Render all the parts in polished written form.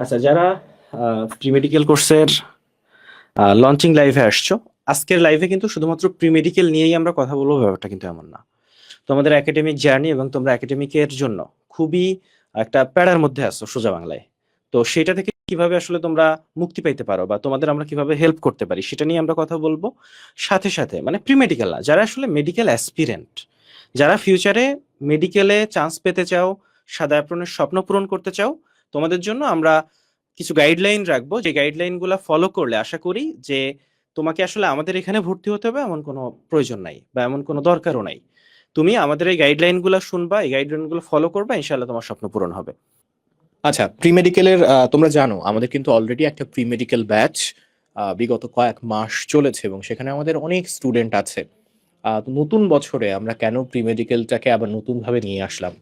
আচ্ছা, যারা pre medical কোর্সের লঞ্চিং লাইভে আসছো, আজকের লাইভে কিন্তু শুধুমাত্র প্রি মেডিকেল নিয়েই আমরা কথা বলবো, ব্যাপারটা কিন্তু এমন না। তোমাদের একাডেমিক জার্নি এবং তোমরা একাডেমিকের জন্য খুবই একটা প্যারার মধ্যে আছো সোজা বাংলায়। তো সেটা থেকে কিভাবে আসলে তোমরা মুক্তি পাইতে পারো বা তোমাদের আমরা কিভাবে হেল্প করতে পারি সেটা নিয়ে আমরা কথা বলবো। সাথে সাথে মানে প্রি মেডিকেল না, যারা আসলে মেডিকেল অ্যাসপিরেন্ট, যারা ফিউচারে মেডিকেলে চান্স পেতে চাও, সাদা অ্যাপ্রনের স্বপ্ন পূরণ করতে চাও, তোমাদের জন্য আমরা কিছু গাইডলাইন রাখবো, যে গাইডলাইন গুলা ফলো করলে আশা করি যে তোমাকে আসলে আমাদের এখানে ভর্তি হতে হবে এমন কোনো প্রয়োজন নাই বা এমন কোনো দরকারও নাই। তুমি আমাদের এই গাইডলাইন গুলো শুনবা, এই গাইডলাইন গুলো ফলো করবা, ইনশাল্লাহ তোমার স্বপ্ন পূরণ হবে। আচ্ছা, প্রি মেডিকেলের তোমরা জানো আমাদের কিন্তু অলরেডি একটা প্রি মেডিকেল ব্যাচ বিগত কয়েক মাস চলেছে এবং সেখানে আমাদের অনেক স্টুডেন্ট আছে। তো নতুন বছরে আমরা কেন প্রি মেডিকেলটাকে আবার নতুন ভাবে নিয়ে আসলাম,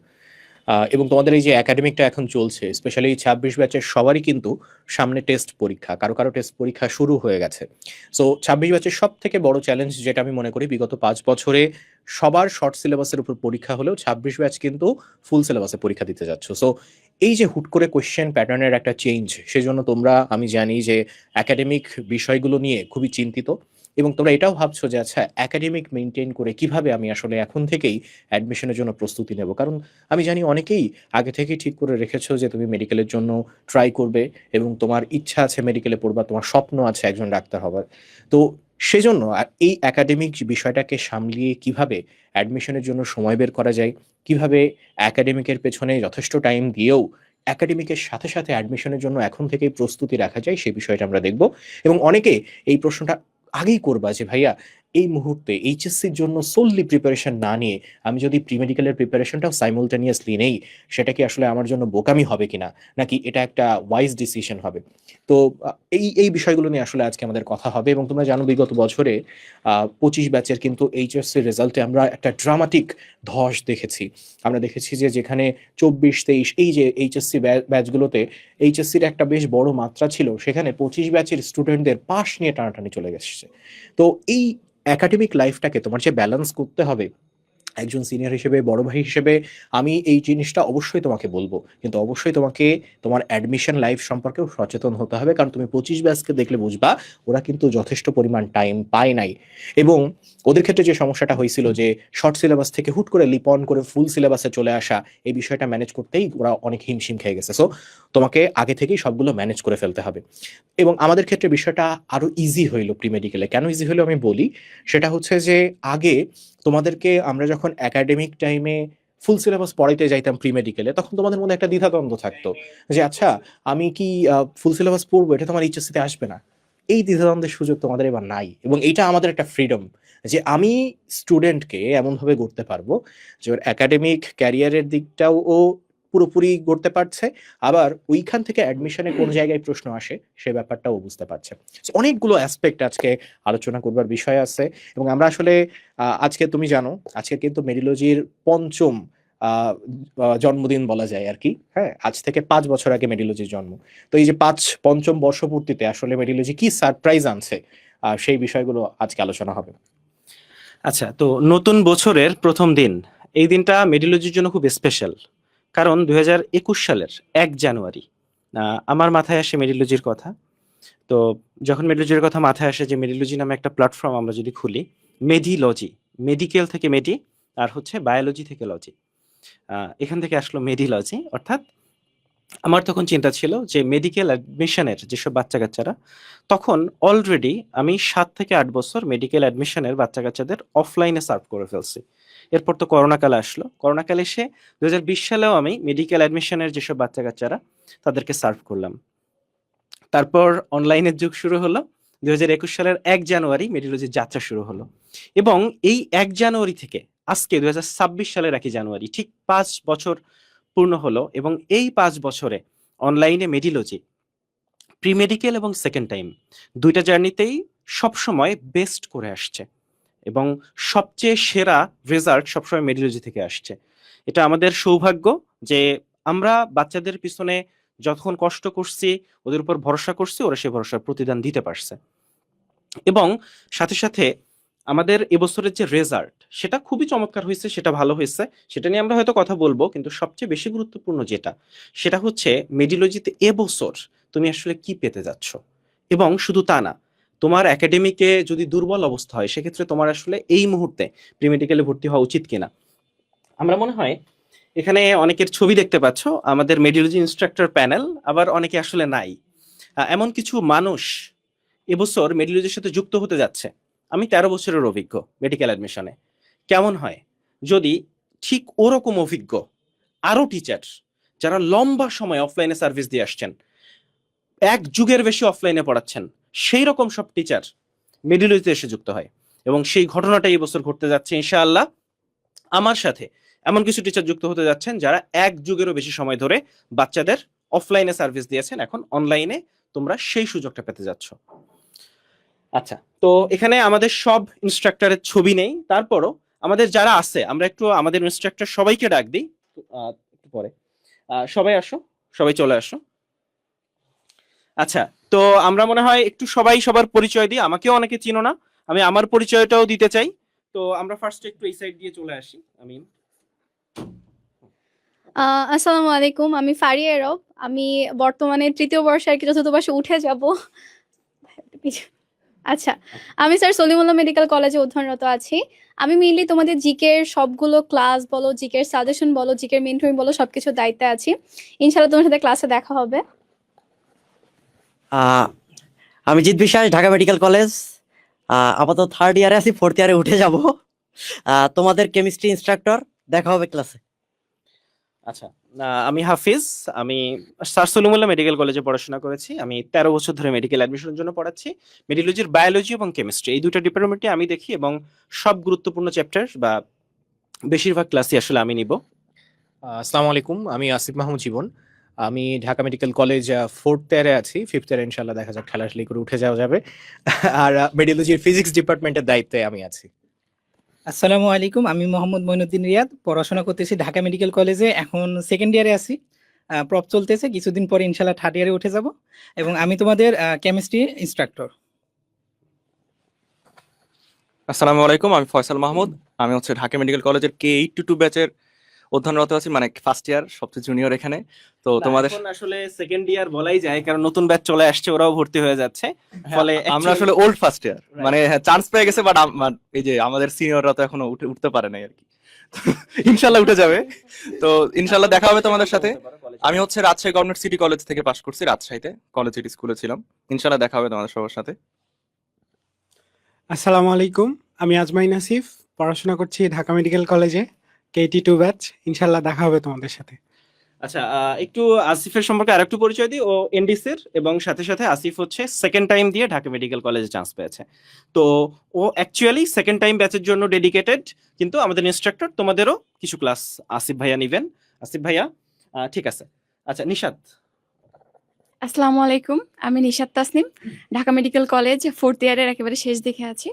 এবং তোমাদের এই যে একাডেমিকটা এখন চলছে, স্পেশালি 26 ব্যাচের সবারই কিন্তু সামনে টেস্ট পরীক্ষা, কারো কারো টেস্ট পরীক্ষা শুরু হয়ে গেছে। সো 26 ব্যাচের সব থেকে বড় চ্যালেঞ্জ যেটা আমি মনে করি, বিগত 5 বছরে সবার শর্ট সিলেবাসের উপর পরীক্ষা হলেও 26 ব্যাচ কিন্তু ফুল সিলেবাসে পরীক্ষা দিতে যাচ্ছ। সো এই যে হুট করে কোয়েশ্চেন প্যাটার্নের একটা চেঞ্জ, সেজন্য তোমরা, আমি জানি যে একাডেমিক বিষয়গুলো নিয়ে খুবই চিন্তিত এবং তোমরা এটাও ভাবছো যে আচ্ছা, একাডেমিক মেনটেন করে কিভাবে আমি আসলে এখন থেকেই অ্যাডমিশনের জন্য প্রস্তুতি নেব। কারণ আমি জানি অনেকেই আগে থেকেই ঠিক করে রেখেছো যে তুমি মেডিকেলের জন্য ট্রাই করবে এবং তোমার ইচ্ছা আছে মেডিকেলে পড়বা, তোমার স্বপ্ন আছে একজন ডাক্তার হবার। তো সেজন্য এই একাডেমিক বিষয়টাকে সামলিয়ে কিভাবে অ্যাডমিশনের জন্য সময় বের করা যায়, কিভাবে একাডেমিকের পেছনে যথেষ্ট টাইম দিয়েও একাডেমিকের সাথে সাথে অ্যাডমিশনের জন্য এখন থেকেই প্রস্তুতি রাখা যায়, সেই বিষয়টা আমরা দেখব। এবং অনেকে এই প্রশ্নটা আগেই করবা যে ভাইয়া, এই মুহূর্তে এইচএসসির জন্য সোললি প্রিপারেশন না নিয়ে আমি যদি প্রি মেডিকেলের প্রিপারেশনটাও সাইমultaneously নেই, সেটা কি আসলে আমার জন্য বোকামি হবে কিনা, নাকি এটা একটা ওয়াইজ ডিসিশন হবে? তো এই এই বিষয়গুলো নিয়ে আসলে আজকে আমাদের কথা হবে। এবং তোমরা জানো বিগত বছরে 25 ব্যাচের কিন্তু এইচএসসি রেজাল্টে আমরা একটা ড্রামাটিক ধস দেখেছি। আমরা দেখেছি যে যেখানে 24-23 এই যে এইচএসসি ব্যাচগুলোতে এইচএসসির একটা বেশ বড় মাত্রা ছিল, সেখানে 25 ব্যাচের স্টুডেন্টদের পাশ নিয়ে টানাটানি চলে গেছে। তো এই একাডেমিক লাইফটাকে তোমার যে ব্যালেন্স করতে হবে, একজন সিনিয়র হিসেবে, বড় ভাই হিসেবে আমি এই জিনিসটা অবশ্যই তোমাকে বলবো, কিন্তু অবশ্যই তোমাকে তোমার অ্যাডমিশন লাইফ সম্পর্কেও সচেতন হতে হবে। কারণ তুমি 25 ব্যাচকে দেখলে বুঝবা ওরা কিন্তু যথেষ্ট পরিমাণ টাইম পায় নাই। এবং ওদের ক্ষেত্রে যে সমস্যাটা হয়েছিল যে শর্ট সিলেবাস থেকে হুট করে লিপ অন করে ফুল সিলেবাসে চলে আসা, এই বিষয়টা ম্যানেজ করতেই ওরা অনেক হিমশিম খেয়ে গেছে। সো তোমাকে আগে থেকেই সবগুলো ম্যানেজ করে ফেলতে হবে। এবং আমাদের ক্ষেত্রে বিষয়টা আরো ইজি হইলো প্রি মেডিকেলে। কেন ইজি হলো আমি বলি। সেটা হচ্ছে যে আগে তোমাদেরকে আমরা যখন একাডেমিক টাইমে ফুল সিলেবাস পড়াইতে যাইতাম প্রি মেডিকেলে, তখন তোমাদের মধ্যে একটা দ্বিধাদ্বন্দ্ব থাকতো যে আচ্ছা, আমি কি ফুল সিলেবাস পড়বো, এটা তোমার এইচএসসিতে আসবে না। এই দ্বিধাদ্বন্দ্বের সুযোগ তোমাদের এবার নাই, এবং এইটা আমাদের একটা ফ্রিডম যে আমি স্টুডেন্টকে এমনভাবে গড়তে পারবো যে ওর একাডেমিক ক্যারিয়ারের দিকটাও ও পুরোপুরি গড়তে পারছে, আবার ওইখান থেকে অ্যাডমিশনে কোন জায়গায় প্রশ্ন আসে সে ব্যাপারটাও বুঝতে পারছে। So, অনেকগুলো অ্যাসপেক্ট আজকে আলোচনা করবার বিষয় আছে। এবং আমরা আসলে আজকে তুমি জানো, আজকে কিন্তু মেডিলজির পঞ্চম আহ, জন্মদিন বলা যায় আর কি। হ্যাঁ, আজ থেকে 5 বছর আগে মেডিলজির জন্ম। তো এই যে পঞ্চম বর্ষপূর্তিতে আসলে মেডিলজি কি সারপ্রাইজ আনছে, সেই বিষয়গুলো আজকে আলোচনা হবে। আচ্ছা, তো নতুন বছরের প্রথম দিন, এই দিনটা মেডিলজির জন্য খুব স্পেশাল। কারণ 2021 সালের 1 জানুয়ারি আমার মাথায় আসে মেডিলজির কথা। তো যখন মেডিলজির কথা মাথায় আসে, যে মেডিলজি নামে একটা প্ল্যাটফর্ম আমরা যদি খুলি, মেডিলজি, মেডিকেল থেকে মেডি, আর হচ্ছে বায়োলজি থেকে লজি, এখান থেকে আসলো মেডিলজি। অর্থাৎ আমার তখন চিন্তা ছিল যে মেডিকেল অ্যাডমিশনের যেসব বাচ্চা কাচ্চারা, তখন অলরেডি আমি 7 থেকে 8 বছর মেডিকেল অ্যাডমিশনের বাচ্চা কাচ্চাদের অফলাইনে সার্ভ করে ফেলছি। এরপর তো করোনা কালে আসলো, করোনা কালে এসে 2020 সালেও আমি মেডিকেল অ্যাডমিশনের যেসব বাচ্চা কাচ্চারা তাদেরকে সার্ভ করলাম। তারপর অনলাইনের যুগ শুরু হলো, 2021 সালের 1 জানুয়ারি মেডিলজির যাত্রা শুরু হলো। এবং এই 1 জানুয়ারি থেকে আজকে 2026 সালের 1 জানুয়ারি, ঠিক 5 বছর পূর্ণ হলো। এবং এই 5 বছরে অনলাইনে মেডিলজি প্রি মেডিকেল এবং সেকেন্ড টাইম দুইটা জার্নিতেই সবসময় বেস্ট করে আসছে, এবং সবচেয়ে সেরা রেজাল্ট সবসময় মেডিলজি থেকে আসছে। এটা আমাদের সৌভাগ্য যে আমরা বাচ্চাদের পিছনে যতক্ষণ কষ্ট করছি, ওদের উপর ভরসা করছি, ওরা সেই ভরসার প্রতিদান দিতে পারছে। এবং সাথে সাথে আমাদের এবছরের যে রেজাল্ট সেটা খুবই চমৎকার হয়েছে, সেটা ভালো হয়েছে, সেটা নিয়ে আমরা হয়তো কথা বলবো, কিন্তু সবচেয়ে বেশি গুরুত্বপূর্ণ যেটা সেটা হচ্ছে মেডিলজিতে এবছর তুমি আসলে কি পেতে যাচ্ছ। এবং শুধু তা না, তোমার একাডেমিকে যদি দুর্বল অবস্থা হয় সেক্ষেত্রে তোমার আসলে এই মুহূর্তে প্রি মেডিকেলে ভর্তি হওয়া উচিত কিনা। আমরা মনে হয় এখানে অনেকের ছবি দেখতে পাচ্ছ, আমাদের মেডিওলজি ইনস্ট্রাক্টর প্যানেল, আবার অনেকে আসলে নাই। এমন কিছু মানুষ এবছর মেডিওলজির সাথে যুক্ত হতে যাচ্ছে। আমি 13 বছরের অভিজ্ঞ মেডিকেল অ্যাডমিশনে। কেমন হয় যদি ঠিক ওরকম অভিজ্ঞ আরো টিচার যারা লম্বা সময় অফলাইনে সার্ভিস দিয়ে আসছেন, এক যুগের বেশি অফলাইনে পড়াচ্ছেন, সেই রকম সব টিচার মেডিওলজিতে এসে যুক্ত হয়। এবং সেই ঘটনাটা এই বছর ঘটতে যাচ্ছে ইনশাআল্লাহ। আমার সাথে এমন কিছু টিচার যুক্ত হতে যাচ্ছেন যারা এক যুগেরও বেশি সময় ধরে বাচ্চাদের অফলাইনে সার্ভিস দিয়েছেন, এখন অনলাইনে তোমরা সেই সুযোগটা পেতে যাচ্ছ। আচ্ছা, তো এখানে আমাদের সব ইনস্ট্রাক্টরের ছবি নেই, তারপরও আমাদের যারা আছে আমরা একটু আমাদের ইনস্ট্রাক্টর সবাইকে ডাক দিই। একটু পরে সবাই আসো, সবাই চলে আসো। আচ্ছা, তো আমরা মনে হয় একটু সবাই সবার পরিচয় দিই, আমাকেও অনেকে চিনো না, আমি আমার পরিচয়টাও দিতে চাই। তো আমরা ফার্স্ট একটু এই সাইড দিয়ে চলে আসি। আমি আসসালামু আলাইকুম, আমি ফারিয়া এরব। আমি বর্তমানে তৃতীয় বর্ষে আর কি চতুর্থ বর্ষে উঠে যাব। আচ্ছা, আমি স্যার সলিমুল্লাহ মেডিকেল কলেজে অধ্যয়নরত আছি। আমি মেইনলি তোমাদের জিকে এর সবগুলো ক্লাস বলো, জিকে এর সাজেশন বলো, জিকে এর মেন্টরিং বলো, সবকিছুর দায়িত্বে আছি। ইনশাআল্লাহ তোমার সাথে ক্লাসে দেখা হবে। আহ, আমি জিৎ বিশ্বাস, ঢাকা মেডিকেল কলেজ। আপাতত থার্ড ইয়ারে আছি, ফোর্থ ইয়ারে উঠে যাব। তোমাদের কেমিস্ট্রি ইনস্ট্রাক্টর, দেখা হবে ক্লাসে। আচ্ছা, আমি হাফিজ। আমি স্যার সলিমুল্লাহ মেডিকেল কলেজে পড়াশোনা করেছি। আমি 13 বছর ধরে মেডিকেল অ্যাডমিশনের জন্য পড়াচ্ছি। মেডিওলজির বায়োলজি এবং কেমিস্ট্রি এই দুটো ডিপার্টমেন্টে আমি দেখি, এবং সব গুরুত্বপূর্ণ চ্যাপ্টার বা বেশিরভাগ ক্লাসই আসলে আমি নিব। আসসালামু আলাইকুম, আমি আসিফ মাহমুদ জীবন। আমি ঢাকা মেডিকেল কলেজ ফোর্থ ইয়ারে আছি। ফিফথ ইয়ারে ইনশাল্লাহ দেখা যাক, খেলাখেলি করে উঠে যাওয়া যাবে। আর মেডিওলজির ফিজিক্স ডিপার্টমেন্টের দায়িত্বে আমি আছি। আসসালামু আলাইকুম, আমি মোহাম্মদ মইনুদ্দিন রিয়াদ, পড়াশোনা করতেছি ঢাকা মেডিকেল কলেজে, এখন সেকেন্ড ইয়ারে আছি। প্রপ চলতেছে, কিছুদিন পরে ইনশাল্লাহ থার্ড ইয়ারে উঠে যাব। এবং আমি তোমাদের কেমিস্ট্রি ইনস্ট্রাক্টর। আসসালামু আলাইকুম, আমি ফয়সাল মাহমুদ। আমি হচ্ছে ঢাকা মেডিকেল কলেজের K822 ব্যাচের অধ্যয়নরত আছি, মানে ফার্স্ট ইয়ার, সবচেয়ে জুনিয়র এখানে। তো তোমাদের এখন আসলে সেকেন্ড ইয়ার বলাই যায়, কারণ নতুন ব্যাচ চলে আসছে, ওরাও ভর্তি হয়ে যাচ্ছে। ফলে আমরা আসলে ওল্ড ফার্স্ট ইয়ার, মানে চান্স পেয়ে গেছে, বাট এই যে আমাদের সিনিয়ররা তো এখনো উঠতে পারে নাই আর কি। ইনশাল্লাহ উঠে যাবে। তো ইনশাল্লাহ দেখা হবে তোমাদের সাথে। আমি হচ্ছে রাজশাহী গভর্নমেন্ট সিটি কলেজ থেকে পাশ করছি, রাজশাহীতে কলেজ সিটি স্কুলে ছিলাম। ইনশাল্লাহ দেখা হবে তোমাদের সবার সাথে। আসসালামু আলাইকুম, আমি আজমাইন আসিফ, পড়াশোনা করছি ঢাকা মেডিকেল কলেজে, KT2 ব্যাচ। ইনশাল্লাহ দেখা হবে তোমাদের সাথে। আচ্ছা, একটু আসিফের সম্পর্কে আরেকটু পরিচয় দিই। ও এনডিসির, এবং সাথে সাথে আসিফ হচ্ছে সেকেন্ড টাইম দিয়ে ঢাকা মেডিকেল কলেজে চান্স পেয়েছে। তো ও অ্যাকচুয়ালি সেকেন্ড টাইম ব্যাচের জন্য ডেডিকেটেড, কিন্তু আমাদের ইনস্ট্রাক্টর তোমাদেরও কিছু ক্লাস আসিফ ভাইয়া নিবেন। আসিফ ভাইয়া, ঠিক আছে। আচ্ছা, নিশাত। আসসালামু আলাইকুম, আমি Nishat Tasnim, Dhaka medical college fourth ইয়ারের একেবারে শেষ দিকে আছি।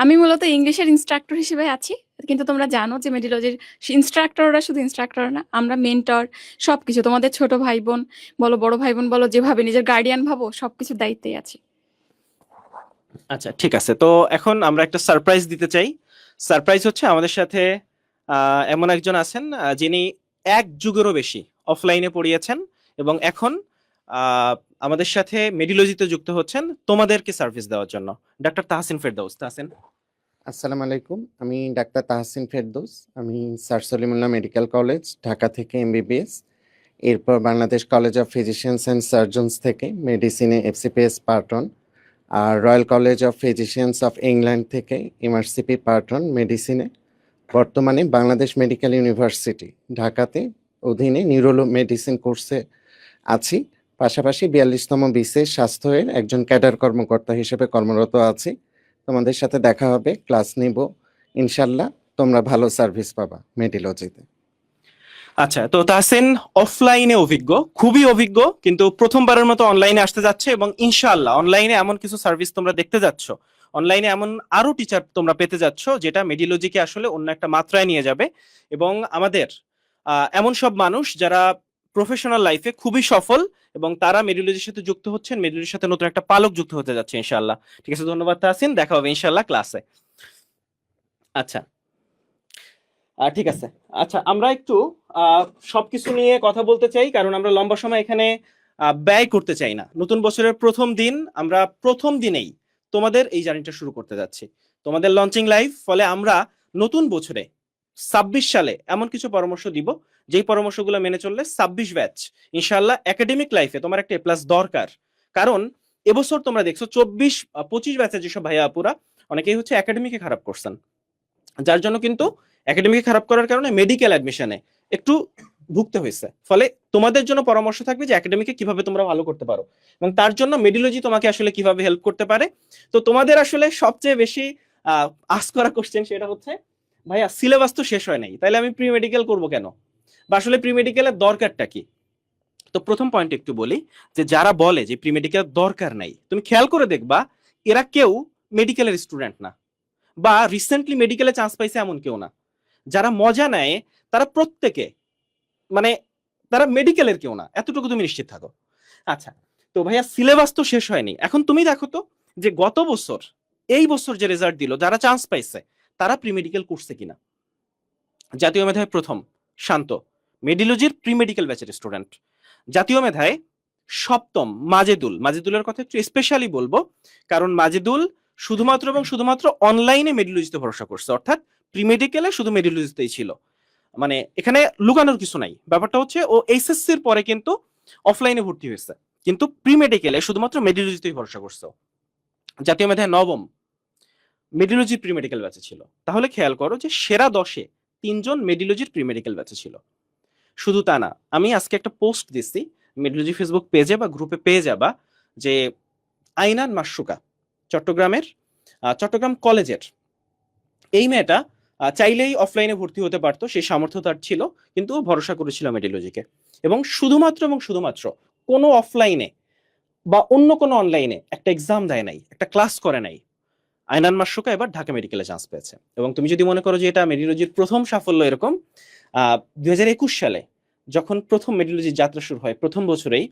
আমি মূলত ইংলিশের ইনস্ট্রাক্টর হিসেবে আছি, কিন্তু তোমরা জানো যে মেডিওলজির ইনস্ট্রাক্টররা শুধু ইনস্ট্রাক্টর না, আমরা মেন্টর, সবকিছু তোমাদের ছোট ভাই বোন বলো, বড় ভাই বোন বলো, যেভাবে নিজের গার্ডিয়ান ভাবো, সবকিছুর দায়িত্বে আছি। আচ্ছা, ঠিক আছে। তো এখন আমরা একটা সারপ্রাইজ দিতে চাই। সারপ্রাইজ হচ্ছে আমাদের সাথে এমন একজন আছেন যিনি এক যুগেরও বেশি অফলাইনে পড়িয়েছেন, এবং এখন আহ, আমাদের সাথে মেডিওলজিতে যুক্ত হচ্ছেন তোমাদেরকে সার্ভিস দেওয়ার জন্য। ডাক্তার তাহসিন ফেরদৌস। তাহসিন, আসসালামু আলাইকুম, আমি ডাক্তার তাহসিন ফেরদৌস। আমি sir Salimullah medical college Dhaka থেকে MBBS, এরপর Bangladesh college of physicians and surgeons থেকে মেডিসিনে FCPS পার্ট 1, আর royal college of physicians of England থেকে MRCP পার্ট 1 মেডিসিনে। বর্তমানে বাংলাদেশ মেডিকেল ইউনিভার্সিটি ঢাকাতে অধীনে নিউরো মেডিসিন কোর্সে আছি। পাশাপাশি 42তম বিসিএস স্বাস্থ্যের একজন ক্যাডার কর্মকর্তা হিসেবে কর্মরত আছি। তোমাদের সাথে দেখা হবে, ক্লাস নিব, ইনশাল্লাহ তোমরা ভালো সার্ভিস পাবা মেডিওলজিতে। আচ্ছা, তো তাহসিন অফলাইনে অভিজ্ঞ, খুবই অভিজ্ঞ, কিন্তু প্রথমবারের মতো অনলাইনে আসতে যাচ্ছে, এবং ইনশাআল্লাহ অনলাইনে এমন কিছু সার্ভিস তোমরা দেখতে যাচ্ছ, অনলাইনে এমন আরো টিচার তোমরা পেতে যাচ্ছ যেটা মেডিওলজিকে আসলে অন্য একটা মাত্রায় নিয়ে যাবে। এবং আমাদের এমন সব মানুষ যারা প্রফেশনাল লাইফে খুবই সফল, এবং তারা মেডিওলজির সাথে যুক্ত হচ্ছেন, মেডিওলজির সাথে নতুন একটা পালক যুক্ত হতে যাচ্ছে ইনশাআল্লাহ। ঠিক আছে, ধন্যবাদ তাহসিন, দেখা হবে ইনশাআল্লাহ ক্লাসে। আচ্ছা, ঠিক আছে। আচ্ছা, আমরা একটু সবকিছু নিয়ে কথা বলতে চাই, কারণ আমরা লম্বা সময় এখানে ব্যয় করতে চাই না। নতুন বছরের প্রথম দিন, আমরা প্রথম দিনেই তোমাদের এই জার্নিটা শুরু করতে যাচ্ছি, তোমাদের লঞ্চিং লাইভ। ফলে আমরা নতুন বছরে 26 সালে এমন কিছু পরামর্শ দিব, যেই পরামর্শগুলো মেনে চললে 26 ব্যাচ ইনশাআল্লাহ একাডেমিক লাইফে তোমার একটা প্লাস দরকার। কারণ এবছর তোমরা দেখছো 24-25 ব্যাচের যেসব ভাইয়া আপুরা অনেকেই হচ্ছে একাডেমিকে খারাপ করছেন, যার জন্য কিন্তু একাডেমিকে খারাপ করার কারণে মেডিকেল অ্যাডমিশনে একটু ভুগতে হয়েছে। ফলে তোমাদের জন্য পরামর্শ থাকবে যে একাডেমিকে কিভাবে তোমরা ভালো করতে পারো, এবং তার জন্য মেডিলজি তোমাকে আসলে কিভাবে হেল্প করতে পারে। তো তোমাদের আসলে সবচেয়ে বেশি আস্ক করা কোশ্চেন সেটা হচ্ছে, ভাইয়া সিলেবাস তো শেষ হয় নাই, তাহলে আমি প্রি মেডিকেল করবো কেন, বা আসলে প্রি মেডিকেলের দরকারটা কি? তো প্রথম পয়েন্ট একটু বলি, যে যারা বলে যে প্রি মেডিকেল দরকার নাই, তুমি খেয়াল করে দেখবা এরা কেউ মেডিকেলের স্টুডেন্ট না, বা রিসেন্টলি মেডিকেলে চান্স পাইছে এমন কেউ না। যারা মজা নেয় তারা প্রত্যেকে, মানে তারা মেডিকেলের কেউ না, এতটুকু তুমি নিশ্চিত থাকো। আচ্ছা, তো ভাইয়া সিলেবাস তো শেষ হয়নি, এখন তুমি দেখো তো যে গত বছর, এই বছর যে রেজাল্ট দিল, যারা চান্স পাইছে তারা প্রি মেডিকেল করছে কিনা। জাতীয় মেধায় প্রথম শান্ত, মেডিলজির প্রি মেডিকেল ব্যাচের স্টুডেন্ট। জাতীয় মেধায় সপ্তম মাজেদুল, মাজেদুলের কথা একটু স্পেশালি বলবো, কারণ মাজেদুল শুধুমাত্র এবং শুধুমাত্র অনলাইনে মেডিলজিতে ভরসা করছে, অর্থাৎ প্রি মেডিকেলে শুধু মেডিলজিতেই ছিল, মানে এখানে লুকানোর কিছু নাই। ব্যাপারটা হচ্ছে ও এইচএসসির পরে কিন্তু অফলাইনে ভর্তি হয়েছে, কিন্তু প্রি মেডিকেলে শুধুমাত্র মেডিলজিতেই ভরসা করছে। জাতীয় মেধায় নবম, মেডিলজি প্রি মেডিকেল ব্যাচে ছিল। তাহলে খেয়াল করো যে সেরা 10-এ 3 জন মেডিলজির প্রি মেডিকেল ব্যাচে ছিল। শুধু তা না, আমি আজকে একটা পোস্ট দিচ্ছি মেডিলজি ফেসবুক পেজে বা গ্রুপে পেয়ে যাবা, যে আইনান মাশরুকা চট্টগ্রামের, চট্টগ্রাম কলেজের এই মেয়েটা চাইলেই অফলাইনে ভর্তি হতে পারতো, সেই সামর্থ্য তার ছিল, কিন্তু ও ভরসা করেছিল মেডিলজিকে, এবং শুধুমাত্র কোনো অফলাইনে বা অন্য কোনো অনলাইনে একটা এক্সাম দেয় নাই, একটা ক্লাস করে নাই। আইনান মাশরুকা এবার ঢাকা মেডিকেলে চান্স পেয়েছে। এবং তুমি যদি মনে করো যে এটা মেডিলজির প্রথম সাফল্য, এরকম 2021 সালে যখন প্রথম মেডিলজির যাত্রা শুরু হয়, প্রথম বছরেই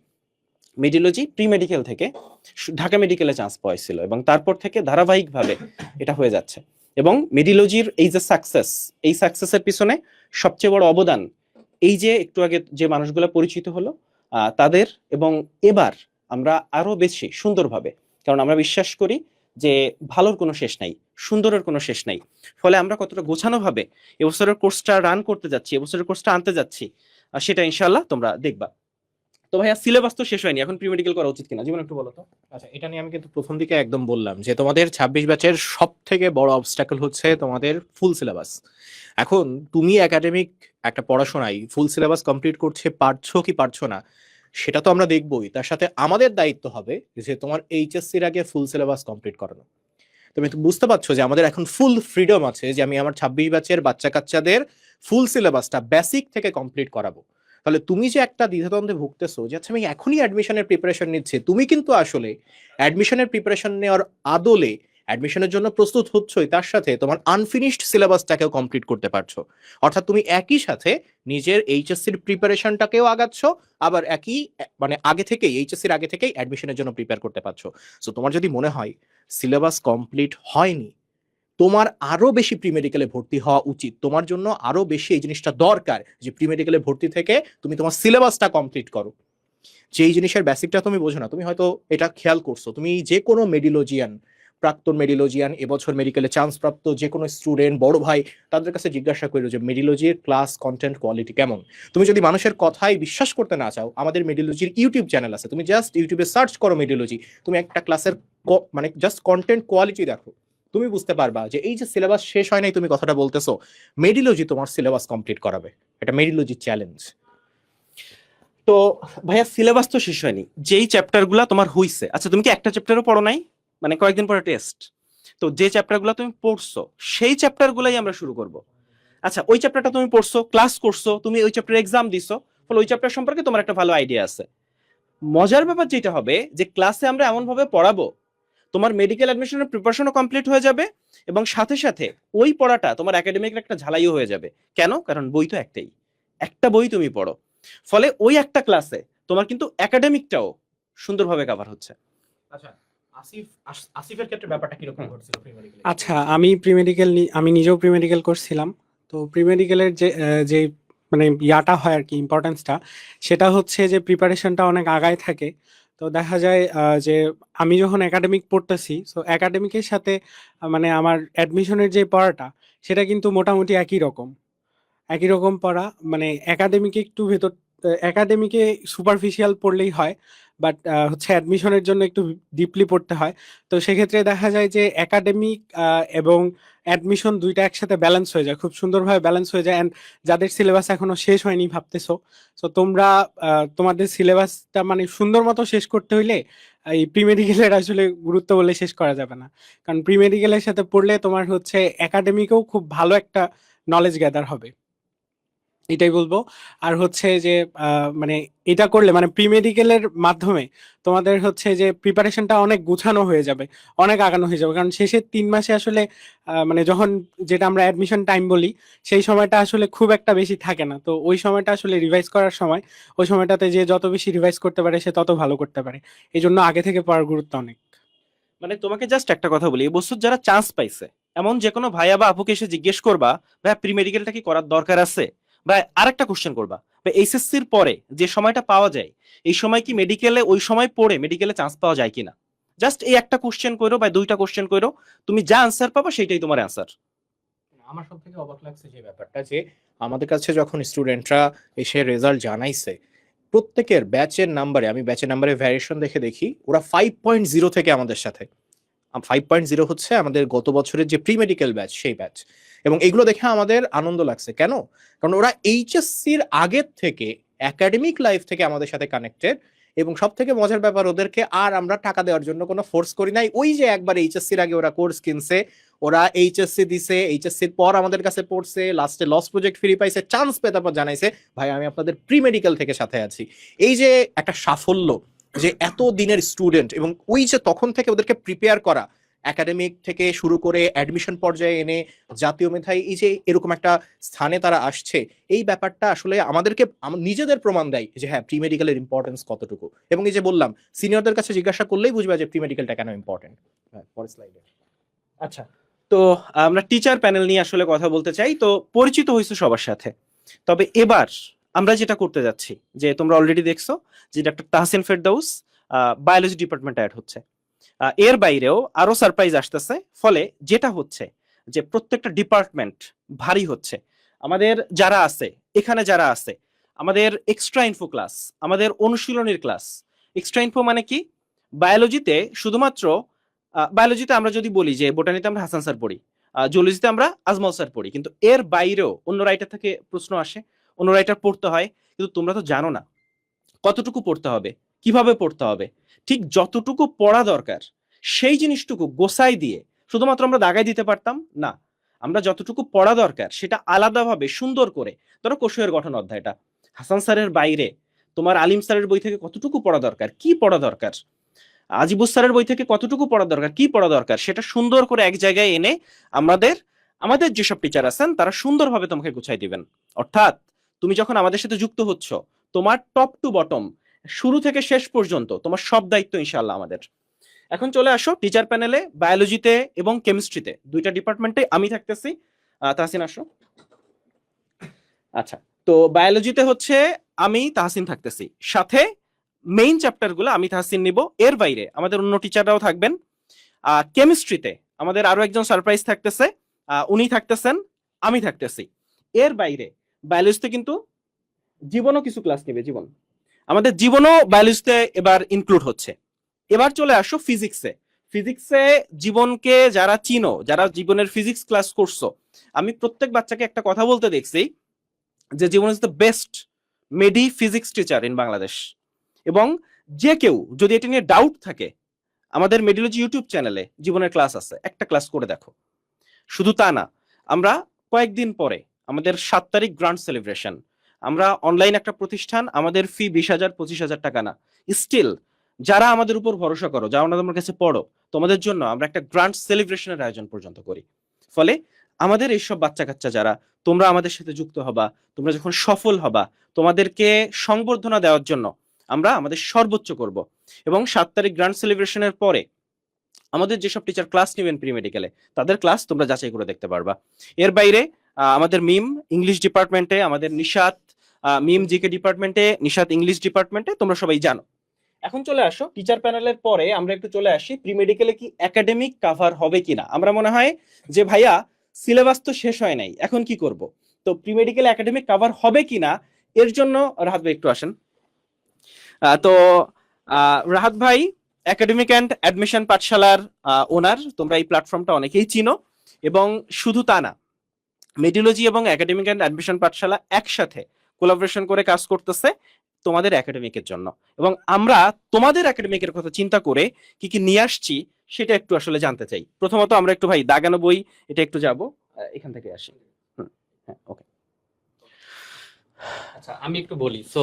মেডিলজি প্রি মেডিকেল থেকে ঢাকা মেডিকেলে চান্স পাইছিল, এবং তারপর থেকে ধারাবাহিকভাবে এটা হয়ে যাচ্ছে। এবং মেডিলজির এই যে সাকসেস, এই সাকসেসের পিছনে সবচেয়ে বড় অবদান এই যে একটু আগে যে মানুষগুলো পরিচিত হলো তাদের, এবং এবার আমরা আরো বেশি সুন্দরভাবে, কারণ আমরা বিশ্বাস করি যে ভালোর কোনো শেষ নাই, সুন্দরের কোনো শেষ নাই। ফলে আমরা কতটা গোছানো ভাবে এবছরের কোর্সটা রান করতে যাচ্ছি, এবছরের কোর্সটা আনতে যাচ্ছি, সেটা ইনশাল্লাহ তোমরা দেখবা। তো ভাইয়া সিলেবাস তো শেষ হয়নি, এখন প্রি মেডিকেল করা উচিত কিনা, জীবন একটু বলো তো। আচ্ছা, এটা নিয়ে আমি কিন্তু প্রথম দিকে একদম বললাম যে তোমাদের 26 ব্যাচের সব থেকে বড় অবস্টাকল হচ্ছে তোমাদের ফুল সিলেবাস। এখন তুমি একাডেমিক একটা পড়াশোনায় ফুল সিলেবাস কমপ্লিট করছে পারছো কি পারছো না, সেটা তো আমরা দেখবোই, তার সাথে আমাদের দায়িত্ব হবে যে তোমার এইচএসসির আগে ফুল সিলেবাস কমপ্লিট করানো। তুমি তো বুঝতে পারছো যে আমাদের এখন ফুল ফ্রিডম আছে যে আমি আমার 26 ব্যাচের বাচ্চা কাচ্চাদের ফুল সিলেবাসটা বেসিক থেকে কমপ্লিট করাবো। তাহলে তুমি যে একটা দ্বিধাদ্বন্দ্বে ভুগতেছো যে আচ্ছা আমি এখনই অ্যাডমিশনের প্রিপারেশন নিচ্ছি, তুমি কিন্তু আসলে অ্যাডমিশনের প্রিপারেশন নেওয়ার আদলে অ্যাডমিশনের জন্য প্রস্তুত হচ্ছই, তার সাথে তোমার আনফিনিশড সিলেবাসটাকেও কমপ্লিট করতে পারছো। অর্থাৎ তুমি একই সাথে নিজের এইচএসসির প্রিপারেশনটাকেও আগাচ্ছ, আবার একই মানে আগে থেকেই এইচএসসির আগে থেকেই অ্যাডমিশনের জন্য প্রিপেয়ার করতে পারছো। সো তোমার যদি মনে হয় সিলেবাস কমপ্লিট হয়নি, তোমার আরো বেশি প্রি মেডিকেলে ভর্তি হওয়া উচিত, তোমার জন্য আরো বেশি এই জিনিসটা দরকার যে প্রি মেডিকেলে ভর্তি থেকে তুমি তোমার সিলেবাসটা কমপ্লিট করো। যেই জিনিসের বেসিকটা তুমি বোঝো না, তুমি হয়তো এটা খেয়াল করছো, তুমি যে কোনো মেডিলজিয়ান, প্রাক্তন মেডিলজিয়ান, এবছর মেডিকেলে চান্স প্রাপ্ত যে কোনো স্টুডেন্ট, বড় ভাই, তাদের কাছে জিজ্ঞাসা করো যে মেডিলজির ক্লাস কন্টেন্ট কোয়ালিটি কেমন। তুমি যদি মানুষের কথাই বিশ্বাস করতে না চাও, আমাদের মেডিলজির ইউটিউব চ্যানেল আছে, তুমি জাস্ট ইউটিউবে সার্চ করো মেডিলজি, তুমি একটা ক্লাসের মানে জাস্ট কন্টেন্ট কোয়ালিটি দেখো, তুমি বুঝতে পারবা যে এই যে সিলেবাস শেষ হয় নাই তুমি কথাটা বলতেছো, মেডিলজি তোমার সিলেবাস কমপ্লিট করাবে, এটা মেডিলজি চ্যালেঞ্জ। তো ভাইয়া সিলেবাস তো শেষ হয়নি, যেই চ্যাপ্টার গুলা তোমার হইছে, আচ্ছা তুমি কি একটা চ্যাপ্টারও পড়ো নাই, মানে কয়েকদিন পরে টেস্ট, তো যে চ্যাপ্টার গুলা তুমি পড়ছো সেই চ্যাপ্টার গুলাই আমরা শুরু করব। আচ্ছা, ওই চ্যাপ্টারটা তুমি পড়ছো, ক্লাস করছো, তুমি ওই চ্যাপ্টার এক্সাম দিছো, ফলে ওই চ্যাপ্টার সম্পর্কে তোমার একটা ভালো আইডিয়া আছে। মজার ব্যাপার যেটা হবে যে ক্লাসে আমরা এমন ভাবে পড়াবো, তোমার মেডিকেল অ্যাডমিশনের প্রিপারেশনও কমপ্লিট হয়ে যাবে, এবং সাথে সাথে ওই পড়াটা তোমার একাডেমিকের একটা ঝালাইও হয়ে যাবে। কেন? কারণ বই তো একটাই, একটা বই তুমি পড়ো, ফলে ওই একটা ক্লাসে তোমার কিন্তু একাডেমিকটাও সুন্দরভাবে কভার হচ্ছে। আচ্ছা, আসিফের ক্ষেত্রে ব্যাপারটা কিরকম ঘটছিল প্রি মেডিকেলে? আচ্ছা, আমি প্রি মেডিকেল আমি নিজেও প্রি মেডিকেল করছিলাম। তো প্রি মেডিকেলের যে মানে ইয়াটা হয় আর কি, ইম্পর্টেন্সটা, সেটা হচ্ছে যে প্রিপারেশনটা অনেক আগায় থাকে। তো দেখা যায় যে আমি যখন একাডেমিক পড়তেছি, সো একাডেমিকের সাথে মানে আমার অ্যাডমিশনের যে পড়াটা, সেটা কিন্তু মোটামুটি একই রকম পড়া। মানে একাডেমিকে একটু ভেতর, একাডেমিকে সুপারফিশিয়াল পড়লেই হয়, বাট হচ্ছে অ্যাডমিশনের জন্য একটু ডিপলি পড়তে হয়। তো সেক্ষেত্রে দেখা যায় যে একাডেমিক এবং অ্যাডমিশন দুইটা একসাথে ব্যালেন্স হয়ে যায়, খুব সুন্দরভাবে ব্যালেন্স হয়ে যায়। অ্যান্ড যাদের সিলেবাস এখনো শেষ হয়নি ভাবতেছো, সো তোমরা তোমাদের সিলেবাসটা মানে সুন্দর মতো শেষ করতে হইলে এই প্রি মেডিকেলের আসলে গুরুত্ব বলে শেষ করা যাবে না। কারণ প্রি মেডিকেলের সাথে পড়লে তোমার হচ্ছে একাডেমিকেও খুব ভালো একটা নলেজ গ্যাদার হবে, এটাই বলবো। আর হচ্ছে যে মানে এটা করলে মানে প্রি মেডিকেলের মাধ্যমে তোমাদের হচ্ছে যে প্রিপারেশনটা অনেক গুছানো হয়ে যাবে, অনেক আগানো হয়ে যাবে। কারণ শেষের 3 মাসে আসলে মানে যখন যেটা আমরা অ্যাডমিশন টাইম বলি, সেই সময়টা আসলে খুব একটা বেশি থাকে না। তো ওই সময়টা আসলে রিভাইজ করার সময়, ওই সময়টাতে যে যত বেশি রিভাইজ করতে পারে সে তত ভালো করতে পারে। এই জন্য আগে থেকে পড়ার গুরুত্ব অনেক। মানে তোমাকে জাস্ট একটা কথা বলি, এই বছর যারা চান্স পাইছে, এমন যে কোনো ভাইয়া বা আপুকে এসে জিজ্ঞেস করবা ভাই প্রি মেডিকেলটা কি করার দরকার আছে, বা আরেকটা কোশ্চেন করবা বা এইচএসসির পরে যে সময়টা পাওয়া যায়, এই সময় কি মেডিকেলে ওই সময় পড়ে মেডিকেলে চান্স পাওয়া যায় কিনা, জাস্ট এই একটা কোশ্চেন করো বা দুইটা কোশ্চেন করো, তুমি যা আনসার পাবা সেটাই তোমার অ্যান্সার। আমার সব থেকে অবাক লাগছে যে ব্যাপারটা, যে আমাদের কাছে যখন স্টুডেন্টরা এসে রেজাল্ট জানাইছে, প্রত্যেকের ব্যাচের নাম্বারে, আমি ব্যাচের নাম্বারে ভ্যারিয়েশন দেখে দেখি ওরা 5.0 থেকে আমাদের সাথে। 5.0 হচ্ছে আমাদের গত বছরের যে প্রি মেডিকেল ব্যাচ, সেই ব্যাচ। এবং এগুলো দেখে আমাদের আনন্দ লাগছে। কেন? কারণ ওরা এইচএসসির আগের থেকে, একাডেমিক লাইফ থেকে আমাদের সাথে কানেক্টেড। এবং সব থেকে মজার ব্যাপার, ওদেরকে আর আমরা টাকা দেওয়ার জন্য কোনো ফোর্স করি নাই। ওই যে একবার এইচএসসির আগে ওরা কোর্স কিনছে, ওরা এইচএসসি দিছে, এইচএসসির পর আমাদের কাছে পড়ছে, লাস্টে লস প্রজেক্ট ফ্রি পাইছে, চান্স পেয়ে তারপর জানাইছে ভাই আমি আপনাদের প্রি মেডিকেল থেকে সাথে আছি। এই যে একটা সাফল্য, যে এত দিনের স্টুডেন্ট, এবং ওই যে তখন থেকে ওদেরকে প্রিপেয়ার করা, একাডেমিক থেকে শুরু করে অ্যাডমিশন পর্যায়ে এনে জাতীয় মেধায় এই যে এরকম একটা স্থানে তারা আসছে, এই ব্যাপারটা আসলে আমাদেরকে নিজেদের প্রমাণ দেয় যে হ্যাঁ প্রি মেডিকেলের ইম্পর্টেন্স কতটুকু। এবং এই যে বললাম, সিনিয়রদের কাছে জিজ্ঞাসা করলেই বুঝবে যে প্রি মেডিকেলটা কেন ইম্পর্টেন্ট। পরের স্লাইডে। আচ্ছা, তো আমরা টিচার প্যানেল নিয়ে আসলে কথা বলতে চাই। তো পরিচিত হয়েছে সবার সাথে, তবে এবার আমরা যেটা করতে যাচ্ছি, যে তোমরা অলরেডি দেখছো যে ডক্টর তাহসিন ফেরদৌস বায়োলজি ডিপার্টমেন্টে অ্যাড হচ্ছে, এর বাইরেও আরো সারপ্রাইজ আসতেছে। ফলে যেটা হচ্ছে যে প্রত্যেকটা ডিপার্টমেন্ট ভারী হচ্ছে। আমাদের যারা আছে, এখানে যারা আছে, আমাদের এক্সট্রা ইনফো ক্লাস, আমাদের অনুশীলনীর ক্লাস। এক্সট্রা ইনফো মানে কি? বায়োলজিতে শুধুমাত্র বায়োলজিতে আমরা যদি বলি যে বোটানিতে আমরা হাসান স্যার পড়ি, জুলজিতে আমরা আজমল স্যার পড়ি, কিন্তু এর বাইরেও অন্য রাইটার থেকে প্রশ্ন আসে, অন্য রাইটার পড়তে হয়। কিন্তু তোমরা তো জানো না কতটুকু পড়তে হবে, কিভাবে পড়তে হবে। ঠিক যতটুকু পড়া দরকার সেই জিনিসটুকু গোছাই দিয়ে শুধুমাত্র আমরা দাগাই দিতে পারতাম না। আমরা যতটুকু পড়া দরকার সেটা আলাদাভাবে সুন্দর করে, ধরো কোষের গঠন অধ্যায়টা হাসান স্যারের বাইরে তোমার আলিম স্যারের বই থেকে কতটুকু পড়া দরকার, কি পড়া দরকার, আজিবুস স্যারের বই থেকে কতটুকু পড়া দরকার, কি পড়া দরকার, সেটা সুন্দর করে এক জায়গায় এনে আমাদের আমাদের যেসব টিচার আছেন তারা সুন্দরভাবে তোমাকে গুছাই দিবেন। অর্থাৎ তুমি যখন আমাদের সাথে যুক্ত হচ্ছ, তোমার টপ টু বটম, শুরু থেকে শেষ পর্যন্ত তোমার সব দায়িত্ব ইনশাআল্লাহ আমাদের। এখন চলে আসো টিচার প্যানেলে। বায়োলজিতে এবং কেমিস্ট্রিতে দুইটা ডিপার্টমেন্টে আমি থাকতেছি। তাহসিন আসো। আচ্ছা, তো বায়োলজিতে হচ্ছে আমি তাহসিন থাকতেছি, সাথে মেইন চ্যাপ্টারগুলো আমি তাহসিন নিব। এর বাইরে আমাদের অন্য টিচাররাও থাকবেন। কেমিস্ট্রিতে আমাদের আরো একজন সারপ্রাইজ থাকতেছে, উনি থাকতেছেন, আমি থাকতেছি। এর বাইরে বায়োলজিতে কিন্তু জীবনও কিছু ক্লাস নেবে, জীবন, আমাদের জীবনও বায়োলজিতে এবার ইনক্লুড হচ্ছে। এবার চলে আসো ফিজিক্সে। ফিজিক্সে জীবনকে যারা চিনো, যারা জীবনের ফিজিক্স ক্লাস করছো, আমি প্রত্যেক বাচ্চাকে একটা কথা বলতে দেখছি যে Jibon is the best medi physics teacher in Bangladesh. এবং যে কেউ যদি এটা নিয়ে ডাউট থাকে, আমাদের মেডিলজি ইউটিউব চ্যানেলে জীবনের ক্লাস আছে, একটা ক্লাস করে দেখো। শুধু তা না, আমরা কয়েকদিন পরে আমাদের 7 তারিখ গ্রান্ড সেলিব্রেশন, আমরা অনলাইন একটা প্রতিষ্ঠান, আমাদের ফি 20,000 25,000 টাকা না। স্টিল যারা আমাদের উপর ভরসা করো, যারা আমাদের কাছে পড়ো, তোমাদের জন্য আমরা একটা গ্রান্ড সেলিব্রেশনের আয়োজন পর্যন্ত করি। ফলে আমাদের এইসব বাচ্চা কাচ্চা যারা, তোমরা আমাদের সাথে যুক্ত হবা, তোমরা যখন সফল হবা, তোমাদেরকে সংবর্ধনা দেওয়ার জন্য আমরা আমাদের সর্বোচ্চ করব। এবং 7 তারিখ গ্রান্ড সেলিব্রেশনের পরে আমাদের যেসব টিচার ক্লাস নেবেন প্রি মেডিকেলে তাদের ক্লাস তোমরা যাচাই করে দেখতে পারবা। এর বাইরে আমাদের মিম ইংলিশ ডিপার্টমেন্টে, আমাদের নিশাত মিম জিকে ডিপার্টমেন্টে, নিশাত ইংলিশ ডিপার্টমেন্টে, তোমরা সবাই জানো। এখন চলে আসো টিচার প্যানেলের পরে আমরা একটু চলে আসি প্রি মেডিকেলে কি একাডেমিক কাভার হবে কিনা। আমরা মনে হয় যে ভাইয়া সিলেবাস তো শেষ হয় নাই, এখন কি করব? তো প্রি মেডিকেল একাডেমিক কাভার হবে কিনা এর জন্য রাহাত ভাই একটু আসেন। তো রাহাত ভাই একাডেমিক অ্যান্ড অ্যাডমিশন পাঠশালার ওনার, তোমরা এই প্ল্যাটফর্মটা অনেকেই চিনো। এবং শুধু তা না, মেডিওলজি এবং একাডেমিক অ্যান্ড অ্যাডমিশন পাঠশালা একসাথে কোলাবোরেশন করে কাজ করতেছে তোমাদের একাডেমিকের জন্য। এবং আমরা তোমাদের একাডেমিকের কথা চিন্তা করে কি কি নিয়ে আসছি সেটা একটু আসলে জানতে চাই। প্রথমত আমরা একটু ভাই দাগানো বই এটা একটু যাব, এখান থেকে আসি। হ্যাঁ, ওকে। আচ্ছা, আমি একটু বলি। সো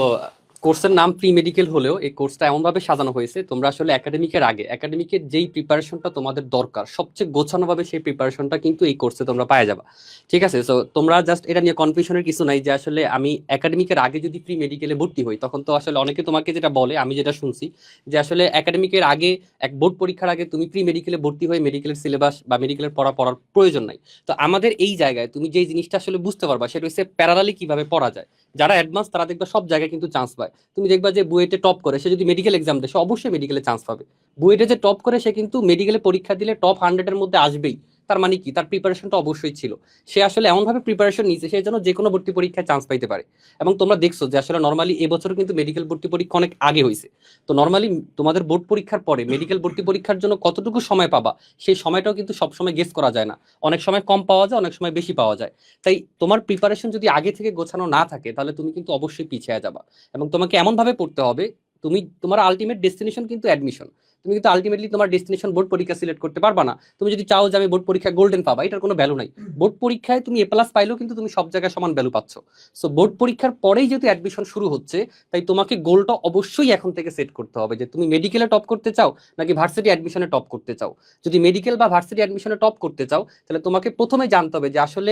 কোর্সের নাম প্রি মেডিকেল হলেও এই কোর্সটা এমন ভাবে সাজানো হয়েছে, তোমরা আসলে একাডেমিকের আগে একাডেমিকের যেই প্রিপারেশনটা তোমাদের দরকার সবচেয়ে গোছানো ভাবে সেই প্রিপারেশনটা কিন্তু এই কোর্সে তোমরা পাওয়া যাবে। ঠিক আছে? সো তোমরা জাস্ট এটা নিয়ে কনফিউশনের কিছু নাই যে আসলে আমি একাডেমিকের আগে যদি প্রি মেডিকেলে ভর্তি হই তখন তো আসলে অনেকে তোমাকে যেটা বলে, আমি যেটা শুনছি যে আসলে একাডেমিকের আগে এক বোর্ড পরীক্ষার আগে তুমি প্রি মেডিকেলে ভর্তি হয়ে মেডিকেলের সিলেবাস বা মেডিকেলের পড়ার প্রয়োজন নাই। তো আমাদের এই জায়গায় তুমি যেই জিনিসটা আসলে বুঝতে পারবা সেটা হচ্ছে প্যারালালি কিভাবে পড়া যায়। যারা অ্যাডভান্স তারা দেখবা সব জায়গায় কিন্তু চান্স পায়। তুমি দেখবা যে বুয়েটে টপ করে সে যদি মেডিকেল এক্সাম দেয় সে অবশ্যই মেডিকেলে চান্স পাবে। বুয়েটে যে টপ করে সে কিন্তু মেডিকেলে পরীক্ষা দিলে টপ 100-এর মধ্যে আসবেই। তার মানে কি, তার প্রিপারেশনটা অবশ্যই ছিল। সে আসলে এমন ভাবে প্রিপারেশন নিয়েছে সে যেন যে কোনো ভর্তি পরীক্ষায় চান্স পাইতে পারে। এবং তোমরা দেখছো যে আসলে নর্মালি এবছর কিন্তু মেডিকেল ভর্তি পরীক্ষা অনেক আগে হয়েছে। তো নর্মালি তোমাদের বোর্ড পরীক্ষার পরে মেডিকেল ভর্তি পরীক্ষার জন্য কতটুকু সময় পাবা সেই সময়টাও কিন্তু সবসময় গেস করা যায় না। অনেক সময় কম পাওয়া যায়, অনেক সময় বেশি পাওয়া যায়। তাই তোমার প্রিপারেশন যদি আগে থেকে গোছানো না থাকে তাহলে তুমি কিন্তু অবশ্যই পিছিয়ে যাবা। এবং তোমাকে এমন ভাবে পড়তে হবে, তোমার আলটিমেট ডেস্টিনেশন কিন্তু অ্যাডমিশন। তুমি কিন্তু আলটিমেটলি তোমার ডেস্টিনেশন বোর্ড পরীক্ষা সিলেক্ট করতে পারবা না। তুমি যদি চাও যে আমি বোর্ড পরীক্ষায় গোল্ডেন পাবা, এটার কোনো ভ্যালু নাই। বোর্ড পরীক্ষায় তুমি A+ পাইলেও কিন্তু তুমি সব জায়গায় সমান ভ্যালু পাচ্ছ। সো বোর্ড পরীক্ষার পরেই যেহেতু অ্যাডমিশন শুরু হচ্ছে, তাই তোমাকে গোলটা অবশ্যই এখন থেকে সেট করতে হবে যে তুমি মেডিকেলে টপ করতে চাও নাকি ভার্সিটি অ্যাডমিশনে টপ করতে চাও। যদি মেডিকেল বা ভার্সিটি অ্যাডমিশনে টপ করতে চাও তাহলে তোমাকে প্রথমে জানতে হবে যে আসলে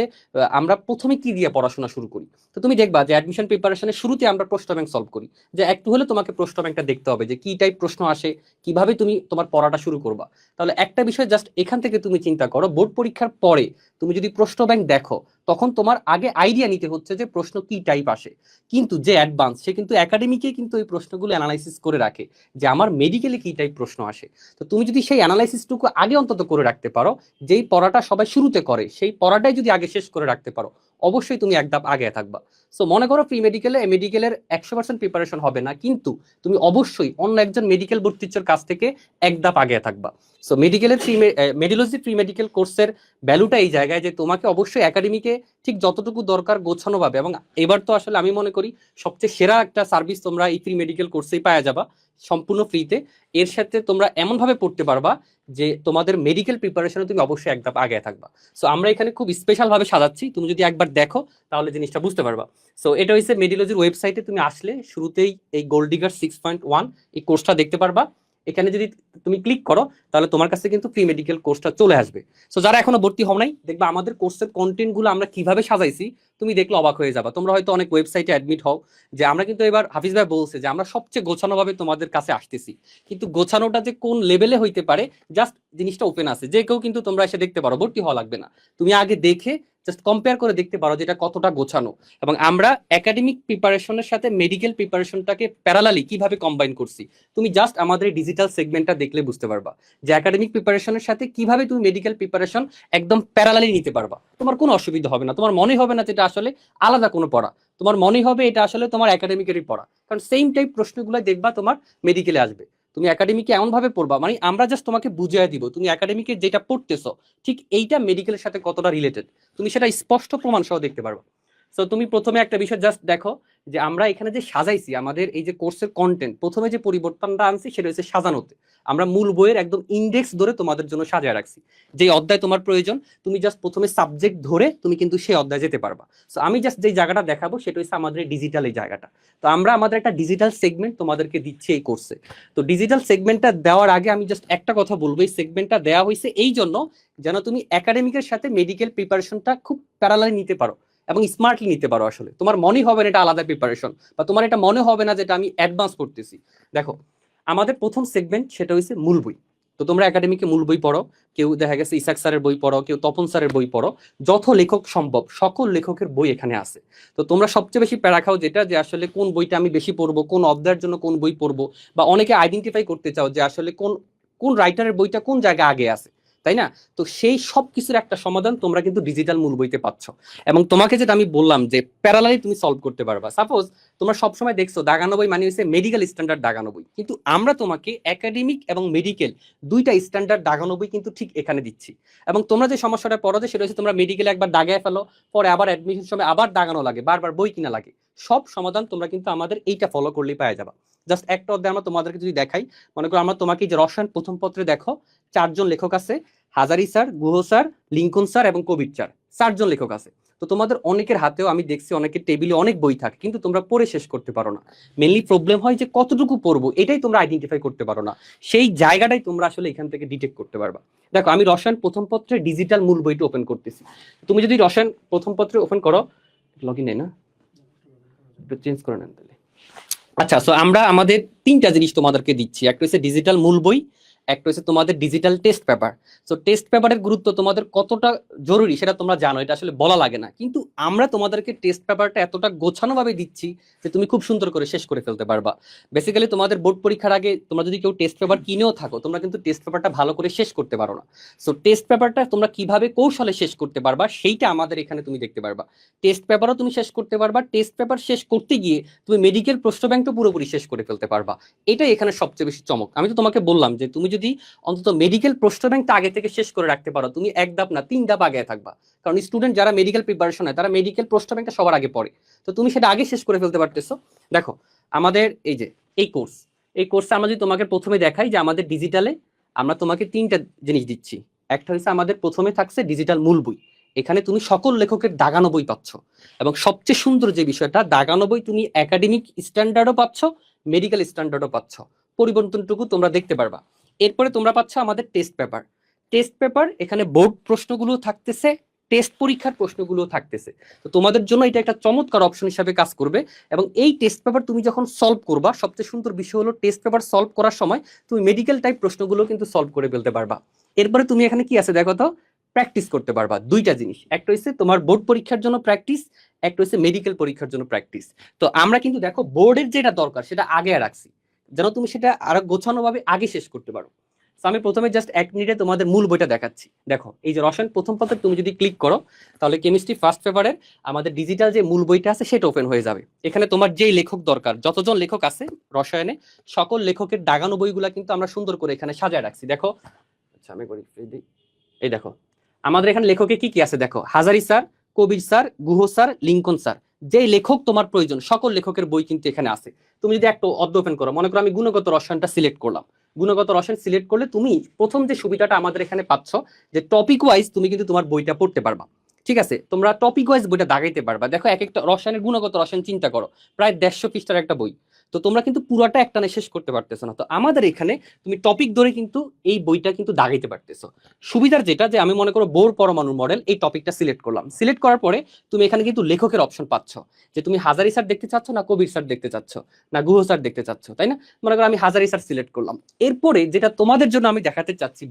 আমরা প্রথমে কি দিয়ে পড়াশোনা শুরু করি। তো তুমি দেখবা যে অ্যাডমিশন প্রিপারেশনের শুরুতে আমরা প্রশ্ন ব্যাংক সলভ করি, যে একটু হলে তোমাকে প্রশ্ন ব্যাংকটা দেখতে হবে যে কি টাইপ প্রশ্ন আসে, কিভাবে তুমি তোমার পড়াটা শুরু করবা। তাহলে একটা বিষয় জাস্ট এখান থেকে তুমি চিন্তা করো, বোর্ড পরীক্ষার পরে তুমি যদি প্রশ্ন ব্যাংক দেখো তখন তোমার আগে আইডিয়া নিতে হচ্ছে যে প্রশ্ন কি টাইপ আসে। কিন্তু যে অ্যাডভান্স সে কিন্তু একাডেমিকে কিন্তু এই প্রশ্নগুলো অ্যানালাইসিস করে রাখে যে আমার মেডিকেলে কি টাইপ প্রশ্ন আসে। তো তুমি যদি সেই অ্যানালাইসিসটুকু আগে অন্তত করে রাখতে পারো, যেই পড়াটা সবাই শুরুতে করে সেই পড়াটাই যদি আগে শেষ করে রাখতে পারো, অবশ্যই তুমি এক ধাপ আগে থাকবা। সো মনে করো প্রি মেডিকেলের 100% প্রিপারেশন হবে না, কিন্তু তুমি অবশ্যই অন্য একজন মেডিকেল ভর্তির কাছ থেকে এক ধাপ আগে থাকবা। সো মেডিওলজি প্রি মেডিকেল কোর্সের ভ্যালুটা এই জায়গায় যে তোমাকে অবশ্যই একাডেমিকে ঠিক যতটুকু দরকার গোছানো ভাবে, এবং এবার তো আসলে আমি মনে করি সবচেয়ে সেরা একটা সার্ভিস তোমরা এই প্রি মেডিকেল কোর্সেই পাওয়া যাবা সম্পূর্ণ ফ্রিতে। এর সাথে তোমরা এমন ভাবে পড়তে পারবা যে তোমাদের মেডিকেল প্রিপারেশনে তুমি অবশ্যই এক ধাপ আগে থাকবা। সো আমরা এখানে খুব স্পেশাল ভাবে সাজাচ্ছি, তুমি যদি একবার দেখো তাহলে জিনিসটা বুঝতে পারবা। সো এটা হচ্ছে মেডিওলজির ওয়েবসাইটে তুমি আসলে শুরুতেই এই গোল্ড ডিগার 6.1 এই কোর্সটা দেখতে পারবা। এখানে যদি তুমি ক্লিক করো তাহলে তোমার কাছে কিন্তু প্রি মেডিকেল কোর্সটা চলে আসবে। সো যারা এখনো ভর্তি হও নাই, দেখবা আমাদের কোর্সের কন্টেন্ট গুলো আমরা কিভাবে সাজাইছি, তুমি দেখলে অবাক হয়ে যাবা। তোমরা হয়তো অনেক ওয়েবসাইটে অ্যাডমিট হও যে আমরা কিন্তু এবার হাফিজ ভাই বলছে যে আমরা সবচেয়ে গোছানো ভাবে তোমাদের কাছে আসতেছি, কিন্তু গোছানোটা যে কোন লেভেলে হইতে পারে জাস্ট জিনিসটা ওপেন আছে, যে কেউ কিন্তু তোমরা এসে দেখতে পারো, ভর্তি হওয়া লাগবে না। তুমি আগে দেখে জাস্ট কম্পেয়ার করে দেখতে পারো যে এটা কতটা গোছানো। এবং আমরা একাডেমিক প্রিপারেশনের সাথে মেডিকেল প্রিপারেশনটাকে প্যারালালি কিভাবে কম্বাইন করছি, তুমি জাস্ট আমাদের ডিজিটাল সেগমেন্টটা দেখলে বুঝতে পারবা যে একাডেমিক প্রিপারেশনের সাথে কিভাবে তুমি মেডিকেল প্রিপারেশন একদম প্যারালালি নিতে পারবা। তোমার কোনো অসুবিধা হবে না, তোমার মনে হবে না যে এটা আসলে আলাদা কোনো পড়া, তোমার মনে হবে এটা আসলে তোমার একাডেমিকেরই পড়া, কারণ সেম টাইপ প্রশ্নগুলো দেখবা তোমার মেডিকেলে আসবে। তুমি একাডেমিকে এমন ভাবে পড়বা, মানে আমরা জাস্ট তোমাকে বুঝিয়ে দিব তুমি একাডেমিকে যেটা পড়তেছো ঠিক এইটা মেডিকেলের সাথে কতটা রিলেটেড, তুমি সেটা স্পষ্ট প্রমাণ সহ দেখতে পারবা। সো তুমি প্রথমে একটা বিষয় জাস্ট দেখো যে আমরা এখানে যে সাজাইছি আমাদের এই যে কোর্সের কন্টেন্ট, প্রথমে যে পরিবর্তনটা আনছি সেটা হচ্ছে সাজানোতে। আমরা মূল বইয়ের একদম ইন্ডেক্স ধরে তোমাদের জন্য সাজিয়ে রাখছি, যে অধ্যায় তোমার প্রয়োজন তুমি জাস্ট প্রথমে সাবজেক্ট ধরে তুমি কিন্তু সেই অধ্যায় যেতে পারবা। সো আমি জাস্ট যে জায়গাটা দেখাবো সেটা হচ্ছে আমাদের ডিজিটাল এই জায়গাটা। তো আমরা আমাদের একটা ডিজিটাল সেগমেন্ট তোমাদেরকে দিচ্ছি এই কোর্সে। তো ডিজিটাল সেগমেন্টটা দেওয়ার আগে আমি জাস্ট একটা কথা বলবো, এই সেগমেন্টটা দেওয়া হয়েছে এই জন্য যেন তুমি একাডেমিকের সাথে মেডিকেল প্রিপারেশনটা খুব প্যারালালি নিতে পারো এবং স্মার্টলি নিতে পারো। আসলে তোমার মনে হবে না এটা আলাদা প্রিপারেশন, বা তোমার এটা মনে হবে না যেটা আমি অ্যাডভান্স করতেছি। দেখো আমাদের প্রথম সেগমেন্ট সেটা হচ্ছে মূল বই। তো তোমরা একাডেমিকে মূল বই পড়ো, কেউ দেখা গেছে ইসাক স্যারের বই পড়ো, কেউ তপন স্যারের বই পড়ো, যত লেখক সম্ভব সকল লেখকের বই এখানে আছে। তো তোমরা সবচেয়ে বেশি প্যারা খাও যেটা যে আসলে কোন বইটা আমি বেশি পড়বো, কোন অধ্যায়ের জন্য কোন বই পড়বো, বা অনেকে আইডেন্টিফাই করতে চাও যে আসলে কোন কোন রাইটারের বইটা কোন জায়গায় আগে আছে, তাই না? তো সেই সব কিছুর একটা সমাধান তোমরা কিন্তু ডিজিটাল মূল বইতে পাচ্ছ। এবং তোমাকে যেটা আমি বললাম যে প্যারালালি তুমি সলভ করতে পারবা। সাপোজ তোমরা সবসময় দেখছো দাগানো বই মানে হচ্ছে মেডিকেল স্ট্যান্ডার্ড দাগানো বই, কিন্তু আমরা তোমাকে একাডেমিক এবং মেডিকেল দুইটা স্ট্যান্ডার্ড দাগানো বই কিন্তু ঠিক এখানে দিচ্ছি। এবং তোমরা যে সমস্যাটা পড়ো যে সেটা হচ্ছে তোমরা মেডিকেলে একবার দাগায় ফেলো, পরে আবার অ্যাডমিশন সময় আবার দাগানো লাগে, বারবার বই কিনা লাগে, সব সমাধান তোমরা কিন্তু আমাদের এইটা ফলো করলেই পাওয়া যাবে। জাস্ট একটা অধ্যায় আমরা তোমাদেরকে যদি দেখাই, মনে করো আমরা তোমাকে যে রসায়ন প্রথম পত্রে দেখো 4 জন লেখক আছে, Hazari sir, Guha sir, Lincoln sir এবং কবির স্যার, 4 জন লেখক আছে। তো তোমাদের অনেকের হাতেও আমি দেখছি অনেকের টেবিলে অনেক বই থাকে, কিন্তু তোমরা পড়ে শেষ করতে পারো না। মেনলি প্রবলেম হয় যে কতটুকু পড়বো এটাই তোমরা আইডেন্টিফাই করতে পারো না, সেই জায়গাটাই তোমরা আসলে এখান থেকে ডিটেক্ট করতে পারবা। দেখো আমি রসায়ন প্রথম পত্রে ডিজিটাল মূল বইটা ওপেন করতেছি। তুমি যদি রসায়ন প্রথম পত্রে ওপেন করো, লগইন নেই না, একটু চেঞ্জ করে নেন তাহলে। আচ্ছা, সো আমরা আমাদের 3টা জিনিস তোমাদেরকে দিচ্ছি, একটা হচ্ছে ডিজিটাল মূল বই, একটা হচ্ছে তোমাদের digital test paper. So test পেপারের গুরুত্ব তোমাদের কতটা জরুরি সেটা তোমরা জানো, এটা আসলে বলা লাগে না, কিন্তু আমরা তোমাদেরকে টেস্ট পেপারটা এতটা গোছানো ভাবে দিচ্ছি যে তুমি খুব সুন্দর করে শেষ করে ফেলতে পারবা। বেসিক্যালি তোমাদের বোর্ড পরীক্ষার আগে তোমরা যদি কেউ টেস্ট পেপার কিনেও থাকো, তোমরা কিন্তু টেস্ট পেপারটা ভালো করে শেষ করতে পারো না। সো টেস্ট পেপারটা তোমরা কিভাবে কৌশলে শেষ করতে পারবা সেইটা আমাদের এখানে তুমি দেখতে পারবা। টেস্ট পেপারও তুমি শেষ করতে পারবা, টেস্ট পেপার শেষ করতে গিয়ে তুমি মেডিকেল প্রশ্ন ব্যাংকটা পুরোপুরি শেষ করে ফেলতে পারবা। এটাই এখানে সবচেয়ে বেশি চমক। আমি তো তোমাকে বললাম যে তুমি যদি অন্তত মেডিকেল প্রশ্ন ব্যাংকটা আগে থেকে শেষ করে রাখতে পারো, তুমি 1 ধাপ না 3 ধাপ আগে থাকবা। কারণ স্টুডেন্ট যারা মেডিকেল প্রিপারেশন হয় তারা মেডিকেল প্রশ্ন ব্যাংকটা সবার আগে পড়ে, তো তুমি সেটা আগে শেষ করে ফেলতে পারতেছো। দেখো আমাদের এই যে এই কোর্সে আমরা যদি তোমাকে প্রথমে দেখাই যে আমাদের ডিজিটালে আমরা তোমাকে 3টা জিনিস দিচ্ছি। একটা হচ্ছে আমাদের প্রথমে থাকছে ডিজিটাল মূল বই, এখানে তুমি সকল লেখকের দাগানো বই পাচ্ছ, এবং সবচেয়ে সুন্দর যে বিষয়টা দাগানো বই তুমি একাডেমিক স্ট্যান্ডার্ডও পাচ্ছ, মেডিকেল স্ট্যান্ডার্ডও পাচ্ছ, পরিবর্তনটুকু তোমরা দেখতে পারবা। এরপরে তোমরা পাচ্ছ আমাদের টেস্ট পেপার এখানে বোর্ড প্রশ্নগুলো থাকতেছে, টেস্ট পরীক্ষার প্রশ্নগুলো থাকতেছে। তো তোমাদের জন্য এটা একটা চমৎকার অপশন হিসাবে কাজ করবে। এবং এই টেস্ট পেপার তুমি যখন সলভ করবা, সবচেয়ে সুন্দর বিষয় হলো টেস্ট পেপার সলভ করার সময় তুমি মেডিকেল টাইপ প্রশ্নগুলো কিন্তু সলভ করে ফেলতে পারবা। এরপরে তুমি এখানে কি আছে দেখো তো, প্র্যাকটিস করতে পারবা। 2টা জিনিস, একটা হচ্ছে তোমার বোর্ড পরীক্ষার জন্য প্র্যাকটিস, একটা হচ্ছে মেডিকেল পরীক্ষার জন্য প্র্যাকটিস। তো আমরা কিন্তু দেখো বোর্ডের যেটা দরকার সেটা আগে রাখছি, যেন তুমি সেটা আরো গোছানো ভাবে আগে শেষ করতে পারো। আমি প্রথমে জাস্ট 1 মিনিটে তোমাদের মূল বইটা দেখাচ্ছি। দেখো এই যে রসায়ন প্রথম পত্রে তুমি যদি ক্লিক করো, তাহলে কেমিস্ট্রি ফার্স্ট পেপারের আমাদের ডিজিটাল যে মূল বইটা আছে সেটা ওপেন হয়ে যাবে। এখানে তোমার যেই লেখক দরকার, যতজন লেখক আছে রসায়নে, সকল লেখকের দাগানো বইগুলা কিন্তু আমরা সুন্দর করে এখানে সাজায় রাখছি। দেখো, আচ্ছা আমি করি এই দেখো আমাদের এখানে লেখকে কি কি আছে দেখো, Hazari sir, Kabir sir, Guha sir, Lincoln sir, যেই লেখক তোমার প্রয়োজন সকল লেখকের বই কিন্তু এখানে আছে। তুমি যদি একটা অধ্যায় ওপেন করো, মনে করো আমি গুণগত রসায়নটা সিলেক্ট করলাম, গুণগত রসায়ন সিলেক্ট করলে তুমি প্রথম যে সুবিধাটা আমাদের এখানে পাচ্ছ যে টপিক ওয়াইজ তুমি কিন্তু তোমার বইটা পড়তে পারবা। ঠিক আছে, তোমরা টপিক ওয়াইজ বইটা দাগাইতে পারবা। দেখো এক একটা রসায়নের গুণগত রসায়ন চিন্তা করো, প্রায় 150 পৃষ্ঠার একটা বই, তো তোমরা কিন্তু পুরাটা একটানে শেষ করতে পারতেছো না। তো আমাদের এখানে তুমি টপিক ধরে কিন্তু এই বইটা কিন্তু দাগাইতে পারতেছো। সুবিধার যেটা যে আমি মনে করো বোর পরমাণু মডেল এই টপিকটা সিলেক্ট করলাম, সিলেক্ট করার পরে তুমি এখানে কিন্তু লেখকের অপশন পাচ্ছ, যে তুমি হাজারি স্যার দেখতে চাচ্ছ না কবির স্যার দেখতে চাচ্ছ না গুহ স্যার দেখতে চাচ্ছ, তাই না? মনে করো আমি হাজারি স্যার সিলেক্ট করলাম। এরপরে যেটা তোমাদের জন্য আমি দেখাতে চাচ্ছি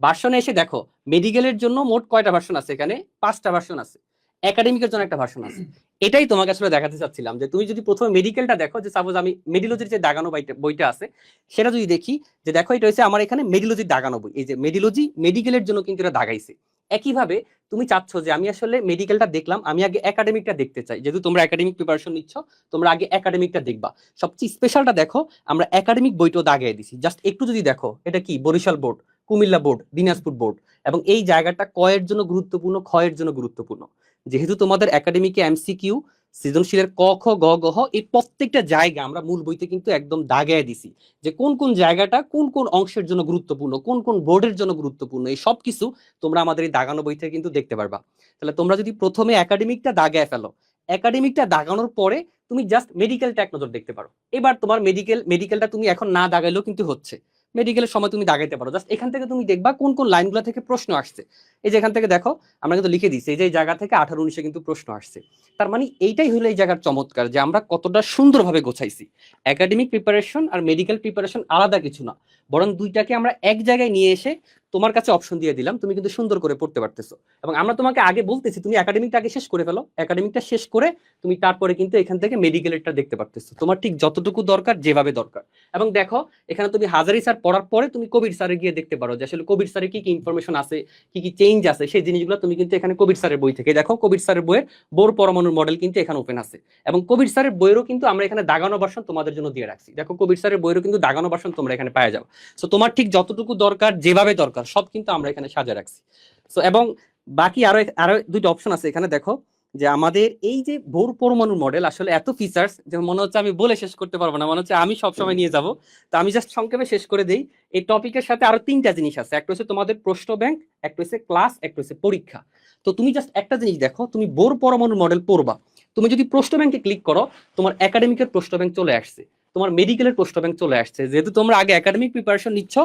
ভার্সনে এসে দেখো মেডিকেলের জন্য মোট কয়টা ভার্সন আছে, এখানে 5টা ভার্সন আছে, একাডেমিকের জন্য একটা ভার্সন আছে। এটাই তোমাকে আসলে দেখাতে চাচ্ছিলাম যে তুমি যদি প্রথমে মেডিকেলটা দেখো, যে সাপোজ আমি মেডিলজির যে দাগানো বইটা আছে সেটা যদি দেখি, যে দেখো এটা হচ্ছে আমার এখানে মেডিলজির দাগানো বই, এই যে মেডিলজি মেডিকেলের জন্য কিন্তু এটা দাগাইছে। একইভাবে তুমি চাচ্ছ যে আমি আসলে মেডিকেলটা দেখলাম, আমি আগে একাডেমিকটা দেখতে চাই, যেহেতু তোমরা একাডেমিক প্রিপারেশন নিচ্ছ তোমরা আগে একাডেমিকটা দেখবা। সবচেয়ে স্পেশালটা দেখো, আমরা একাডেমিক বইটাও দাগিয়ে দিছি। জাস্ট একটু যদি দেখো, এটা কি Barishal board, Cumilla board, Dinajpur board, এবং এই জায়গাটা কয়ের জন্য গুরুত্বপূর্ণ, ক্ষয়ের জন্য গুরুত্বপূর্ণ। যেহেতু তোমাদের একাডেমিকে এমসিকিউ, সৃজনশীলের ক খ গ গ হ এই প্রত্যেকটা জায়গা আমরা মূল বইতে কিন্তু একদম দাগায় দিছি, যে কোন কোন জায়গাটা কোন কোন অংশের জন্য গুরুত্বপূর্ণ, কোন কোন বোর্ডের জন্য গুরুত্বপূর্ণ, এই সব কিছু তোমরা আমাদের এই দাগানো বই থেকে কিন্তু দেখতে পারবা। তাহলে তোমরা যদি প্রথমে একাডেমিকটা দাগায় ফেলো, একাডেমিকটা দাগানোর পরে তুমি জাস্ট মেডিকেলটা এক নজর দেখতে পারো। এবার তোমার মেডিকেলটা তুমি এখন না দাগাইলেও কিন্তু হচ্ছে, মেডিকেলের সময় তুমি দাগাইতে পারো। জাস্ট এখান থেকে তুমি দেখবা কোন কোন লাইনগুলো থেকে প্রশ্ন আসছে। এই যে এখান থেকে দেখো আমরা কিন্তু লিখে দিচ্ছি, এই যে এই জায়গা থেকে 18-19 কিন্তু প্রশ্ন আসছে। তার মানে এইটাই হলো এই জায়গার চমৎকার, যে আমরা কতটা সুন্দরভাবে গোছাইছি। একাডেমিক প্রিপারেশন আর মেডিকেল প্রিপারেশন আলাদা কিছু না, বরং দুইটাকে আমরা এক জায়গায় নিয়ে এসে তোমার কাছে অপশন দিয়ে দিলাম, তুমি কিন্তু সুন্দর করে পড়তে পারতেছো। এবং আমরা তোমাকে আগে বলতেছি তুমি একাডেমিকটা আগে শেষ করে ফেলো, একাডেমিকটা শেষ করে তুমি তারপরে কিন্তু এখান থেকে মেডিকেলেরটা দেখতে পারতেছো, তোমার ঠিক যতটুকু দরকার, যেভাবে দরকার। এবং দেখো এখানে তুমি হাজারি স্যার পড়ার পরে তুমি কবির স্যারে গিয়ে দেখতে পারো যে আসলে কবির স্যারে কি কি ইনফরমেশন আছে, কি কি চেঞ্জ আছে, সেই জিনিসগুলো তুমি কিন্তু এখানে কবির স্যারের বই থেকে দেখো। কবির স্যারের বইয়ের বোর পরমাণুর মডেল কিন্তু এখানে ওপেন আছে, এবং কবির স্যারের বইয়েরও কিন্তু আমরা এখানে দাগানো ভার্সন তোমাদের জন্য দিয়ে রাখছি। দেখো কবির স্যারের বইয়েরও কিন্তু দাগানো ভার্সন তোমরা এখানে পাওয়া যাবে। সো তোমার ঠিক যতটুকু দরকার, যেভাবে দরকার, সব কিন্তু আমরা এখানে সাজিয়ে রাখছি। সো এবং বাকি আরো দুইটা অপশন আছে এখানে। দেখো যে আমাদের এই যে বোর পরমাণুর মডেল আসলে এত ফিচার্স যে মনে হচ্ছে আমি বলে শেষ করতে পারবো না, মনে হচ্ছে আমি সবসময় নিয়ে যাব। তো আমি জাস্ট সংক্ষেপে শেষ করে দেই। এই টপিকের সাথে আরো 3টা জিনিস আছে, একটা হচ্ছে তোমাদের প্রশ্ন ব্যাংক, একটা হচ্ছে ক্লাস, একটা হচ্ছে পরীক্ষা। তো তুমি জাস্ট একটা জিনিস দেখো, তুমি বোর পরমাণুর মডেল পড়বা, তুমি যদি প্রশ্ন ব্যাংকে ক্লিক করো তোমার একাডেমিকের প্রশ্ন ব্যাংক চলে আসছে, তোমার মেডিকেলের প্রশ্ন ব্যাংক চলে আসছে। যেহেতু তোমরা আগে একাডেমিক প্রিপারেশন নিচ্ছ,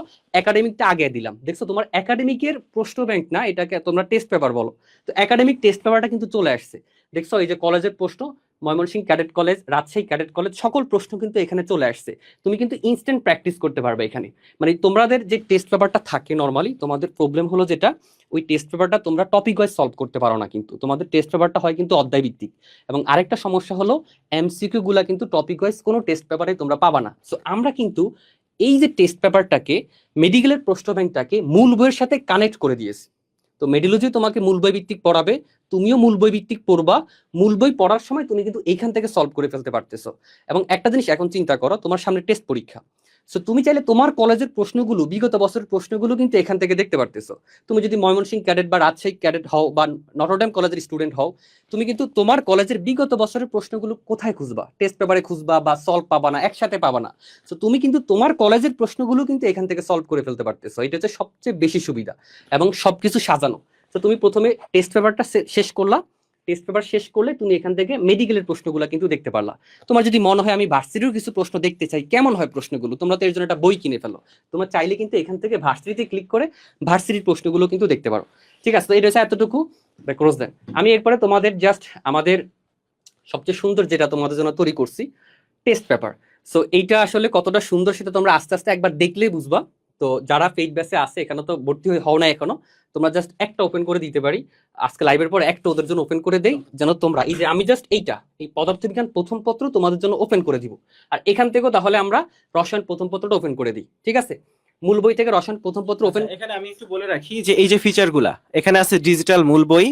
একাডেমিকটা আগে দিলাম। দেখছো তোমার একাডেমিকের প্রশ্ন ব্যাংক না, এটাকে তোমরা টেস্ট পেপার বলো, তো একাডেমিক টেস্ট পেপারটা কিন্তু চলে আসছে। দেখছো এই যে কলেজের প্রশ্ন, Mymensingh cadet college, Rajshahi cadet college, সকল প্রশ্ন কিন্তু এখানে চলে আসছে। তুমি কিন্তু ইনস্ট্যান্ট প্র্যাকটিস করতে পারবে এখানে। মানে তোমাদের যে টেস্ট পেপারটা থাকে নর্মালি, তোমাদের প্রবলেম হলো যেটা ওই টেস্ট পেপারটা তোমরা টপিক ওয়াইজ সলভ করতে পারো না, কিন্তু তোমাদের টেস্ট পেপারটা হয় কিন্তু অধ্যায় ভিত্তিক। এবং আরেকটা সমস্যা হলো এমসিকিউ গুলা কিন্তু টপিক ওয়াইজ কোনো টেস্ট পেপারে তোমরা পাবা না। সো আমরা কিন্তু এই যে টেস্ট পেপারটাকে, মেডিকেলের প্রশ্ন ব্যাংকটাকে মূল বইয়ের সাথে কানেক্ট করে দিয়েছি। তো মেডিলজি তোমাকে মূল বই ভিত্তিক পড়াবে, তুমিও মূল বই ভিত্তিক পড়বা। মূল বই পড়ার সময় তুমি কিন্তু এইখান থেকে সলভ করে ফেলতে পারতেছো। এবং একটা জিনিস এখন চিন্তা করো, তোমার সামনে টেস্ট পরীক্ষা। সো তুমি চাইলে তোমার কলেজের প্রশ্নগুলো, বিগত বছরের প্রশ্নগুলো কিন্তু এখান থেকে দেখতে পারতেছো। তুমি যদি ময়মনসিংহ ক্যাডেট বা রাজশাহী ক্যাডেট হও বা নটরডেম কলেজের স্টুডেন্ট হও, তুমি কিন্তু তোমার কলেজের বিগত বছরের প্রশ্নগুলো কোথায় খুঁজবা? টেস্ট পেপারে খুঁজবা বা সলভ পাবা না, একসাথে পাবা না। সো তুমি কিন্তু তোমার কলেজের প্রশ্নগুলো কিন্তু এখান থেকে সলভ করে ফেলতে পারতেছো। এটা হচ্ছে সবচেয়ে বেশি সুবিধা, এবং সবকিছু সাজানো। তো তুমি প্রথমে টেস্ট পেপারটা শেষ করলা, টেস্ট পেপার শেষ করলে তুমি এখান থেকে মেডিকেলের প্রশ্নগুলো কিন্তু দেখতে পারলা। তোমার যদি মনে হয় আমি ভার্সিটির কিছু প্রশ্ন দেখতে চাই, কেমন হয় প্রশ্নগুলো, তোমরা তো এর জন্য একটা বই কিনে ফেলো। তোমরা চাইলে কিন্তু এখান থেকে ভার্সিটিতে ক্লিক করে ভার্সিটির প্রশ্নগুলো কিন্তু দেখতে পারো। ঠিক আছে, তো এটা হচ্ছে এতটুকু ক্রস দেন। আমি এরপরে তোমাদের জাস্ট আমাদের সবচেয়ে সুন্দর যেটা তোমাদের জন্য তৈরি করছি, টেস্ট পেপার। সো এইটা আসলে কতটা সুন্দর সেটা তোমরা আস্তে আস্তে একবার দেখলেই বুঝবা। তো যারা পেইড ব্যাচে আছে, এখানে তো ভর্তি হও না এখনো, তোমরা জাস্ট একটা ওপেন করে দিতে পারি আজকে লাইভের পর, একটা ওদের জন্য ওপেন করে দেই, যেন তোমরা এই যে আমি জাস্ট এই পদার্থবিজ্ঞান প্রথম পত্র তোমাদের জন্য ওপেন করে দিব। আর এখান থেকেও তাহলে আমরা রসায়ন প্রথম পত্রটা ওপেন করে দিই। ঠিক আছে, মূল বই থেকে রসায়ন প্রথম পত্র ওপেন। এখানে আমি একটু বলে রাখি যে এই যে ফিচারগুলা, এখানে আছে ডিজিটাল মূল বই,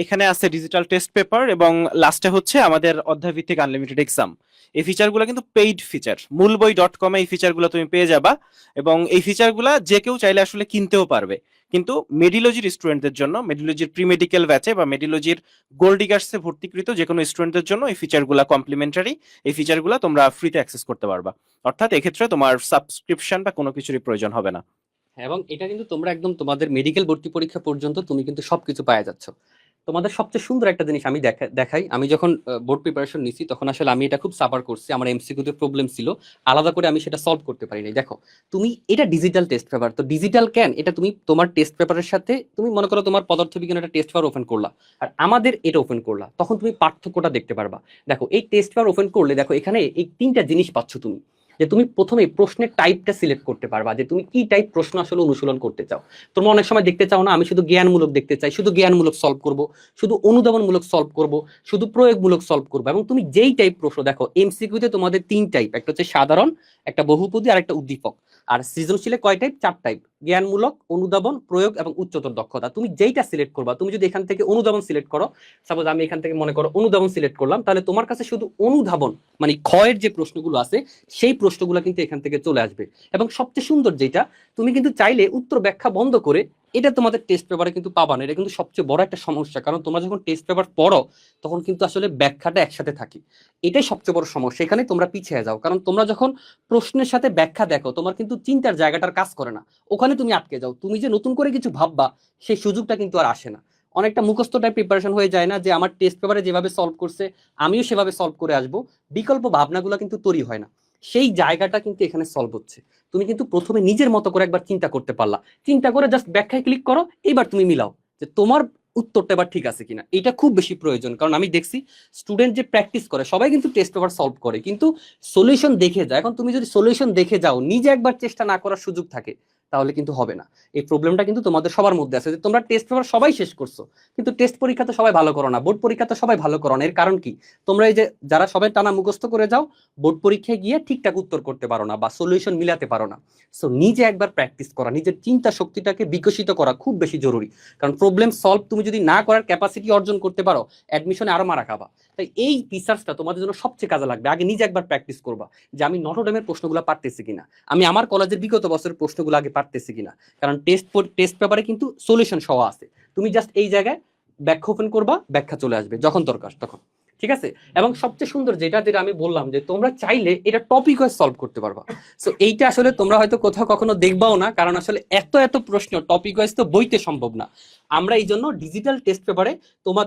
এখানে আছে ডিজিটাল টেস্ট পেপার, এবং লাস্টে হচ্ছে আমাদের অধ্যায় ভিত্তিক আনলিমিটেড এক্সাম। এই ফিচারগুলো কিন্তু পেইড ফিচার, মূলবই.com এই ফিচারগুলো তুমি পেয়ে যাবা। এবং এই ফিচারগুলা যে কেউ চাইলে আসলে কিনতেও পারবে, কিন্তু মেডিলজির স্টুডেন্টদের জন্য, মেডিলজির প্রি মেডিকেল ব্যাচে বা মেডিলজির গোল্ড ডিগার্সে ভর্তিকৃত যে কোনো স্টুডেন্টদের জন্য এই ফিচারগুলা কমপ্লিমেন্টারি। এই ফিচারগুলা তোমরা ফ্রিতে অ্যাক্সেস করতে পারবা, অর্থাৎ এক্ষেত্রে তোমার সাবস্ক্রিপশন বা কোনো কিছুরই প্রয়োজন হবে না। এবং এটা কিন্তু তোমরা একদম তোমাদের মেডিকেল ভর্তি পরীক্ষা পর্যন্ত তুমি কিন্তু সবকিছু পাওয়া যাচ্ছ। তোমাদের সবচেয়ে সুন্দর একটা জিনিস আমি দেখাই, আমি যখন বোর্ড প্রিপারেশন নিছি তখন আসলে আমি এটা খুব সাফার করছি, আমার এমসিকিউতে প্রবলেম ছিল, আলাদা করে আমি সেটা সলভ করতে পারিনি। দেখো তুমি এটা ডিজিটাল টেস্ট পেপার, তো ডিজিটাল কেন, এটা তুমি তোমার টেস্ট পেপারের সাথে তুমি মনে করো তোমার পদার্থবিজ্ঞান একটা টেস্ট পেপার ওপেন করলা আর আমাদের এটা ওপেন করলা, তখন তুমি পার্থক্যটা দেখতে পারবা। দেখো এই টেস্ট পেপার ওপেন করলে দেখো এখানে এই 3টা জিনিস পাচ্ছ তুমি, যে তুমি প্রথমে প্রশ্নের টাইপটা সিলেক্ট করতে পারবা, যে তুমি কি টাইপ প্রশ্ন আসলে অনুশীলন করতে চাও। তোমরা অনেক সময় দেখতে চাও না আমি শুধু জ্ঞানমূলক দেখতে চাই, শুধু জ্ঞানমূলক সলভ করব, শুধু অনুধাবনমূলক সলভ করব, শুধু প্রয়োগমূলক সলভ করবো। এবং তুমি যেই টাইপ প্রশ্ন, দেখো এমসিকিউতে তোমাদের 3 টাইপ, একটা হচ্ছে সাধারণ, একটা বহুপদী আর একটা উদ্দীপক। আর সৃজনশীলে কয় টাইপ? 4 টাইপ, জ্ঞানমূলক, অনুধাবন, প্রয়োগ এবং উচ্চতর দক্ষতা। তুমি যেইটা সিলেক্ট করবা, তুমি যদি এখান থেকে অনুধাবন সিলেক্ট করো, সাপোজ আমি এখান থেকে মনে করো অনুধাবন সিলেক্ট করলাম, তাহলে তোমার কাছে শুধু অনুধাবন মানে ক্ষয়ের যে প্রশ্নগুলো আছে সেই প্রশ্নগুলো কিন্তু এখান থেকে চলে আসবে। এবং সবচেয়ে সুন্দর যেটা, তুমি কিন্তু চাইলে উত্তর ব্যাখ্যা বন্ধ করে এটা তোমাদের টেস্ট পেপারে কিন্তু পাবা না। এটা কিন্তু সবচেয়ে বড় একটা সমস্যা, কারণ তোমরা যখন টেস্ট পেপার পড়ো তখন কিন্তু আসলে ব্যাখ্যাটা একসাথে থাকে, এটাই সবচেয়ে বড় সমস্যা। এখানে তোমরা পিছিয়ে যাও, কারণ তোমরা যখন প্রশ্নের সাথে ব্যাখ্যা দেখো তোমার কিন্তু চিন্তার জায়গাটার কাজ করে না, ওখানে তুমি আটকে যাও। তুমি যে নতুন করে কিছু ভাববা সেই সুযোগটা কিন্তু আর আসে না। অনেকটা মুখস্থ টাইপ প্রিপারেশন হয়ে যায় না, যে আমার টেস্ট পেপারে যেভাবে সলভ করছে আমিও সেভাবে সলভ করে আসবো, বিকল্প ভাবনাগুলো কিন্তু তৈরি হয় না। সেই জায়গাটা কিন্তু এখানে সলভ হচ্ছে। তুমি কিন্তু প্রথমে নিজের মতো করে একবার চিন্তা করতে পারলা, চিন্তা করে জাস্ট ব্যাখ্যায় ক্লিক করো, এইবার তুমি মিলাও যে তোমার উত্তরটা এবার ঠিক আছে কিনা। এটা খুব বেশি প্রয়োজন, কারণ আমি দেখছি স্টুডেন্ট যে প্র্যাকটিস করে সবাই কিন্তু টেস্ট পেপার সলভ করে কিন্তু সলিউশন দেখে যায়। এখন তুমি যদি সলিউশন দেখে যাও, নিজে একবার চেষ্টা না করার সুযোগ থাকে, তাহলে কিন্তু হবে না। এই প্রবলেমটা কিন্তু তোমাদের সবার মধ্যে আছে যে তোমরা টেস্ট পেপার সবাই শেষ করছো, কিন্তু টেস্ট পরীক্ষা তো সবাই ভালো করো না, বোর্ড পরীক্ষা তো সবাই ভালো করো না। এর কারণ কি? তোমরা এই যে যারা সবাই টানা মুখস্থ করে যাও, বোর্ড পরীক্ষায় গিয়ে ঠিকঠাক উত্তর করতে পারো না বা সলিউশন মিলাতে পারো না। সো নিজে একবার প্র্যাকটিস করা, নিজের চিন্তা শক্তিটাকে বিকশিত করা খুব বেশি জরুরি। কারণ প্রবলেম সলভ তুমি যদি না করার ক্যাপাসিটি অর্জন করতে পারো, অ্যাডমিশনে আরো মারা খাবা। তাই এই রিসার্চটা তোমাদের জন্য সবচেয়ে কাজে লাগবে। আগে নিজে একবার প্র্যাকটিস করবা যে আমি নটরডেমের প্রশ্নগুলো পারতেছি কিনা, আমি আমার কলেজের বিগত বছরের প্রশ্নগুলো আগে পারতেছি কিনা। কারণ টেস্ট পেপারে কিন্তু সলিউশন সহ আছে, তুমি জাস্ট এই জায়গায় ব্যাখ্যা ওপেন করবা, ব্যাখ্যা চলে আসবে যখন দরকার তখন। ঠিক আছে? এবং সবচেয়ে সুন্দর যেটা যেটা আমি বললাম যে তোমরা চাইলে এটা টপিক ওয়াইজ সলভ করতে পারবা। সো এইটা আসলে তোমরা হয়তো কোথাও কখনো দেখবাও না, কারণ আসলে এত এত প্রশ্ন টপিক ওয়াইজ তো বইতে সম্ভব না। আমরা এই জন্য ডিজিটাল টেস্ট পেপারে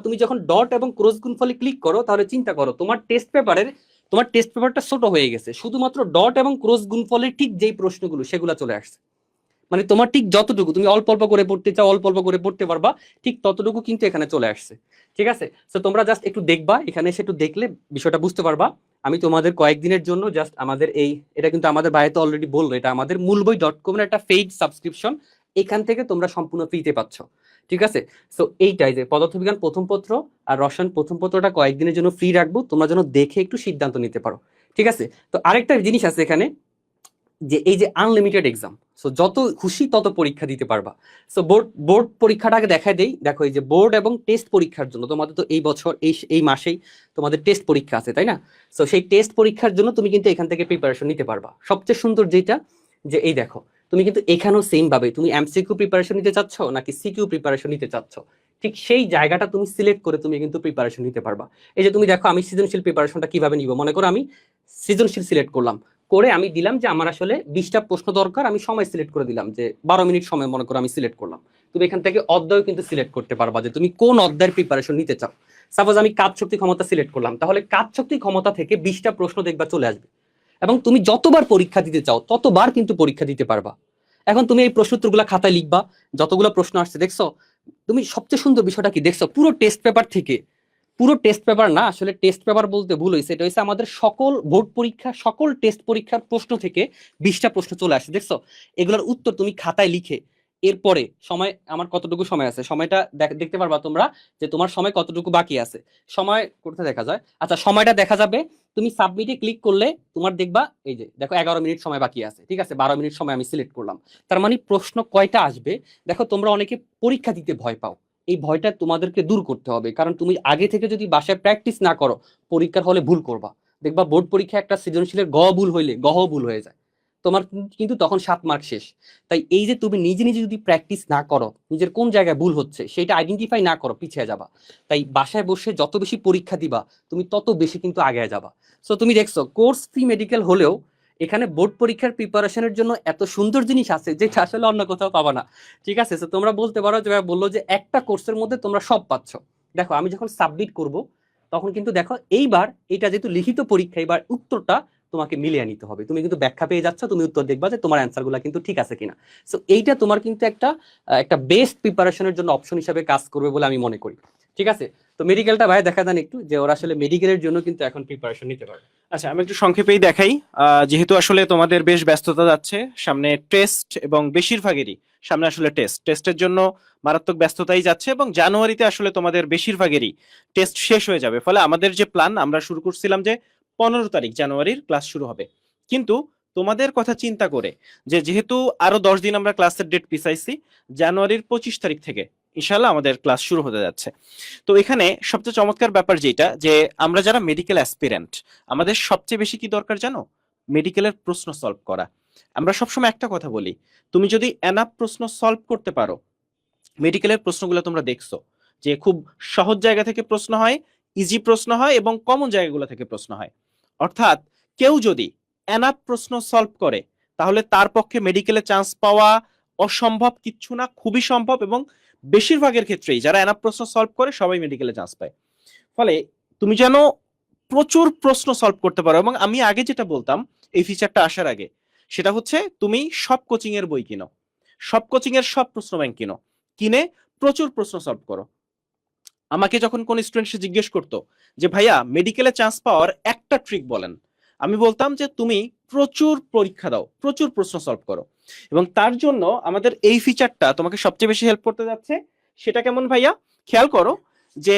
তুমি যখন ডট এবং ক্রস গুণফলে ক্লিক করো, তাহলে চিন্তা করো তোমার টেস্ট পেপারটা ছোট হয়ে গেছে, শুধুমাত্র ডট এবং ক্রস গুণফলের ঠিক যেই প্রশ্নগুলো সেগুলো চলে আসছে। মানে তোমার ঠিক যতটুকু তুমি অল্প অল্প করে পড়তে চাও, অল্প অল্প করে পড়তে পারবা, ঠিক ততটুকু কিন্তু এখানে চলে আসছে। ঠিক আছে? তো তোমরা জাস্ট একটু দেখবা, এখানে এসে একটু দেখলে বিষয়টা বুঝতে পারবা। আমি তোমাদের কয়েকদিনের জন্য জাস্ট আমাদের এটা কিন্তু আমাদের বাইরে তো অলরেডি বললো, এটা আমাদের মূলবই.com এর একটা পেইড সাবস্ক্রিপশন, এখান থেকে তোমরা সম্পূর্ণ ফ্রিতে পাচ্ছ। ঠিক আছে? সো এইটাই যে পদার্থবিজ্ঞান প্রথম পত্র আর রসায়ন প্রথম পত্রটা কয়েকদিনের জন্য ফ্রি রাখবো, তোমরা যেন দেখে একটু সিদ্ধান্ত নিতে পারো। ঠিক আছে? তো আরেকটা জিনিস আছে এখানে, যে এই যে আনলিমিটেড এক্সাম, সো যত খুশি তত পরীক্ষা দিতে পারবা। সো বোর্ড পরীক্ষাটাকে দেখায় দেই। দেখো এই যে বোর্ড এবং টেস্ট পরীক্ষার জন্য তোমাদের তো এই বছর এই মাসেই তোমাদের টেস্ট পরীক্ষা আছে, তাই না? সো সেই টেস্ট পরীক্ষার জন্য তুমি কিন্তু এখান থেকে প্রিপারেশন নিতে পারবা। সবচেয়ে সুন্দর যেটা, যে এই দেখো তুমি কিন্তু এখানেও সেম ভাবে তুমি এমসিকিউ প্রিপারেশন নিতে চাচ্ছ নাকি সিকিউ প্রিপারেশন নিতে চাচ্ছ, ঠিক সেই জায়গাটা তুমি সিলেক্ট করে তুমি কিন্তু প্রিপারেশন নিতে পারবা। এই যে তুমি দেখো আমি সৃজনশীল প্রিপারেশনটা কিভাবে নিব, মনে করো আমি সৃজনশীল সিলেক্ট করলাম, করে আমি দিলাম যে আমার আসলে 20টা প্রশ্ন দরকার, আমি সময় সিলেক্ট করে দিলাম যে 12 মিনিট সময় মনে করো আমি সিলেক্ট করলাম। তুমি এখান থেকে অধ্যায় কিন্তু সিলেক্ট করতে পারবা যে তুমি কোন অধ্যায়ের প্রিপারেশন নিতে চাও। সাপোজ আমি কাজ শক্তি ক্ষমতা সিলেক্ট করলাম, তাহলে কাজ শক্তি ক্ষমতা থেকে 20টা প্রশ্ন দেখবা চলে আসবে, এবং তুমি যতবার পরীক্ষা দিতে চাও ততবার কিন্তু পরীক্ষা দিতে পারবা। এখন তুমি এই প্রশ্ন উত্তরগুলো খাতায় লিখবা, যতগুলো প্রশ্ন আসছে দেখছো। তুমি সবচেয়ে সুন্দর বিষয়টা কি দেখছো, পুরো টেস্ট পেপার না, আসলে টেস্ট পেপার বলতে ভুল হয়েছে, এটা হচ্ছে আমাদের সকল বোর্ড পরীক্ষা সকল টেস্ট পরীক্ষার প্রশ্ন থেকে 20টা প্রশ্ন চলে আসে দেখছো। এগুলোর উত্তর তুমি খাতায় লিখে, এরপরে সময় আমার কতটুকু সময় আছে সময়টা দেখতে পারবা তোমরা, যে তোমার সময় কতটুকু বাকি আছে। সময় কোথায় দেখা যায়, আচ্ছা সময়টা দেখা যাবে তুমি সাবমিটে ক্লিক করলে, তোমার দেখবা এই যে দেখো 11 মিনিট সময় বাকি আছে। ঠিক আছে? 12 মিনিট সময় আমি সিলেক্ট করলাম, তার মানে প্রশ্ন কয়টা আসবে। দেখো তোমরা অনেকে পরীক্ষা দিতে ভয় পাও, এই ভয়টা তোমাদেরকে দূর করতে হবে, কারণ তুমি আগে থেকে যদি বাসায় প্র্যাকটিস না করো, পরীক্ষার হলে ভুল করবা। দেখবা বোর্ড পরীক্ষা একটা সৃজনশীলের ভুল হইলে ভুল হয়ে যায়, তোমার কিন্তু তখন 7 মার্ক শেষ। তাই এই যে তুমি নিজে নিজে যদি প্র্যাকটিস না করো, নিজের কোন জায়গায় ভুল হচ্ছে সেটা আইডেন্টিফাই না করো, পিছিয়ে যাবা। তাই বাসায় বসে যত বেশি পরীক্ষা দিবা, তুমি তত বেশি কিন্তু আগে যাবা। সো তুমি দেখছো কোর্স ফ্রি মেডিকেল হলেও এখানে বোর্ড পরীক্ষার প্রিপারেশনের জন্য এত সুন্দর জিনিস আছে যেটা আসলে অন্য কোথাও পাবা না। ঠিক আছে? তো তোমরা বলতে পারো যে বললো যে একটা কোর্সের মধ্যে তোমরা সব পাচ্ছ। দেখো আমি যখন সাবমিট করব, তখন কিন্তু দেখো এইবার এটা যেহেতু লিখিত পরীক্ষা, এবার উত্তরটা তোমাকে মিলিয়ে নিতে হবে। তুমি কিন্তু ব্যাখ্যা পেয়ে যাচ্ছ, তুমি উত্তর দেখবা যে তোমার অ্যান্সার গুলা কিন্তু ঠিক আছে কিনা। সো এইটা তোমার কিন্তু একটা বেস্ট প্রিপারেশনের জন্য অপশন হিসেবে কাজ করবে বলে আমি মনে করি। ঠিক আছে? তো মেডিকেলটা ভাই দেখা দেন একটু, যে ওরা আসলে মেডিকেলের জন্য কিন্তু এখন প্রিপারেশন নিতে পারে। আচ্ছা, আমি একটু সংক্ষেপেই দেখাই। যেহেতু আসলে তোমাদের বেশ ব্যস্ততা যাচ্ছে, সামনে টেস্ট এবং বেশিরভাগেরই সামনে আসলে টেস্টের জন্য মারাত্মক ব্যস্ততাই যাচ্ছে, এবং জানুয়ারিতে আসলে তোমাদের বেশিরভাগেরই টেস্ট শেষ হয়ে যাবে। ফলে আমাদের যে প্ল্যান, আমরা শুরু করছিলাম যে 15 তারিখ জানুয়ারির ক্লাস শুরু হবে, কিন্তু তোমাদের কথা চিন্তা করে যেহেতু আরো 10 দিন আমরা ক্লাসের ডেট পিছাইছি, জানুয়ারির 25 তারিখ থেকে ইনশাল্লাহ আমাদের ক্লাস শুরু হতে যাচ্ছে। তো এখানে সবচেয়ে চমৎকার ব্যাপার যেটা, যে আমরা যারা মেডিকেল অ্যাসপিরেন্ট, আমাদের সবচেয়ে বেশি কি দরকার জানো? মেডিকেলের প্রশ্ন সলভ করা। আমরা সবসময় একটা কথা বলি, তুমি যদি এনাফ প্রশ্ন সলভ করতে পারো, মেডিকেলের প্রশ্নগুলো তোমরা দেখছো যে খুব সহজ জায়গা থেকে প্রশ্ন হয়, ইজি প্রশ্ন হয়, এবং কমন জায়গাগুলো থেকে প্রশ্ন হয়। অর্থাৎ কেউ যদি এনাফ প্রশ্ন সলভ করে, তাহলে তার পক্ষে মেডিকেলে চান্স পাওয়া অসম্ভব কিচ্ছু না, খুবই সম্ভব। এবং বেশিরভাগের ক্ষেত্রেই যারা এনাফ প্রশ্ন সলভ করে সবাই মেডিকেলে চান্স পায়। ফলে তুমি যেন প্রচুর প্রশ্ন সলভ করতে পারো। এবং আমি আগে যেটা বলতাম, এই ফিচারটা আসার আগে, সেটা হচ্ছে তুমি সব কোচিং এর বই কিনো, সব কোচিং এর সব প্রশ্ন ব্যাংক কিনো, কিনে প্রচুর প্রশ্ন সলভ করো। আমাকে যখন কোন স্টুডেন্ট সে জিজ্ঞেস করতো যে ভাইয়া মেডিকেলে চান্স পাওয়ার একটা ট্রিক বলেন, আমি বলতাম যে তুমি প্রচুর পরীক্ষা দাও, প্রচুর প্রশ্ন সলভ করো। এবং তার জন্য আমাদের এই ফিচারটা তোমাকে সবচেয়ে বেশি হেল্প করতে যাচ্ছে। সেটা কেমন ভাইয়া? খেয়াল করো যে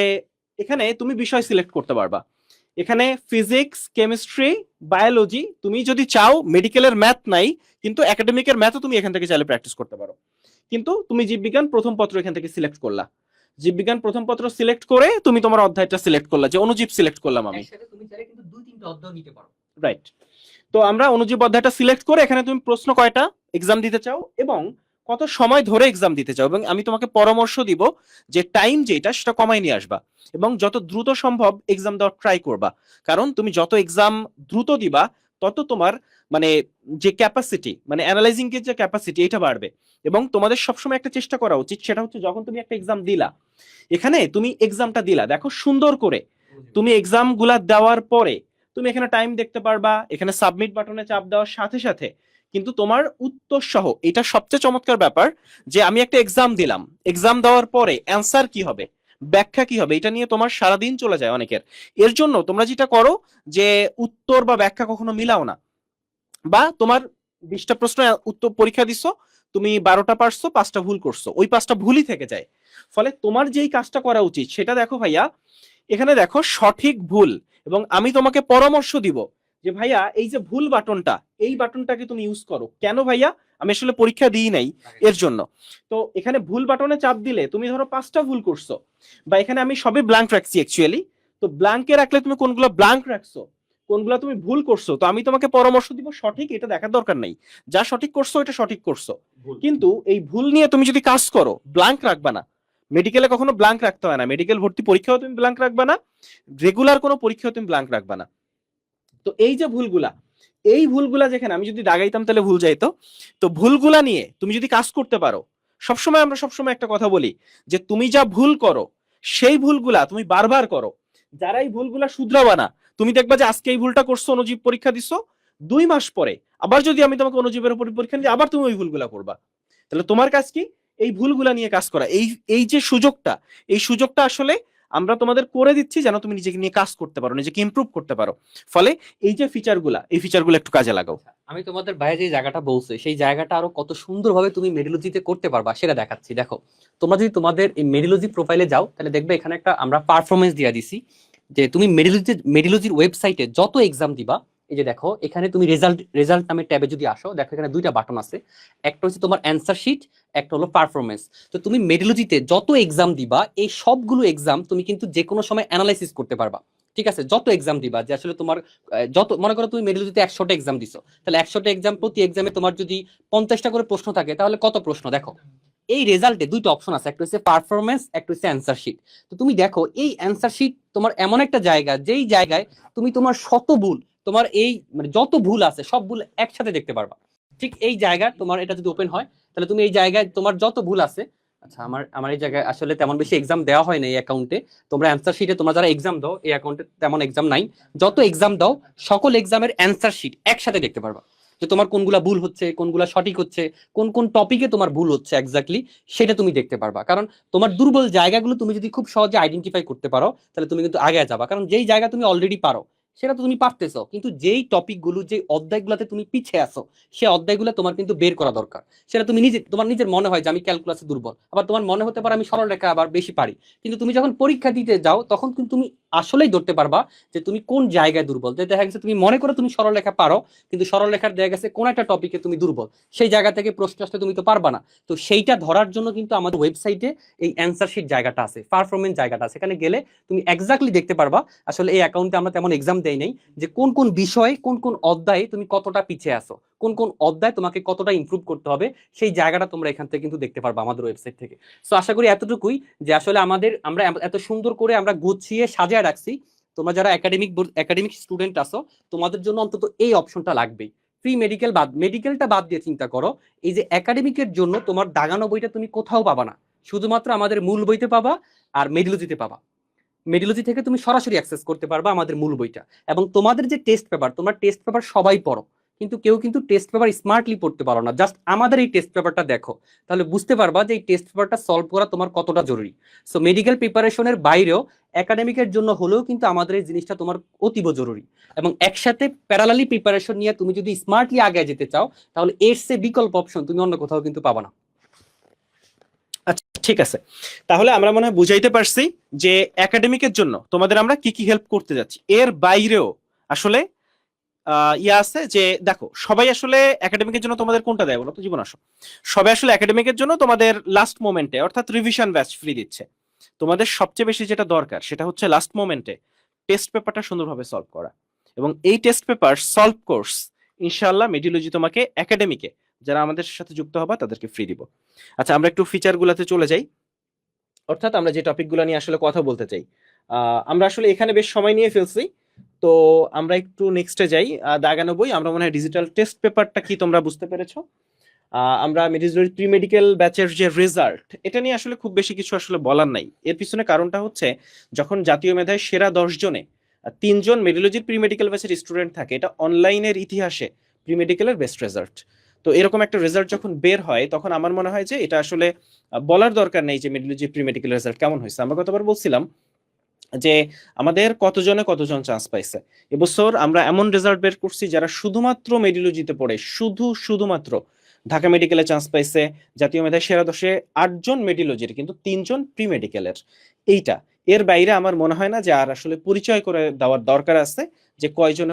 এখানে তুমি বিষয় সিলেক্ট করতে পারবা। এখানে ফিজিক্স, কেমিস্ট্রি, বায়োলজি, তুমি যদি চাও মেডিকেলের ম্যাথ নাই কিন্তু একাডেমিকের ম্যাথও তুমি এখান থেকে চাইলে প্র্যাকটিস করতে পারো। কিন্তু তুমি জীববিজ্ঞান প্রথম পত্র এখান থেকে সিলেক্ট করলা, জীববিজ্ঞান প্রথম পত্র সিলেক্ট করে তুমি তোমার অধ্যায়টা সিলেক্ট করলা, যে অনুজীব সিলেক্ট করলাম আমি, একসাথে তুমি চাইলে কিন্তু 2-3টা অধ্যায় নিতে পারো। রাইট। তো আমরা অনুজীব অধ্যায়টা সিলেক্ট করে এখানে তুমি প্রশ্ন কয়টা এক্সাম দিতে চাও এবং কত সময় ধরে এক্সাম দিতে চাও, এবং আমি তোমাকে পরামর্শ দিব যে টাইম যেটা সেটা কমাই নিয়ে আসবা এবং যত দ্রুত সম্ভব এক্সাম দেওয়ার ট্রাই করবা। কারণ তুমি যত এক্সাম দ্রুত দিবা তত তোমার মানে যে ক্যাপাসিটি, মানে অ্যানালাইজিং এর যে ক্যাপাসিটি, এটা বাড়বে। এবং তোমাদের সবসময় একটা চেষ্টা করা উচিত, সেটা হচ্ছে যখন তুমি একটা এক্সাম দিলা, এখানে তুমি এক্সামটা দিলা দেখো সুন্দর করে, তুমি এক্সাম গুলা দেওয়ার পরে তুমি এখানে টাইম দেখতে পারবা, এখানে সাবমিট বাটনে চাপ দেওয়ার সাথে সাথে কিন্তু তোমার উত্তর সহ, এটা সবচেয়ে চমৎকার ব্যাপার যে আমি একটা এক্সাম দিলাম, এক্সাম দেওয়ার পরে অ্যান্সার কি হবে, ব্যাখ্যা কি হবে, এটা নিয়ে তোমার সারাদিন চলে যায় অনেকের। এর জন্য তোমরা যেটা করো যে উত্তর বা ব্যাখ্যা কখনো মিলাও না, বা তোমার 20টা প্রশ্ন উত্তর পরীক্ষা দিছো, তুমি 12টা পারছো, 5টা ভুল করছো, ওই 5টা ভুলই থেকে যায়। ফলে তোমার যেই কাজটা করা উচিত সেটা দেখো ভাইয়া, এখানে দেখো সঠিক ভুল, এবং আমি তোমাকে পরামর্শ দিব যে ভাইয়া এই যে ভুল বাটনটা, এই বাটনটাকে তুমি ইউজ করো। কেন ভাইয়া? আমি আসলে পরীক্ষা দিই নাই এর জন্য। তো এখানে ভুল বাটনে চাপ দিলে তুমি ধরো 5টা ভুল করছো, বা এখানে আমি সবই ব্ল্যাঙ্ক রাখছি অ্যাকচুয়ালি, তো ব্ল্যাঙ্কে রাখলে তুমি কোনগুলো ব্ল্যাঙ্ক রাখছো, কোনগুলো তুমি ভুল করছো, তো আমি তোমাকে পরামর্শ দিব সঠিক এটা দেখার দরকার নাই, যা সঠিক করছো এটা সঠিক করছো। কিন্তু এই ভুল নিয়ে তুমি যদি কাজ করো, ব্ল্যাঙ্ক রাখবা না। মেডিকেলে কখনো ব্ল্যাঙ্ক রাখতে হয় না, মেডিকেল ভর্তি পরীক্ষাও তুমি ব্ল্যাঙ্ক রাখবা না, রেগুলার কোনো পরীক্ষাও তুমি ব্ল্যাঙ্ক রাখবা না। তো এই যে ভুলগুলা, এই ভুলগুলা যেখানে আমি যদি দাগাইতাম তাহলে ভুল যাইতো, তো ভুলগুলা নিয়ে তুমি যদি কাজ করতে পারো, আমরা সবসময় একটা কথা বলি যে তুমি যা ভুল করো সেই ভুলগুলা তুমি বারবার করো। যারা এই ভুলগুলা শুধরাবা না, তুমি দেখবা যে আজকে এই ভুলটা করছো, অনুজীব পরীক্ষা দিছো, 2 মাস পরে আবার যদি আমি তোমাকে অনুজীবের উপর পরীক্ষা দিই, আবার তুমি ওই ভুলগুলা করবা। তাহলে তোমার কাজ কি? এই ভুলগুলা নিয়ে কাজ করা। এই যে সুযোগটা, এই সুযোগটা আসলে আমরা তোমাদের করে দিচ্ছি যেন তুমি নিজেকে নিয়ে কাজ করতে পারো, নিজেকে ইমপ্রুভ করতে পারো। ফলে এই যে ফিচারগুলা, এই ফিচারগুলো একটু কাজে লাগাও। আমি তোমাদের বাইরে যে জায়গাটা বলছি সেই জায়গাটা আরো কত সুন্দরভাবে তুমি মেডিলজিতে করতে পারবা সেটা দেখাচ্ছি। দেখো, তোমরা যদি তোমাদের এই মেডিলজি প্রোফাইলে যাও তাহলে দেখবে এখানে একটা আমরা পারফরমেন্স দিয়ে দিছি, যে তুমি মেডিলজির ওয়েবসাইটে যত এক্সাম দিবা, এই যে দেখো এখানে তুমি রেজাল্ট নামে ট্যাবে যদি আসো, দেখো এখানে 2টা বাটন আছে, একটা হচ্ছে তোমার অ্যান্সার শিট, একটা হলো পারফরমেন্স। তো তুমি মেডিলজিতে যত এক্সাম দিবা এই সবগুলো এক্সাম তুমি কিন্তু যে কোনো সময় অ্যানালাইসিস করতে পারবা। ঠিক আছে, যত এক্সাম দিবা, যে আসলে তোমার যত মনে করো তুমি মেডিলজিতে 100টা এক্সাম দিছো, তাহলে 100টা এক্সাম, প্রতি এক্সামে তোমার যদি 50টা করে প্রশ্ন থাকে তাহলে কত প্রশ্ন? দেখো এই রেজাল্টে 2টা অপশন আছে, একটা হচ্ছে পারফরমেন্স, একটা হচ্ছে অ্যান্সার শিট। তো তুমি দেখো এই অ্যান্সার শিট তোমার এমন একটা জায়গা, যেই জায়গায় তুমি তোমার শত ভুল, তোমার এই মানে যত ভুল আছে সব ভুল একসাথে দেখতে পারবা। ঠিক এই জায়গা তোমার এটা যদি ওপেন হয় তাহলে তুমি এই জায়গায় তোমার যত ভুল আছে, আচ্ছা আমার এই জায়গায় আসলে তেমন বেশি এক্সাম দেওয়া হয় না এই অ্যাকাউন্টে, তোমরা অ্যান্সার শিটে তোমরা যারা এক্সাম দাও এই অ্যাকাউন্টে তেমন এক্সাম নাই, যত এক্সাম দাও সকল এক্সামের অ্যান্সার শিট একসাথে দেখতে পারবা, যে তোমার কোনগুলা ভুল হচ্ছে, কোনগুলা সঠিক হচ্ছে, কোন কোন টপিকে তোমার ভুল হচ্ছে এক্স্যাক্টলি সেটা তুমি দেখতে পারবা। কারণ তোমার দুর্বল জায়গাগুলো তুমি যদি খুব সহজে আইডেন্টিফাই করতে পারো তাহলে তুমি কিন্তু আগে যাবা, কারণ যেই জায়গা তুমি অলরেডি পারো সেটা তো তুমি পারতেছো, কিন্তু যেই টপিকগুলো, যে অধ্যায়গুলোতে তুমি পিছিয়ে আসো সেই অধ্যায়গুলো তোমার কিন্তু বের করা দরকার। সেটা তুমি তোমার নিজের মনে হয় যে আমি ক্যালকুলাসে দুর্বল, আবার তোমার মনে হতে পারে আমি সরলরেখা আবার বেশি পারি, কিন্তু তুমি যখন পরীক্ষা দিতে যাও তখন কিন্তু তুমি আসলেই ধরতে পারবা যে তুমি কোন জায়গায় দুর্বল। যে দেখা গেছে তুমি মনে করো তুমি সরলরেখা পারো, কিন্তু সরলরেখার দেখা গেছে কোন একটা টপিকে তুমি দুর্বল, সেই জায়গা থেকে প্রশ্ন আসলে তুমি তো পারবা না। তো সেইটা ধরার জন্য কিন্তু আমাদের ওয়েবসাইটে এই অ্যান্সার শিট জায়গাটা আছে, পারফরমেন্স জায়গাটা আছে, সেখানে গেলে তুমি এক্স্যাক্টলি দেখতে পারবা আসলে এই অ্যাকাউন্টে আমরা তেমন এক্সাম দেই নাই, যে কোন কোন বিষয়ে কোন কোন অধ্যায়ে তুমি কতটা পিছিয়ে আসো, কোন কোন অধ্যায় তোমাকে কতটা ইমপ্রুভ করতে হবে, সেই জায়গাটা তোমরা এখান থেকে কিন্তু দেখতে পারবা আমাদের ওয়েবসাইট থেকে। সো আশা করি এতটুকুই, যে আসলে আমরা এত সুন্দর করে আমরা গুছিয়ে সাজিয়ে রাখছি, তোমরা যারা একাডেমিক স্টুডেন্ট আছো তোমাদের জন্য অন্তত এই অপশনটা লাগবেই। প্রি মেডিকেল মেডিকেলটা বাদ দিয়ে চিন্তা করো, এই যে একাডেমিকের জন্য তোমার দাগানো বইটা তুমি কোথাও পাবা না, শুধুমাত্র আমাদের মূল বইতে পাবা আর মেডিলজিতে পাবা। মেডিলজি থেকে তুমি সরাসরি অ্যাক্সেস করতে পারবা আমাদের মূল বইটা, এবং তোমাদের যে টেস্ট পেপার, তোমরা টেস্ট পেপার সবাই পড়ো, কিন্তু কেউ কিন্তু টেস্ট পেপার স্মার্টলি পড়তে পারো না। জাস্ট আমাদের এই টেস্ট পেপারটা দেখো, তাহলে বুঝতে পারবা যে এই টেস্ট পেপারটা সলভ করা তোমার কতটা জরুরি। সো মেডিকেল প্রিপারেশনের বাইরেও একাডেমিকের জন্য হলেও কিন্তু আমাদের এই জিনিসটা তোমার অতীব জরুরি, এবং একসাথে প্যারালালি প্রিপারেশন নিয়ে তুমি যদি স্মার্টলি আগে যেতে চাও, তাহলে এর চেয়ে বিকল্প অপশন তুমি অন্য কোথাও কিন্তু পাবা না। আচ্ছা, ঠিক আছে। তাহলে আমরা মনে হয় বুঝাইতে পারছি যে একাডেমিকের জন্য তোমাদের আমরা কি কি হেল্প করতে যাচ্ছি। এর বাইরেও আসলে ইয়া আছে যে দেখো, সবাই আসলে একাডেমিকের জন্য তোমাদের কোনটা দেয় বলো তো জীবন? আসো, সবাই আসলে একাডেমিকের জন্য তোমাদের লাস্ট মোমেন্টে অর্থাৎ রিভিশন ব্যাচ ফ্রি দিচ্ছে। তোমাদের সবচেয়ে বেশি যেটা দরকার সেটা হচ্ছে লাস্ট মোমেন্টে টেস্ট পেপারটা সুন্দরভাবে সলভ করা, এবং এই টেস্ট পেপার সলভ কোর্স ইনশাআল্লাহ মেডিলজি তোমাকে একাডেমিকে যারা আমাদের সাথে যুক্ত হবা তাদেরকে ফ্রি দিব। আচ্ছা, আমরা একটু ফিচার গুলাতে চলে যাই, অর্থাৎ আমরা যে টপিকগুলো নিয়ে আসলে কথা বলতে চাই। আমরা আসলে এখানে বেশ সময় নিয়ে ফেলছি, তো আমরা একটু নেক্সটে যাই। দাগানো বই, আমরা মনে হয় ডিজিটাল টেস্ট পেপারটা কি তোমরা বুঝতে পেরেছো। আমরা মেডিকেল প্রি মেডিকেল ব্যাচের যে রেজাল্ট, এটা নিয়ে আসলে খুব বেশি কিছু আসলে বলার নাই। এর পিছনে কারণটা হচ্ছে যখন জাতীয় মেধায় সেরা 10 জনে 3 জন মেডিলজির প্রি মেডিকেল ব্যাচের স্টুডেন্ট থাকে, এটা অনলাইনের ইতিহাসে প্রি মেডিকেলের বেস্ট রেজাল্ট। তো এরকম একটা রেজাল্ট যখন বের হয় তখন আমার মনে হয় যে এটা আসলে বলার দরকার নেই যে মেডিলজি প্রি মেডিকেল রেজাল্ট কেমন হয়েছে। আমরা গতবার বলছিলাম যে আমাদের কতজন চান্স পাইছে। এবছর আমরা এমন রেজাল্ট বের করছি যারা শুধুমাত্র মেডিলজিতে পড়ে শুধুমাত্র ঢাকা মেডিকেলে চান্স পাইছে। জাতীয় মেধায় সেরা 10-এ 8 জন মেডিলজির, কিন্তু 3 জন প্রি মেডিকেলের। এইটা, এর বাইরে আমার মনে হয় না যে আর আসলে পরিচয় করে দেওয়ার দরকার আছে যে কয়জন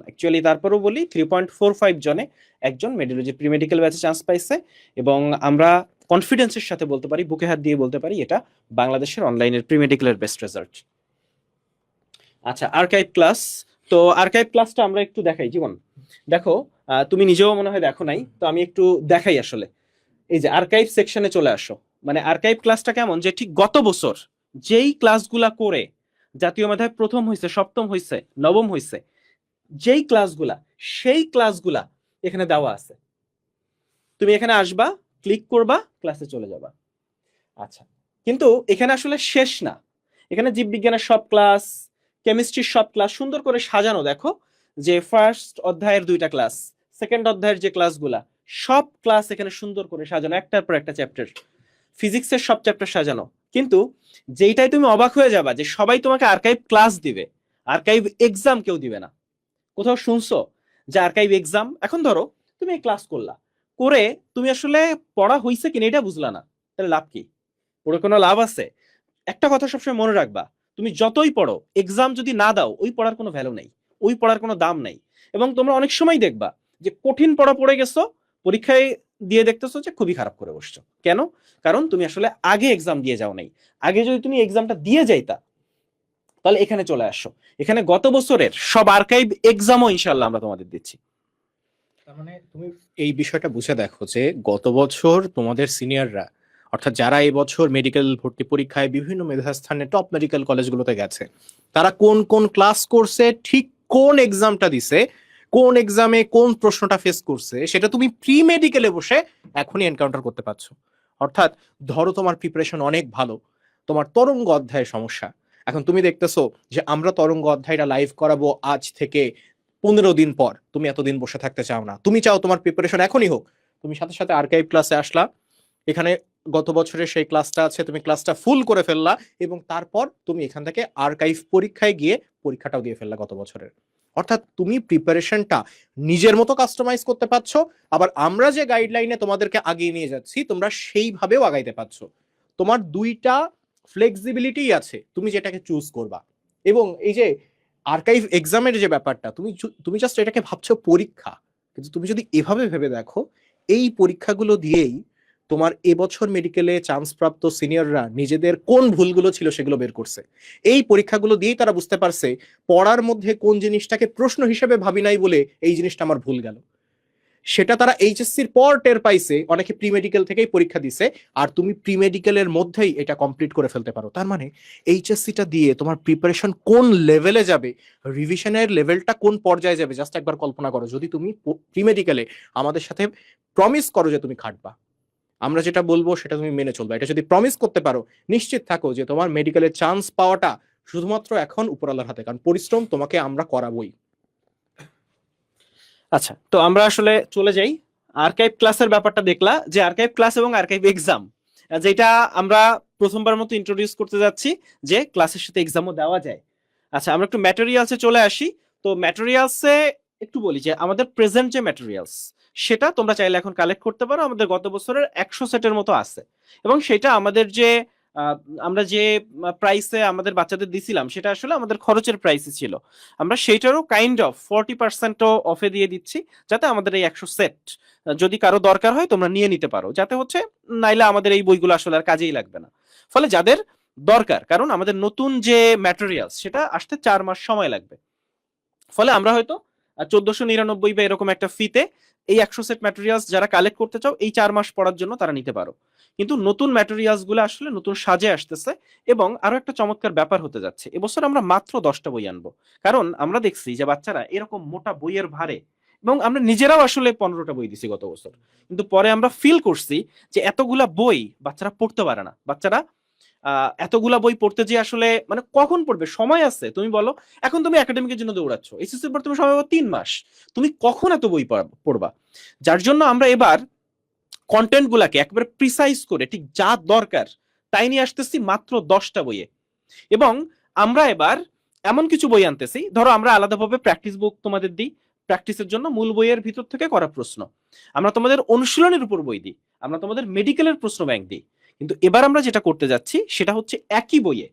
অ্যাকচুয়ালি। তারপরেও বলি 3.45 জনে একজন মেডিলজি প্রি মেডিকেল ব্যাচে চান্স পাইছে, এবং আমরা কনফিডেন্সের সাথে বলতে পারি, বুকে হাত দিয়ে বলতে পারি, এটা বাংলাদেশের অনলাইনের প্রি মেডিকেলের বেস্ট রেজাল্ট। আচ্ছা, আর্কাইভ ক্লাস। তো আর্কাইভ ক্লাসটা আমরা একটু দেখাই জীবন। দেখো, তুমি নিজেও মনে হয় দেখো নাই, তো আমি একটু দেখাই আসলে। এই যে আর্কাইভ সেকশনে চলে আসো। মানে আর্কাইভ ক্লাসটা কেমন, যে ঠিক গত বছর যেই ক্লাসগুলা করে জাতীয় মেধায় প্রথম হয়েছে, সপ্তম হয়েছে, নবম হয়েছে, যেই ক্লাসগুলা, সেই ক্লাসগুলা এখানে দেওয়া আছে। তুমি এখানে আসবা, ক্লিক করবা, ক্লাসে চলে যাবা। আচ্ছা, কিন্তু এখানে আসলে শেষ না। এখানে জীববিজ্ঞানের সব ক্লাস, কেমিস্ট্রির সব ক্লাস সুন্দর করে সাজানো। দেখো যে ফার্স্ট অধ্যায়ের 2টা ক্লাস, সেকেন্ড অধ্যায়ের যে ক্লাসগুলা, সব ক্লাস এখানে সুন্দর করে সাজানো, একটার পর একটা চ্যাপ্টার। ফিজিক্সের সব চ্যাপ্টার সাজানো। কিন্তু যেইটাই তুমি অবাক হয়ে যাবা যে সবাই তোমাকে আর্কাইভ ক্লাস দিবে, আর্কাইভ এক্সাম কেউ দিবে না। কোথাও শুনছো যে আর্কাইভ এক্সাম? এখন ধরো তুমি এই ক্লাস করলা, করে তুমি আসলে পড়া হইছে কিনা এটা বুঝলা না, তাহলে লাভ কি? পড়ে কোনো লাভ আছে? একটা কথা সবসময় মনে রাখবা, তুমি যতই পড়ো, এক্সাম যদি না দাও, ওই পড়ার কোনো ভ্যালু নেই, ওই পড়ার কোনো দাম নেই। এবং তোমরা অনেক সময় দেখবা যে কঠিন পড়া পড়ে গেছো, পরীক্ষায় দিয়ে দেখতেছো যে খুবই খারাপ করে বসছো। কেন? কারণ তুমি আসলে আগে এক্সাম দিয়ে যাও নাই। আগে যদি তুমি এক্সামটা দিয়ে যাইতা, তাহলে এখানে চলে আসো। এখানে গত বছরের সব আর্কাইভ এক্সামও ইনশাআল্লাহ আমরা তোমাদের দিচ্ছি। তার মানে তুমি এই বিষয়টা বুঝে দেখো যে গত বছর তোমাদের সিনিয়ররা, অর্থাৎ যারা এই বছর মেডিকেল ভর্তি পরীক্ষায় বিভিন্ন মেধাস্থানে টপ মেডিকেল কলেজগুলোতে গেছে, তারা কোন কোন ক্লাস করছে, ঠিক কোন এক্সামটা দিছে, কোন এক্সামে কোন প্রশ্নটা ফেস করছে, সেটা তুমি প্রি মেডিকেলে বসে এখনই এনকাউন্টার করতে পারছো। অর্থাৎ ধরো তোমার প্রিপারেশন অনেক ভালো, তোমার তরঙ্গ অধ্যায়ের সমস্যা, এখন তুমি দেখতেছো যে আমরা তরঙ্গ অধ্যায়টা লাইভ করাবো আজ থেকে 15 দিন পর। তুমি এতদিন বসে থাকতে চাও না, তুমি চাও তোমার প্রিপারেশন এখনই হোক। তুমি সাথে সাথে আর্কাইভ ক্লাসে আসলা, এখানে গত বছরের সেই ক্লাসটা আছে, তুমি ক্লাসটা ফুল করে ফেললা, এবং তারপর তুমি এখান থেকে আর্কাইভ পরীক্ষায় গিয়ে পরীক্ষাটাও দিয়ে ফেললা গত বছরের। অর্থাৎ তুমি প্রিপারেশনটা নিজের মতো কাস্টমাইজ করতে পারছো, আবার আমরা যে গাইডলাইনে তোমাদেরকে আগিয়ে নিয়ে যাচ্ছি তোমরা সেইভাবেও আগাইতে পারছো। তোমার 2টা ফ্লেক্সিবিলিটি আছে, তুমি যেটাকে চুজ করবা। এবং এই যে আর্কাইভ এক্সামের যে ব্যাপারটা, তুমি জাস্ট এটাকে ভাবছো পরীক্ষা, কিন্তু তুমি যদি এভাবে ভেবে দেখো, এই পরীক্ষাগুলো দিয়েই তোমার এবছর মেডিকেলে চান্স প্রাপ্ত সিনিয়ররা নিজেদের কোন ভুলগুলো ছিল সেগুলো বের করছে। এই পরীক্ষাগুলো দিয়েই তারা বুঝতে পারছে পড়ার মধ্যে কোন জিনিসটাকে প্রশ্ন হিসেবে ভাবি নাই বলে এই জিনিসটা আমার ভুল গেল। সেটা তারা এইচএসসির পর টের পাইছে, অনেকে প্রি মেডিকেল থেকেই পরীক্ষা দিছে, আর তুমি প্রি মেডিকেলের মধ্যেই এটা কমপ্লিট করে ফেলতে পারো। তার মানে এইচএসসিটা দিয়ে তোমার প্রিপারেশন কোন লেভেলে যাবে, রিভিশনের লেভেলটা কোন পর্যায়ে যাবে, জাস্ট একবার কল্পনা করো। যদি তুমি প্রি মেডিকেলে আমাদের সাথে প্রমিস করো যে তুমি খাটবা, আমরা যেটা বলবো সেটা তুমি মেনে চলবে, এটা যদি প্রমিস করতে পারো, নিশ্চিত থাকো যে তোমার মেডিকেলের চান্স পাওয়াটা শুধুমাত্র এখন উপরওয়ালার হাতে, কারণ পরিশ্রম তোমাকে আমরা করাবোই। আচ্ছা, তো আমরা আসলে চলে যাই আর্কাইভ ক্লাসের ব্যাপারটা। দেখলা যে আর্কাইভ ক্লাস এবং আর্কাইভ এক্সাম, যেটা আমরা প্রথমবার মতো ইন্ট্রোডিউস করতে যাচ্ছি, যে ক্লাসের সাথে এক্সামও দেওয়া যায়। আচ্ছা, আমরা একটু ম্যাটেরিয়ালসে চলে আসি। তো ম্যাটেরিয়ালসে একটু বলি যে আমাদের প্রেজেন্ট যে ম্যাটেরিয়ালস, সেটা তোমরা চাইলে এখন কালেক্ট করতে পারো। আমাদের গত বছরের 100 সেটের মতো আছে, এবং সেটা আমাদের যে আহ, আমরা যে প্রাইসে আমাদের বাচ্চাদের দিছিলাম, সেটা আসলে আমাদের খরচের প্রাইসে ছিল। আমরা সেইটারও কাইন্ড অফ 40% অফে দিয়ে দিচ্ছি, যাতে আমাদের এই 100 সেট যদি কারো দরকার হয় তোমরা নিয়ে নিতে পারো, যাতে হচ্ছে নাইলে আমাদের এই বইগুলো আসলে আর কাজেই লাগবে না। ফলে যাদের দরকার, কারণ আমাদের নতুন যে ম্যাটেরিয়ালস সেটা আসতে 4 মাস সময় লাগবে, ফলে আমরা হয়তো 1499 বা এরকম একটা ফিতে এই 100 সেট ম্যাটেরিয়ালস যারা কালেক্ট করতে চাও এই 4 মাস পড়ার জন্য তারা নিতে পারো। কিন্তু নতুন ম্যাটেরিয়ালস গুলো আসলে নতুন সাজে আসতেছে, এবং আরো একটা চমৎকার ব্যাপার হতে যাচ্ছে, এবছর আমরা মাত্র 10টা বই আনবো। কারণ আমরা দেখছি যে বাচ্চারা এরকম মোটা বইয়ের ভারে, এবং আমরা নিজেরাও আসলে 15টা বই দিছি গত বছর, কিন্তু পরে আমরা ফিল করছি যে এতগুলা বই বাচ্চারা পড়তে পারে না। বাচ্চারা এতগুলা বই পড়তে যে আসলে মানে কখন পড়বে, সময় আছে তুমি বলো। এখন তুমি একাডেমিকের জন্য দৌড়াচ্ছ, এসএসসির পর তুমি সময় পাবো 3 মাস, তুমি কখন এত বই পড়বা? যার জন্য আমরা এবার কন্টেন্ট গুলাকে একবারে প্রিসাইজ করে ঠিক যা দরকার তাই নিয়ে আসতেছি মাত্র 10টা বইয়ে। এবং আমরা এবার এমন কিছু বই আনতেছি, ধরো আমরা আলাদাভাবে প্র্যাকটিস বুক তোমাদের দিই, প্র্যাকটিসের জন্য মূল বইয়ের ভিতর থেকে করা প্রশ্ন, আমরা তোমাদের অনুশীলনের উপর বই দিই, আমরা তোমাদের মেডিকেলের প্রশ্ন ব্যাংক দিই। কিন্তু এবার আমরা যেটা করতে যাচ্ছি সেটা হচ্ছে একই বইয়ে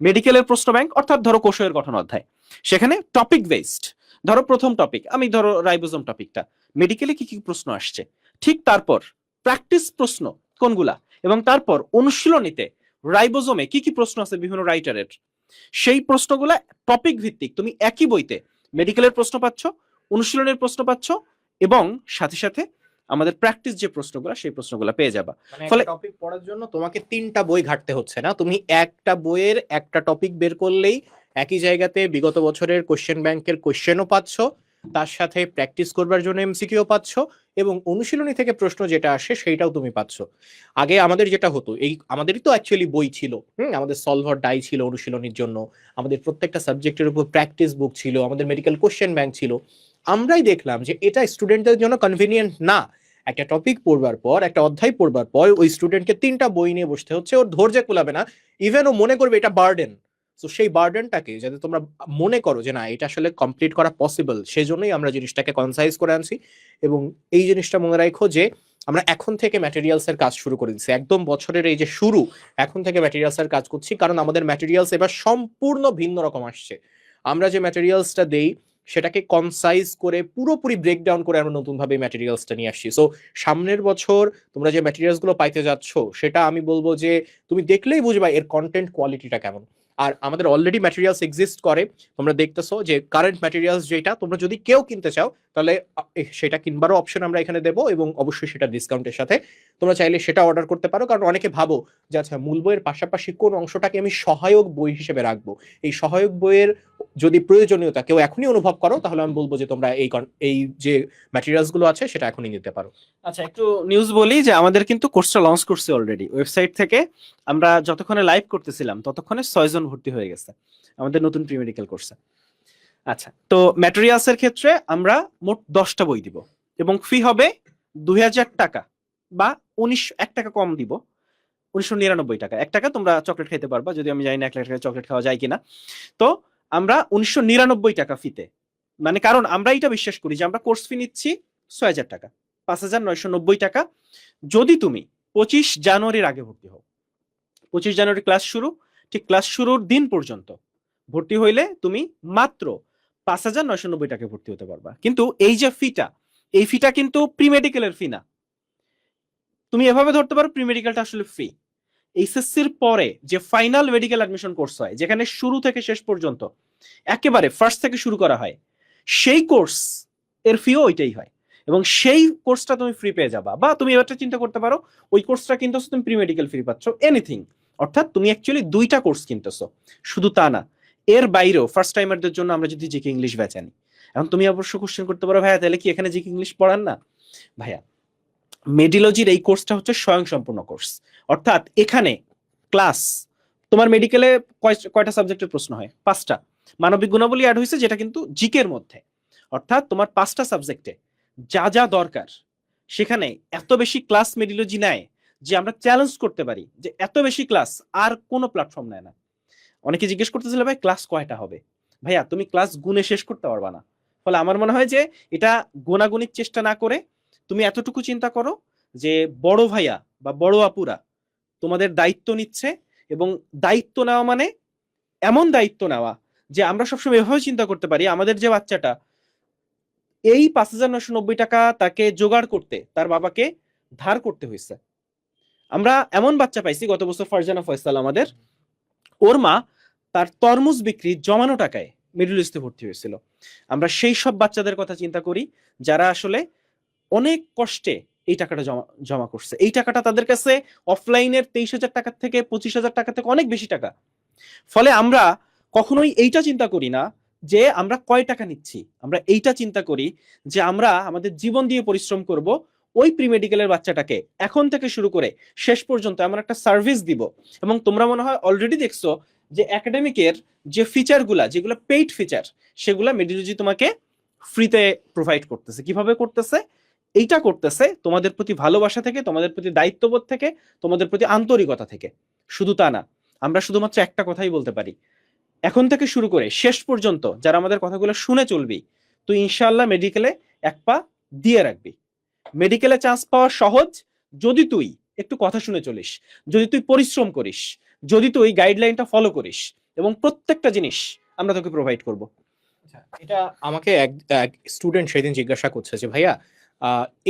মেডিকেলের প্রশ্ন ব্যাংক, অর্থাৎ ধরো কোষের গঠন অধ্যায়, সেখানে টপিক বেসড, ধরো প্রথম টপিক আমি ধরো রাইবোজোম টপিকটা, মেডিকেলে কি কি প্রশ্ন আসছে, ঠিক তারপর প্র্যাকটিস প্রশ্ন কোনগুলা, এবং তারপর অনুশীলনীতে রাইবোজোমে কি কি প্রশ্ন আছে বিভিন্ন রাইটারের, সেই প্রশ্নগুলা টপিক ভিত্তিক তুমি একই বইতে মেডিকেলের প্রশ্ন পাচ্ছ, অনুশীলনের প্রশ্ন পাচ্ছ, এবং সাথে সাথে আমাদের প্র্যাকটিস যে প্রশ্নগুলো সেই প্রশ্নগুলো পেয়ে যাবা। মানে ফলে একটা টপিক পড়ার জন্য তোমাকে 3টা বই ঘাটতে হচ্ছে না, তুমি একটা বইয়ের একটা টপিক বের করলেই একই জায়গাতে বিগত বছরের কোশ্চেন ব্যাংকের কোশ্চেনও পাচ্ছ, তার সাথে প্র্যাকটিস করবার জন্য এমসিকিউ পাচ্ছ, এবং অনুশীলনী থেকে প্রশ্ন যেটা আসে সেইটাও তুমি পাচ্ছ। আগে আমাদের যেটা হতো, এই আমাদেরই তো অ্যাকচুয়ালি বই ছিল, আমাদের সলভার ডাই ছিল অনুশীলনীর জন্য, আমাদের প্রত্যেকটা সাবজেক্টের উপর প্র্যাকটিস বুক ছিল, আমাদের মেডিকেল কোশ্চেন ব্যাংক ছিল। আমরাই দেখলাম যে এটা স্টুডেন্টদের জন্য কনভিনিয়েন্ট না। একটা টপিক পড়বার পর, একটা অধ্যায় পড়বার পর ওই স্টুডেন্টকে 3টা বই নিয়ে বসতে হচ্ছে, ওর ধৈর্য কুলাবে না, ইভেন ও মনে করবে এটা বার্ডেন। তো সেই বার্ডেনটাকে যাতে তোমরা মনে করো যে না এটা আসলে কমপ্লিট করা পসিবল, সেজন্যই আমরা জিনিসটাকে কনসাইজ করে আনছি। এবং এই জিনিসটা মনে রাখো যে আমরা এখন থেকে ম্যাটেরিয়ালস এর কাজ শুরু করে দিচ্ছি, একদম বছরের এই যে শুরু, এখন থেকে ম্যাটেরিয়ালস এর কাজ করছি, কারণ আমাদের ম্যাটেরিয়ালস এবার সম্পূর্ণ ভিন্ন রকম আসছে। আমরা যে ম্যাটেরিয়ালসটা দেই সেটাকে কনসাইজ করে পুরোপুরি ব্রেকডাউন করে আমরা নতুন ভাবে ম্যাটেরিয়ালসটা নিয়ে আসছি। সো সামনের বছর তোমরা যে ম্যাটেরিয়ালস গুলো পাইতে যাচ্ছ, সেটা আমি বলবো যে তুমি দেখলেই বুঝবা এর কন্টেন্ট কোয়ালিটিটা কেমন। আর আমাদের অলরেডি ম্যাটেরিয়ালস এক্সিস্ট করে, তোমরা দেখতেছো যে কারেন্ট ম্যাটেরিয়ালস যেটা তোমরা যদি কেউ কিনতে চাও তাহলে সেটা কিনবারও অপশন আমরা এখানে দেবো, এবং অবশ্যই সেটা ডিসকাউন্টের সাথে। তোমরা চাইলে সেটা অর্ডার করতে পারো, কারণ অনেকে ভাবো যে আচ্ছা মূল বইয়ের পাশাপাশি কোন অংশটাকে আমি সহায়ক বই হিসেবে রাখবো। এই সহায়ক বইয়ের যদি প্রয়োজনীয়তা কেউ এখনই অনুভব করো, তাহলে আমি বলবো যে তোমরা এই যে ম্যাটেরিয়ালস গুলো আছে সেটা এখনই নিতে পারো। আচ্ছা, একটু নিউজ বলি যে আমাদের কিন্তু কোর্সটা লঞ্চ করছে অলরেডি ওয়েবসাইট থেকে। আমরা যতক্ষণে লাইভ করতেছিলাম ততক্ষণে 6 জন ভর্তি হয়ে গেছে আমাদের নতুন প্রি মেডিকেল কোর্সে। আচ্ছা, তো ম্যাটেরিয়ালস এর ক্ষেত্রে আমরা মোট 10টা বই দিব, এবং ফি হবে 2000 টাকা, বা 1 টাকা কম দিব, 1999 টাকা। 1 টাকা তোমরা চকলেট খেতে পারবা, যদি আমি জানি না 1 লাখ টাকা চকলেট খাওয়া যায় কিনা। তো আমরা 1999 টাকা ফিতে, মানে কারণ আমরা এটা বিশ্বাস করি যে আমরা কোর্স ফি নিচ্ছি 6000 টাকা, 5990 টাকা, যদি তুমি 25 জানুয়ারির আগে ভর্তি হও। 25 জানুয়ারি ক্লাস শুরু, ঠিক ক্লাস শুরুর দিন পর্যন্ত ভর্তি হইলে তুমি মাত্র 5990 টাকায় ভর্তি হতে পারবা। কিন্তু এই যে ফিটা, এই ফিটা কিন্তু প্রি মেডিকেলের ফি না। তুমি এভাবে ধরতে পারো প্রি মেডিকেলটা আসলে ফ্রি। এইচএসসির পরে যে ফাইনাল মেডিকেল অ্যাডমিশন কোর্স হয়, যেখানে শুরু থেকে শেষ পর্যন্ত একেবারে ফার্স্ট থেকে শুরু করা হয়, সেই কোর্স এর ফিও ওইটাই হয়, এবং সেই কোর্সটা তুমি ফ্রি পেয়ে যাবা। বা তুমি এবারটা চিন্তা করতে পারো, ওই কোর্সটা কিনতেছো তুমি প্রি মেডিকেল ফ্রি পাচ্ছ, এনিথিং, অর্থাৎ তুমি অ্যাকচুয়ালি 2টা কোর্স কিনতেছো। শুধু তা না, এর বাইরেও ফার্স্ট টাইমারদের জন্য আমরা যদি জিকে ইংলিশ ব্যাচ আনি, এখন তুমি অবশ্য কোশ্চেন করতে পারো ভাইয়া তাহলে কি এখানে জিকে ইংলিশ পড়ান না? ভাইয়া, মেডিলজির এই কোর্সটা হচ্ছে স্বয়ংসম্পূর্ণ কোর্স, অর্থাৎ এখানে ক্লাস তোমার মেডিকেলে কয়টা সাবজেক্টের প্রশ্ন হয়? 5টা। মানবিক গুণাবলী অ্যাড হয়েছে, যেটা কিন্তু জিকের মধ্যে, অর্থাৎ তোমার 5টা সাবজেক্টে যা যা দরকার সেখানে এত বেশি ক্লাস মেডিলজি নেয় যে আমরা চ্যালেঞ্জ করতে পারি যে এত বেশি ক্লাস আর কোনো প্ল্যাটফর্ম নেয় না। অনেকে জিজ্ঞেস করতেছিল ভাই ক্লাস কয়টা হবে, ভাইয়া তুমি ক্লাস গুনে শেষ করতে পারবা না। ফলে আমার মনে হয় যে এটা গোনাগুনির চেষ্টা না করে তুমি এতটুকু চিন্তা করো যে বড় ভাইয়া বা বড় আপুরা তোমাদের দায়িত্ব নিচ্ছে, এবং দায়িত্ব নেওয়া মানে এমন দায়িত্ব নেওয়া যে আমরা সবসময় এভাবে চিন্তা করতে পারি আমাদের যে বাচ্চাটা এই 5,990 টাকা তাকে জোগাড় করতে তার বাবাকে ধার করতে হয়েছে। আমরা এমন বাচ্চা পাইছি গত বছর ফারজানা ফয়সাল আমাদের, ওর মা তার তরমুজ বিক্রি জমানো টাকায় মিডল ইস্টে ভর্তি হয়েছিল। আমরা সেই সব বাচ্চাদের কথা চিন্তা করি যারা আসলে অনেক কষ্টে এই টাকাটা জমা জমা করছে। এই টাকাটা তাদের কাছে অফলাইনের 23,000 টাকার থেকে 25,000 টাকা থেকে অনেক বেশি টাকা। ফলে আমরা কখনোই এইটা চিন্তা করি না যে আমরা কয় টাকা নিচ্ছি, আমরা এইটা চিন্তা করি যে আমরা আমাদের জীবন দিয়ে পরিশ্রম করব ওই প্রি মেডিকেলের বাচ্চাটাকে এখন থেকে শুরু করে শেষ পর্যন্ত এমন একটা সার্ভিস দিব। এবং তোমরা মনে হয় অলরেডি দেখছো যে একাডেমিকের যে ফিচারগুলা, যেগুলো পেইড ফিচার, সেগুলা মেডিলজি তোমাকে ফ্রিতে প্রোভাইড করতেছে। কিভাবে করতেছে? এইটা করতেছে তোমাদের প্রতি ভালোবাসা থেকে, তোমাদের প্রতি দায়িত্ববোধ থেকে, তোমাদের প্রতি আন্তরিকতা থেকে। শুধু তা না, আমরা শুধুমাত্র একটা কথাই বলতে পারি, এখন থেকে শুরু করে শেষ পর্যন্ত যারা আমাদের কথাগুলো শুনে চলবি, তুই ইনশাআল্লাহ মেডিকেলে এক পা দিয়ে রাখবি। মেডিকেলে চান্স পাওয়া সহজ যদি তুই একটু কথা শুনে চলিস, যদি তুই পরিশ্রম করিস, যদি তুই গাইডলাইনটা ফলো করিস, এবং প্রত্যেকটা জিনিস আমরা তোকে প্রোভাইড করব। এটা আমাকে এক স্টুডেন্ট সেদিন জিজ্ঞাসা করছে যে ভাইয়া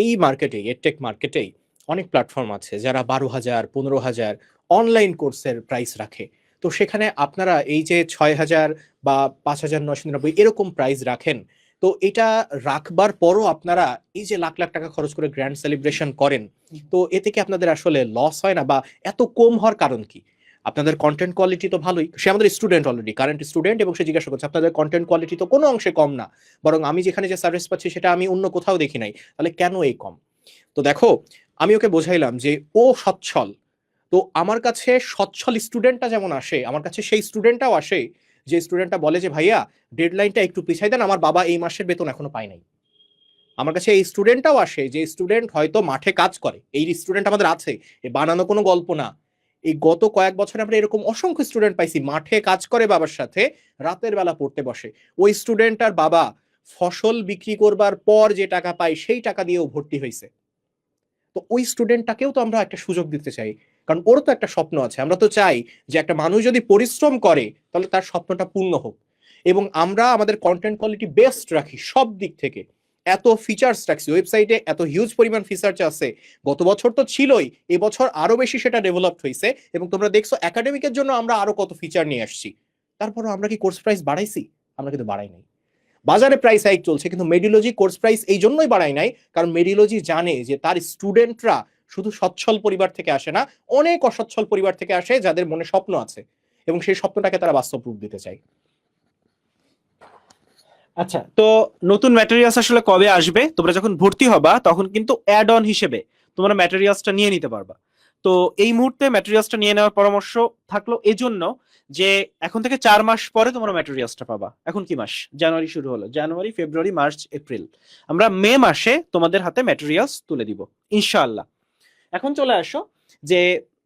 এই মার্কেটে, এডটেক মার্কেটেই অনেক প্ল্যাটফর্ম আছে যারা 12,000 15,000 অনলাইন কোর্সের প্রাইস রাখে, তো সেখানে আপনারা এই যে 6,000 বা 5,990 এরকম প্রাইস রাখেন, তো এটা রাখবার পরও আপনারা এই যে লাখ লাখ টাকা খরচ করে গ্র্যান্ড সেলিব্রেশন করেন, তো এতে কি আপনাদের আসলে লস হয় না, বা এত কম হওয়ার কারণ কি? আপনাদের কন্টেন্ট কোয়ালিটি তো ভালোই, সে আমাদের স্টুডেন্ট, অলরেডি কারেন্ট স্টুডেন্ট, এবং সে জিজ্ঞাসা করছে আপনাদের কন্টেন্ট কোয়ালিটি তো কোনো অংশে কম না, বরং আমি যেখানে যে সার্ভিস পাচ্ছি সেটা আমি অন্য কোথাও দেখি নাই, তাহলে কেন এই কম? তো দেখো, আমি ওকে বোঝাইলাম যে ও সচ্ছল, তো আমার কাছে সচ্ছল স্টুডেন্টটা যেমন আসে, আমার কাছে সেই স্টুডেন্টটাও আসে যে স্টুডেন্টটা বলে যে ভাইয়া ডেডলাইনটা একটু পিছাই দেন, আমার বাবা এই মাসের বেতন এখনো পায় নাই। আমার কাছে এই স্টুডেন্টটাও আসে যে স্টুডেন্ট হয়তো মাঠে কাজ করে, এই স্টুডেন্ট আমাদের আছে, এ বানানো কোনো গল্প না। এই গত কয়েক বছরে আমরা এরকম অসংখ্য স্টুডেন্ট পাইছি, মাঠে কাজ করে বাবার সাথে, রাতের বেলা পড়তে বসে, ওই স্টুডেন্ট আর বাবা ফসল বিক্রি করবার পর যে টাকা পায় সেই টাকা দিয়েও ভর্তি হয়েছে। তো ওই স্টুডেন্টটাকেও তো আমরা একটা সুযোগ দিতে চাই, কারণ ওর তো একটা স্বপ্ন আছে। আমরা তো চাই যে একটা মানুষ যদি পরিশ্রম করে তাহলে তার স্বপ্নটা পূর্ণ হোক, এবং আমরা আমাদের কন্টেন্ট কোয়ালিটি বেস্ট রাখি সব দিক থেকে। এত ফিচার্স রাখছি ওয়েবসাইটে, এত হিউজ পরিমাণ ফিচার্স আছে, গত বছর তো ছিলই, এবছর আরো বেশি সেটা ডেভেলপ হয়েছে, এবং তোমরা দেখছো একাডেমিকের জন্য আমরা আরো কত ফিচার নিয়ে আসছি। তারপরও আমরা কি কোর্স প্রাইস বাড়াইছি? আমরা কিন্তু বাড়াই নাই। বাজারে প্রাইস হাইক চলছে, কিন্তু মেডিলজি কোর্স প্রাইস এই জন্যই বাড়ায় নাই কারণ মেডিলজি জানে যে তার স্টুডেন্টরা শুধু সচ্ছল পরিবার থেকে আসে না, অনেক অসচ্ছল পরিবার থেকে আসে যাদের মনে স্বপ্ন আছে, এবং সেই স্বপ্নটাকে তারা বাস্তব রূপ দিতে চায়। আচ্ছা, তো নতুন ম্যাটেরিয়ালস আসলে কবে আসবে? তোমরা যখন ভর্তি হবা তখন কিন্তু অ্যাড অন হিসেবে তোমরা ম্যাটেরিয়ালসটা নিয়ে নিতে পারবা। তো এই মুহূর্তে ম্যাটেরিয়ালসটা নিয়ে নেওয়ার পরামর্শ থাকলো এজন্য যে এখন থেকে 4 মাস পরে তোমরা ম্যাটেরিয়ালসটা পাবা। এখন কি মাস? জানুয়ারি শুরু হলো, জানুয়ারি ফেব্রুয়ারি মার্চ এপ্রিল, আমরা মে মাসে তোমাদের হাতে ম্যাটেরিয়ালস তুলে দিব ইনশাআল্লাহ। এখন চলে আসো যে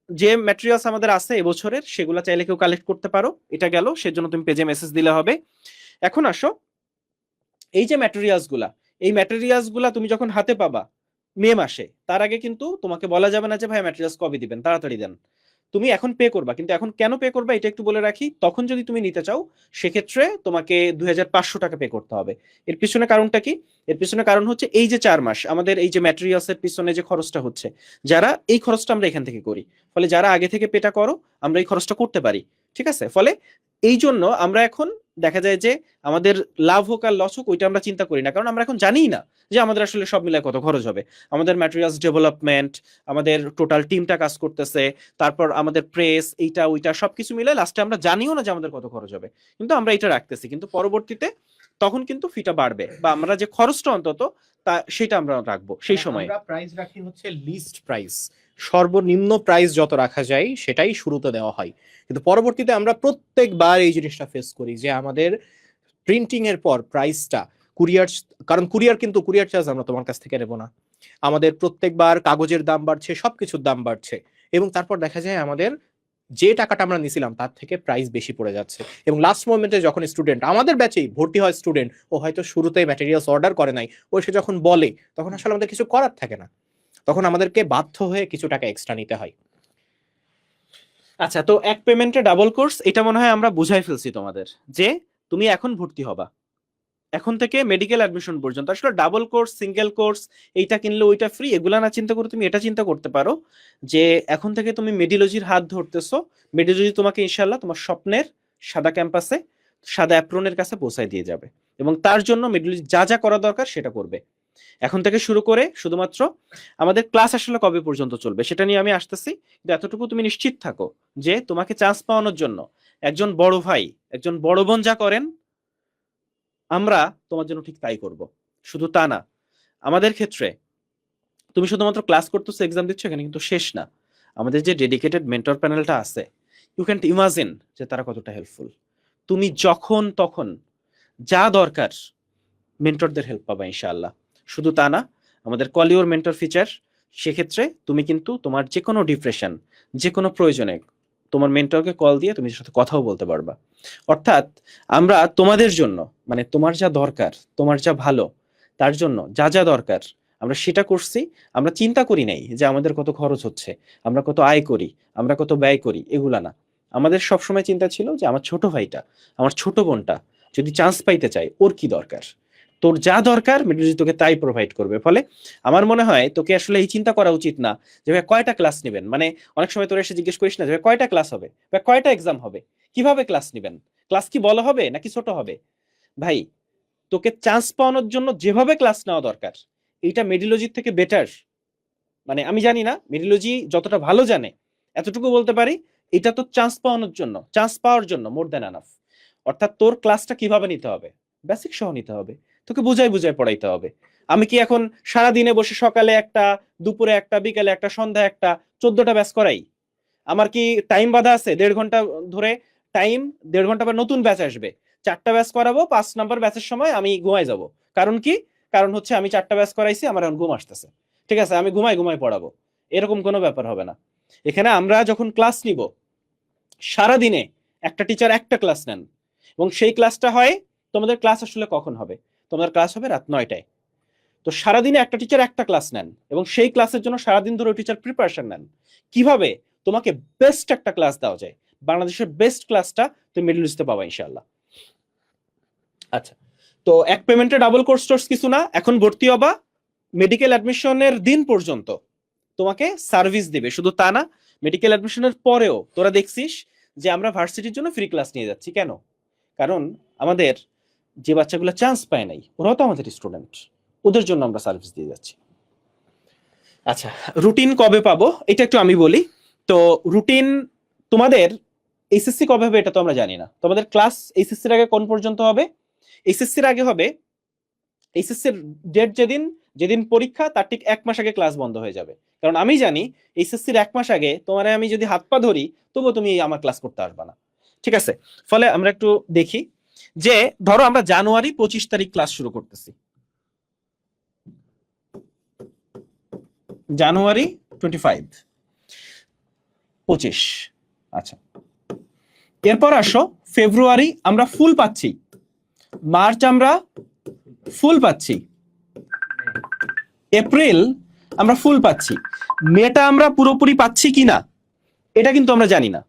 যে ম্যাটেরিয়ালস আমাদের আছে এবছরের, সেগুলো চাইলে কেউ কালেক্ট করতে পারো। এটা গেল, সেজন্য তুমি পেজে মেসেজ দিলে হবে। এখন আসো, এই যে ম্যাটেরিয়ালস গুলা তুমি যখন হাতে পাবা মে মাসে, তার আগে কিন্তু তোমাকে বলা যাবে না যে ভাই ম্যাটেরিয়ালস কবে দিবেন, তাড়াতাড়ি দেন। তুমি এখন পে করবা, কিন্তু এখন কেন পে করবা এটা একটু বলে রাখি। তখন যদি তুমি নিতে চাও সেক্ষেত্রে তোমাকে 2,500 টাকা পে করতে হবে। এর পিছনে কারণটা কি? এর পিছনে কারণ হচ্ছে এই যে 4 মাস আমাদের এই যে ম্যাটেরিয়ালস এর পিছনে যে খরচটা হচ্ছে, যারা এই খরচটা আমরা এখান থেকে করি, ফলে যারা আগে থেকে পেটা করো আমরা এই খরচটা করতে পারি, ঠিক আছে? ফলে এই জন্য আমরা এখন দেখা যায় যে আমাদের লাভ হোক আর লস হোক ওইটা আমরা চিন্তা করি না, কারণ আমরা এখন জানিই না যে আমাদের আসলে সব মিলায় কত খরচ হবে। আমাদের ম্যাটেরিয়ালস ডেভেলপমেন্ট, আমাদের টোটাল টিমটা কাজ করতেছে, তারপর আমাদের প্রেস, এইটা ওইটা সবকিছু মিলে লাস্টে আমরা জানিও না যে আমাদের কত খরচ হবে, কিন্তু আমরা এটা রাখতেছি। কিন্তু পরবর্তীতে তখন কিন্তু ফিটা বাড়বে, বা আমরা যে খরচটা অন্তত তা সেটা আমরা রাখবো সেই সময়। আমরা প্রাইস রাখি হচ্ছে লিস্ট প্রাইস, সর্বনিম্ন প্রাইস যত রাখা যায় সেটাই শুরুতে দেওয়া হয়, কিন্তু পরবর্তীতে আমরা প্রত্যেকবার এই জিনিসটা ফেস করি যে আমাদের প্রিন্টিং এর পর প্রাইসটা কুরিয়ার, কারণ কুরিয়ার চার্জ আমরা তোমার কাছ থেকে নেবো না। আমাদের প্রত্যেকবার কাগজের দাম বাড়ছে, সবকিছুর দাম বাড়ছে, এবং তারপর দেখা যায় আমাদের যে টাকাটা আমরা নিছিলাম তার থেকে প্রাইস বেশি পড়ে যাচ্ছে। এবং লাস্ট মোমেন্টে যখন স্টুডেন্ট আমাদের ব্যাচেই ভর্তি হয় স্টুডেন্ট, ও হয়তো শুরুতেই ম্যাটেরিয়ালস অর্ডার করে নাই, ও সে যখন বলে তখন আসলে আমাদের কিছু করার থাকে না, তখন আমাদেরকে বাধ্য হয়ে কিছু টাকা এক্সট্রা নিতে হয়। আচ্ছা, তো এক পেমেন্টে ডাবল কোর্স, এটা মনে হয় আমরা বুঝাই ফেলছি তোমাদের, যে তুমি এখন ভর্তি হবা, এখন থেকে মেডিকেল অ্যাডমিশন পর্যন্ত। আসলে ডাবল কোর্স, সিঙ্গেল কোর্স, এইটা কিনলে ওইটা ফ্রি, এগুলা না চিন্তা করে তুমি এটা চিন্তা করতে পারো যে এখন থেকে তুমি মেডিলজির হাত ধরতেছো, মেডিলজি তোমাকে ইনশাল্লাহ তোমার স্বপ্নের সাদা ক্যাম্পাসে সাদা অ্যাপ্রনের কাছে পৌঁছায় দিয়ে যাবে, এবং তার জন্য মেডিলজি যা যা করা দরকার সেটা করবে। এখন থেকে শুরু করে শুধুমাত্র আমাদের ক্লাস আসলে কবে পর্যন্ত চলবে সেটা নিয়ে আমি আসতেছি, কিন্তু এতটুকু তুমি নিশ্চিত থাকো যে তোমাকে চান্স পাওয়ানোর জন্য একজন বড় ভাই, একজন বড় বোন যা করেন, আমরা তোমার জন্য ঠিক তাই করব। শুধু তা না, আমাদের ক্ষেত্রে তুমি শুধুমাত্র ক্লাস করতেছো, এক্সাম দিচ্ছ, এখানে কিন্তু শেষ না। আমাদের যে ডেডিকেটেড মেন্টর প্যানেলটা আছে, ইউ ক্যান ইমাজিন যে তারা কতটা হেল্পফুল। তুমি যখন তখন যা দরকার মেন্টরদের হেল্প পাবা ইনশাআল্লাহ। শুধু তা না, আমাদের কলিওর মেন্টর ফিচার, সেক্ষেত্রে তুমি কিন্তু তোমার যে কোনো ডিপ্রেশন, যে কোনো প্রয়োজনে তোমার মেন্টরকে কল দিয়ে তুমি সাথে কথাও বলতে পারবা। অর্থাৎ আমরা তোমাদের জন্য, মানে তোমার যা দরকার, তোমার যা ভালো, তার জন্য যা যা দরকার আমরা সেটা করছি। আমরা চিন্তা করি নাই যে আমাদের কত খরচ হচ্ছে, আমরা কত আয় করি, আমরা কত ব্যয় করি, এগুলা না। আমাদের সবসময় চিন্তা ছিল যে আমার ছোট ভাইটা, আমার ছোট বোনটা যদি চান্স পাইতে চায়, ওর কি দরকার, তোর যা দরকার মেডিলজি তোকে তাই প্রোভাইড করবে। ফলে আমার মনে হয় তোকে আসলে এই চিন্তা করা উচিত না যে ভাই কয়টা ক্লাস নেবেন। মানে অনেক সময় তোরা এসে জিজ্ঞেস করিস না যে ভাই কয়টা ক্লাস হবে বা কয়টা এক্সাম হবে, কিভাবে ক্লাস নেবেন, ক্লাস কি বড় হবে নাকি ছোট হবে। ভাই, তোকে চান্স পাওয়ানোর জন্য যেভাবে ক্লাস নেওয়া দরকার, এইটা মেডিলজির থেকে বেটার। মানে আমি জানি না মেডিলজি যতটা ভালো জানে, এতটুকু বলতে পারি এটা তো চান্স পাওয়ানোর জন্য, চান্স পাওয়ার জন্য মোর দ্যান এনাফ। অর্থাৎ তোর ক্লাসটা কিভাবে নিতে হবে, বেসিক সহ নিতে হবে, তোকে বুঝাই বুঝাই পড়াইতে হবে। আমি কি এখন সারা দিনে বসে সকালে একটা, দুপুরে একটা, বিকালে একটা, সন্ধ্যা একটা, 14টা ব্যাচ করাই? আমার কি টাইম বাধা আছে? 1.5 ঘন্টা ধরে টাইম, 1.5 ঘন্টা পর নতুন ব্যাচ আসবে, 4টা ব্যাচ করাবো, 5 নাম্বার ব্যাচের সময় আমি ঘুমাই যাব। কারণ কি? কারণ হচ্ছে আমি 4টা ব্যাচ করাইছি, আমার এখন ঘুম আসতেছে, ঠিক আছে, আমি ঘুমাই ঘুমাই পড়াবো। এরকম কোনো ব্যাপার হবে না। এখানে আমরা যখন ক্লাস নিব, সারাদিনে একটা টিচার একটা ক্লাস নেন, এবং সেই ক্লাসটা হয়, তোমাদের ক্লাস আসলে কখন হবে? তোমাদের ক্লাস হবে রাত 9টায়। তো সারাদিনে একটা টিচার একটা ক্লাস নেন, এবং সেই ক্লাসের জন্য সারাদিন ধরে টিচার প্রিপারেশন নেন কিভাবে তোমাকে বেস্ট একটা ক্লাস দেওয়া যায়। বাংলাদেশের বেস্ট ক্লাসটা তুমি মিডল ইস্টে পাবা ইনশাআল্লাহ। আচ্ছা, তো এক পেমেন্টে ডাবল কোর্স টোর্স কিছু না, এখন ভর্তি হবা, মেডিকেল অ্যাডমিশনের দিন পর্যন্ত তোমাকে সার্ভিস দিবে। শুধু তা না, মেডিকেল অ্যাডমিশনের পরেও তোরা দেখছিস যে আমরা ভার্সিটির জন্য ফ্রি ক্লাস নিয়ে যাচ্ছি। কেন? কারণ আমাদের যে বাচ্চাগুলো চান্স পায় নাই, ওরাও তো আমাদের স্টুডেন্ট, ওদের জন্য আমরা সার্ভিস দিয়ে যাচ্ছি। আচ্ছা, রুটিন কবে পাবো এটা একটু আমি বলি। তো রুটিন তোমাদের এইচএসসি কবে হবে এটা তো আমরা জানি না। তোমাদের ক্লাস এইচএসসির আগে কোন পর্যন্ত হবে? এইচএসসির আগে হবে, এইচএসসির ডেট যেদিন যেদিন পরীক্ষা তার ঠিক 1 মাস আগে ক্লাস বন্ধ হয়ে যাবে। কারণ আমি জানি এইচএসসির 1 মাস আগে তোমার আমি যদি হাত পা ধরি, তবুও তুমি আমার ক্লাস করতে আসবে না, ঠিক আছে? ফলে আমরা একটু দেখি যে ধরো আমরা জানুয়ারি 25 তারিখ ক্লাস শুরু করতেছি, জানুয়ারি 25। আচ্ছা, এরপর আসো ফেব্রুয়ারি আমরা ফুল পাচ্ছি, মার্চ আমরা ফুল পাচ্ছি, এপ্রিল আমরা ফুল পাচ্ছি, মেটা আমরা পুরোপুরি পাচ্ছি কিনা এটা কিন্তু আমরা জানি না।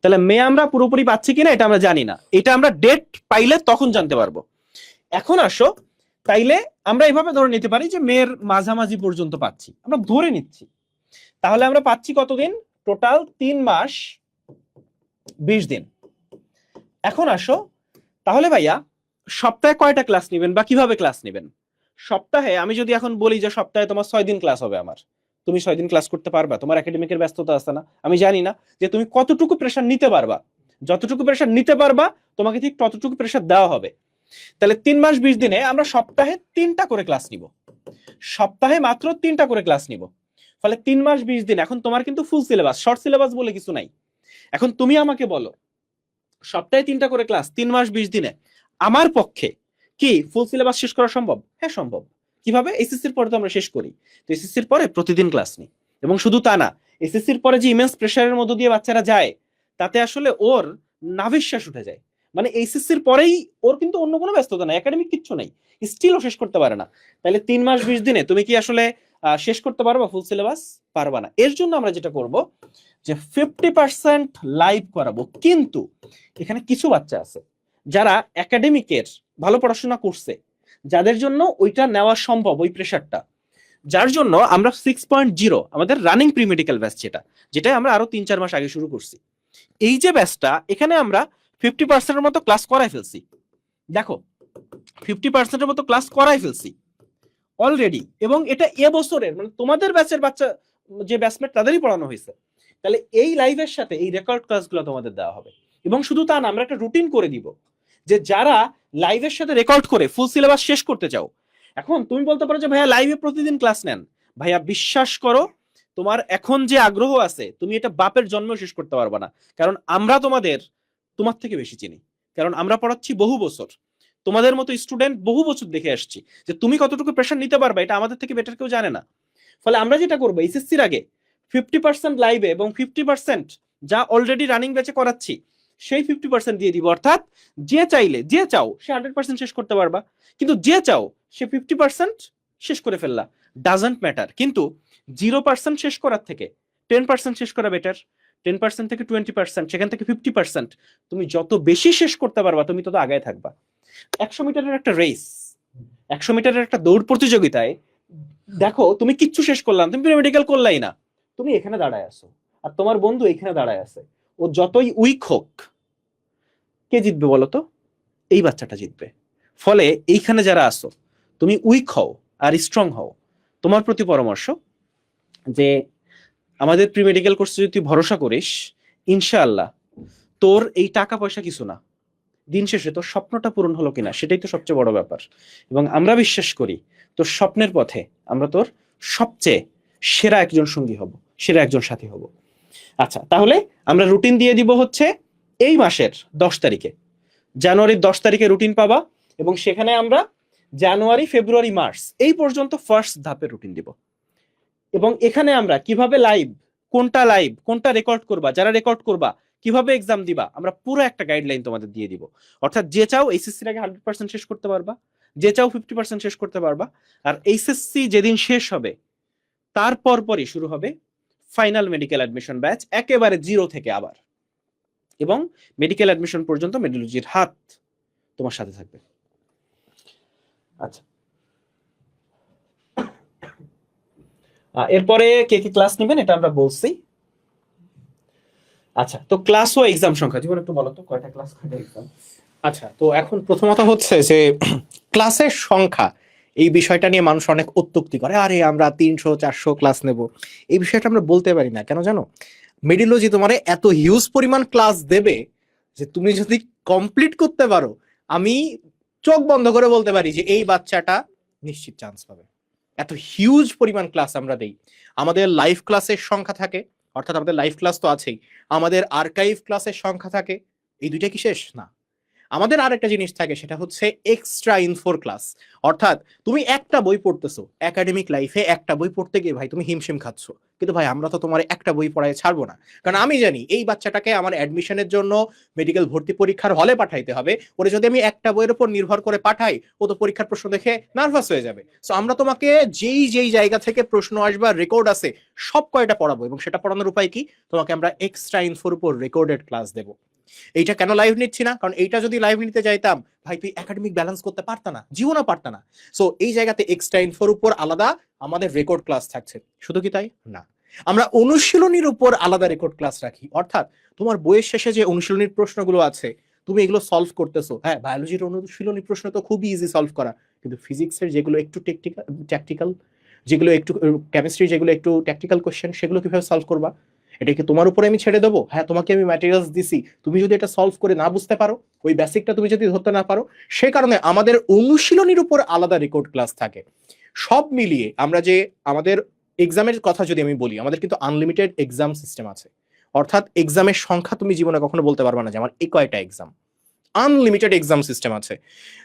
তাহলে মে আমরা পুরোপুরি পাচ্ছি কিনা এটা আমরা জানি না, এটা আমরা ডেট পাইলে তখন জানতে পারবো। এখন আসো, তাইলে আমরা এইভাবে ধরে নিতে পারি যে মের মাঝামাঝি পর্যন্ত পাচ্ছি, আমরা ধরে নিচ্ছি। তাহলে আমরা পাচ্ছি কতদিন? টোটাল 3 মাস 20 দিন। এখন আসো, তাহলে ভাইয়া সপ্তাহে কয়টা ক্লাস নেবেন বা কিভাবে ক্লাস নেবেন? সপ্তাহে আমি যদি এখন বলি যে সপ্তাহে তোমার 6 দিন ক্লাস হবে, আমার, তুমি 6 দিন ক্লাস করতে পারবা? তোমার একাডেমিকের ব্যস্ততা আছে না, আমি জানি না যে তুমি কতটুকু প্রেশার নিতে পারবা। যতটুকু প্রেশার নিতে পারবা তোমাকে ঠিক ততটুকু প্রেশার দেওয়া হবে। তাহলে 3 মাস 20 দিনে আমরা সপ্তাহে 3টা করে ক্লাস নিব, সপ্তাহে মাত্র 3টা করে ক্লাস নিব। ফলে 3 মাস 20 দিন। এখন তোমার কিন্তু ফুল সিলেবাস, শর্ট সিলেবাস বলে কিছু নাই। এখন তুমি আমাকে বলো, সপ্তাহে 3টা করে ক্লাস 3 মাস 20 দিনে আমার পক্ষে কি ফুল সিলেবাস শেষ করা সম্ভব? হ্যাঁ সম্ভব। কিভাবে? এসএসসির পরে তো আমরা শেষ করি। তো এসএসসির পরে প্রতিদিন ক্লাস নিই, এবং শুধু তা না, এসএসসির পরে যে ইমেন্স প্রেশারের মধ্য দিয়ে বাচ্চারা যায়, তাতে আসলে ওর নাভিশ্বাস উঠে যায়। মানে এইচএসসির পরেই ওর কিন্তু অন্য কোনো ব্যস্ততা নাই, একাডেমিক কিচ্ছু নাই, স্টিলও শেষ করতে পারে না। তাহলে 3 মাস 20 দিনে তুমি কি আসলে শেষ করতে পারবা ফুল সিলেবাস? পারবা না। এর জন্য আমরা যেটা করব যে 50% লাইভ করাবো। কিন্তু এখানে কিছু বাচ্চা আছে যারা একাডেমিকের ভালো পড়াশোনা করছে, যাদের জন্য ওইটা নেওয়া সম্ভব, ওই প্রেশারটা, যার জন্য আমরা 6.0 আমাদের রানিং প্রি মেডিকেল ব্যাচ, যেটা আমরা আরো 3-4 মাস আগে শুরু করছি, এই যে ব্যাচটা, এখানে আমরা 50% মতো ক্লাস করাই ফেলছি। দেখো 50% মতো ক্লাস করাই ফেলছি অলরেডি, এবং এটা এবছরের মানে তোমাদের ব্যাচের বাচ্চা যে ব্যাচমেট তাদেরই পড়ানো হয়েছে। তাহলে এই লাইভের সাথে এই রেকর্ড ক্লাসগুলো তোমাদের দেওয়া হবে। এবং শুধু তা না, আমরা একটা রুটিন করে দিব যে যারা লাইভের সাথে রেকর্ড করে ফুল সিলেবাস শেষ করতে চাও। এখন তুমি বলতে পারো যে ভাইয়া লাইভে প্রতিদিন ক্লাস নেন। ভাইয়া বিশ্বাস করো, তোমার এখন যে আগ্রহ আছে, তুমি এটা বাপের জন্মেও শেষ করতে পারবে না। কারণ আমরা তোমার থেকে বেশি চিনি, কারণ আমরা পড়াচ্ছি বহু বছর, তোমাদের মতো স্টুডেন্ট বহু বছর দেখে আসছি যে তুমি কতটুকু প্রেশার নিতে পারবে, এটা আমাদের থেকে বেটার কেউ জানে না। ফলে আমরা যেটা করবো, এসএসসির আগে 50% লাইভে এবং 50% যা অলরেডি রানিং ব্যাচে করাচ্ছি, সেই 50% দিয়ে দিব। অর্থাৎ যে চাও সে 100% শেষ করতে পারবা, কিন্তু যে চাও সে 50% শেষ করে ফেললা, ডাজন্ট ম্যাটার। কিন্তু 0% শেষ করার থেকে 10% শেষ করা বেটার। 10% থেকে 20%, সেখান থেকে 50%, তুমি যত বেশি শেষ করতে পারবা তুমি তত আগায় থাকবা। 100 মিটারের একটা রেস, 100 মিটারের একটা দৌড় প্রতিযোগিতায় দেখো তুমি কিচ্ছু শেষ করলাম, তুমি প্রিমেডিকেল করলাই না, তুমি এখানে দাঁড়ায় আছো, আর তোমার বন্ধু এখানে দাঁড়ায় আছে, ও যতই উইক হোক, কে জিতবে বলো তো? এই বাচ্চাটা জিতবে। ফলে এইখানে যারা আসো, তুমি উইক হও আর স্ট্রং হও। তোমার প্রতি পরামর্শ যে আমাদের প্রি মেডিকেল কোর্সে যদি তুই ভরসা করিস, ইনশাআল্লাহ তোর এই টাকা পয়সা কিছু না, দিন শেষে তোর স্বপ্নটা পূরণ হলো কিনা সেটাই তো সবচেয়ে বড় ব্যাপার। এবং আমরা বিশ্বাস করি তোর স্বপ্নের পথে আমরা তোর সবচেয়ে সেরা একজন সঙ্গী হব, সেরা একজন সাথী হব। আচ্ছা, তাহলে আমরা রুটিন দিয়ে দিব হচ্ছে এই মাসের 10 তারিখে, জানুয়ারির 10 তারিখে রুটিন পাবা, এবং সেখানে আমরা জানুয়ারি, ফেব্রুয়ারি, মার্চ এই পর্যন্ত ফার্স্ট ধাপে রুটিন দিব। এবং এখানে আমরা কিভাবে কোনটা রেকর্ড করবা, যারা রেকর্ড করবা কিভাবে এক্সাম দিবা, আমরা পুরো একটা গাইডলাইন তোমাদের দিয়ে দিব। অর্থাৎ যে চাও এইচএসসির আগে 100% শেষ করতে পারবা, যে চাও 50% শেষ করতে পারবা। আর এইচএসসি যেদিন শেষ হবে তার পরপরই শুরু হবে ফাইনাল মেডিকেল অ্যাডমিশন ব্যাচ, একেবারে 0 থেকে আবার। এবং মেডিকেল অ্যাডমিশন পর্যন্ত মেডিলজির হাত তোমার সাথে থাকবে। আচ্ছা, এরপরে কে কে ক্লাস নেবেন এটা আমরা বলছি। আচ্ছা, তো ক্লাস ও এক্সাম সংখ্যা, জীবন একটু বলো তো কয়টা ক্লাস, কয়টা এক্সাম? আচ্ছা, তো এখন প্রথমত হচ্ছে যে ক্লাসের সংখ্যা, এই বিষয়টা নিয়ে মানুষ অনেক অত্যুক্তি করে, আরে আমরা 300-400 ক্লাস নেব। এই বিষয়টা আমরা বলতে পারি না, কেন জানো? মেডিলজি তোমার এত হিউজ পরিমাণ ক্লাস দেবে যে তুমি যদি কমপ্লিট করতে পারো, আমি চোখ বন্ধ করে বলতে পারি যে এই বাচ্চাটা নিশ্চিত চান্স পাবে। এত হিউজ পরিমাণ ক্লাস আমরা দেই। আমাদের লাইভ ক্লাসের সংখ্যা থাকে, অর্থাৎ আমাদের লাইভ ক্লাস তো আছেই, আমাদের আর্কাইভ ক্লাসের সংখ্যা থাকে। এই দুইটা কি শেষ না? আমাদের আরেকটা জিনিস থাকে, সেটা হচ্ছে এক্সট্রা ইনফোর ক্লাস। অর্থাৎ তুমি একটা বই পড়তেছো, একাডেমিক লাইফে একটা বই পড়তে গিয়ে ভাই তুমি হিমশিম খাচ্ছ, কিন্তু ভাই আমরা তো তোমার একটা বই পড়ায় ছাড়বো না, কারণ আমি জানি এই বাচ্চাটাকে আমার অ্যাডমিশনের জন্য মেডিকেল ভর্তি পরীক্ষার হলে পাঠাইতে হবে। ওরে যদি আমি একটা বইয়ের উপর নির্ভর করে পাঠাই, ও তো পরীক্ষার প্রশ্ন দেখে নার্ভাস হয়ে যাবে। সো আমরা তোমাকে যেই জায়গা থেকে প্রশ্ন আসবে, রেকর্ড আছে, সব কয়টা পড়াবো। এবং সেটা পড়ানোর উপায় কি? তোমাকে আমরা এক্সট্রা ইনফোর উপর রেকর্ডেড ক্লাস দেবো। এইটা কেন লাইভ নিচ্ছি না? কারণ এইটা যদি লাইভ নিতে যাইতাম, ভাই তুই একাডেমিক ব্যালেন্স করতে পারতা না, জীবনও পারতা না। সো এই জায়গাতে এক্সট্রা ইনফোর উপর আলাদা আমাদের রেকর্ড ক্লাস থাকছে। শুধু কি তাই না, আমরা অনুশীলনীর উপর আলাদা রেকর্ড ক্লাস রাখি। অর্থাৎ তোমার বইয়ের শেষে যে অনুশীলনীর প্রশ্নগুলো আছে, তুমি এগুলো সলভ করতেছো। হ্যাঁ, বায়োলজির অনুশীলনী প্রশ্ন তো খুবই ইজি সলভ করা, কিন্তু ফিজিক্সের যেগুলো একটু ট্যাকটিক্যাল, যেগুলো একটু কেমিস্ট্রি, যেগুলো একটু ট্যাকটিক্যাল কোশ্চেন, সেগুলো কিভাবে সলভ করবা? এটা কি তোমার উপরে আমি ছেড়ে দেবো? হ্যাঁ, তোমাকে আমি ম্যাটেরিয়ালস দিছি, তুমি যদি এটা সলভ করে না বুঝতে পারো, ওই বেসিকটা তুমি যদি ধরতে না পারো, সে কারণে আমাদের অনুশীলনীর উপর আলাদা রেকর্ড ক্লাস থাকে। সব মিলিয়ে আমরা যে আমাদের এক্সামের কথা যদি আমি বলি, আমাদের কিন্তু আনলিমিটেড এক্সাম সিস্টেম আছে। অর্থাৎ এক্সামের সংখ্যা তুমি জীবনে কখনো বলতে পারবে না যে আমার এই কয়টা এক্সাম। আনলিমিটেড এক্সাম সিস্টেম আছে।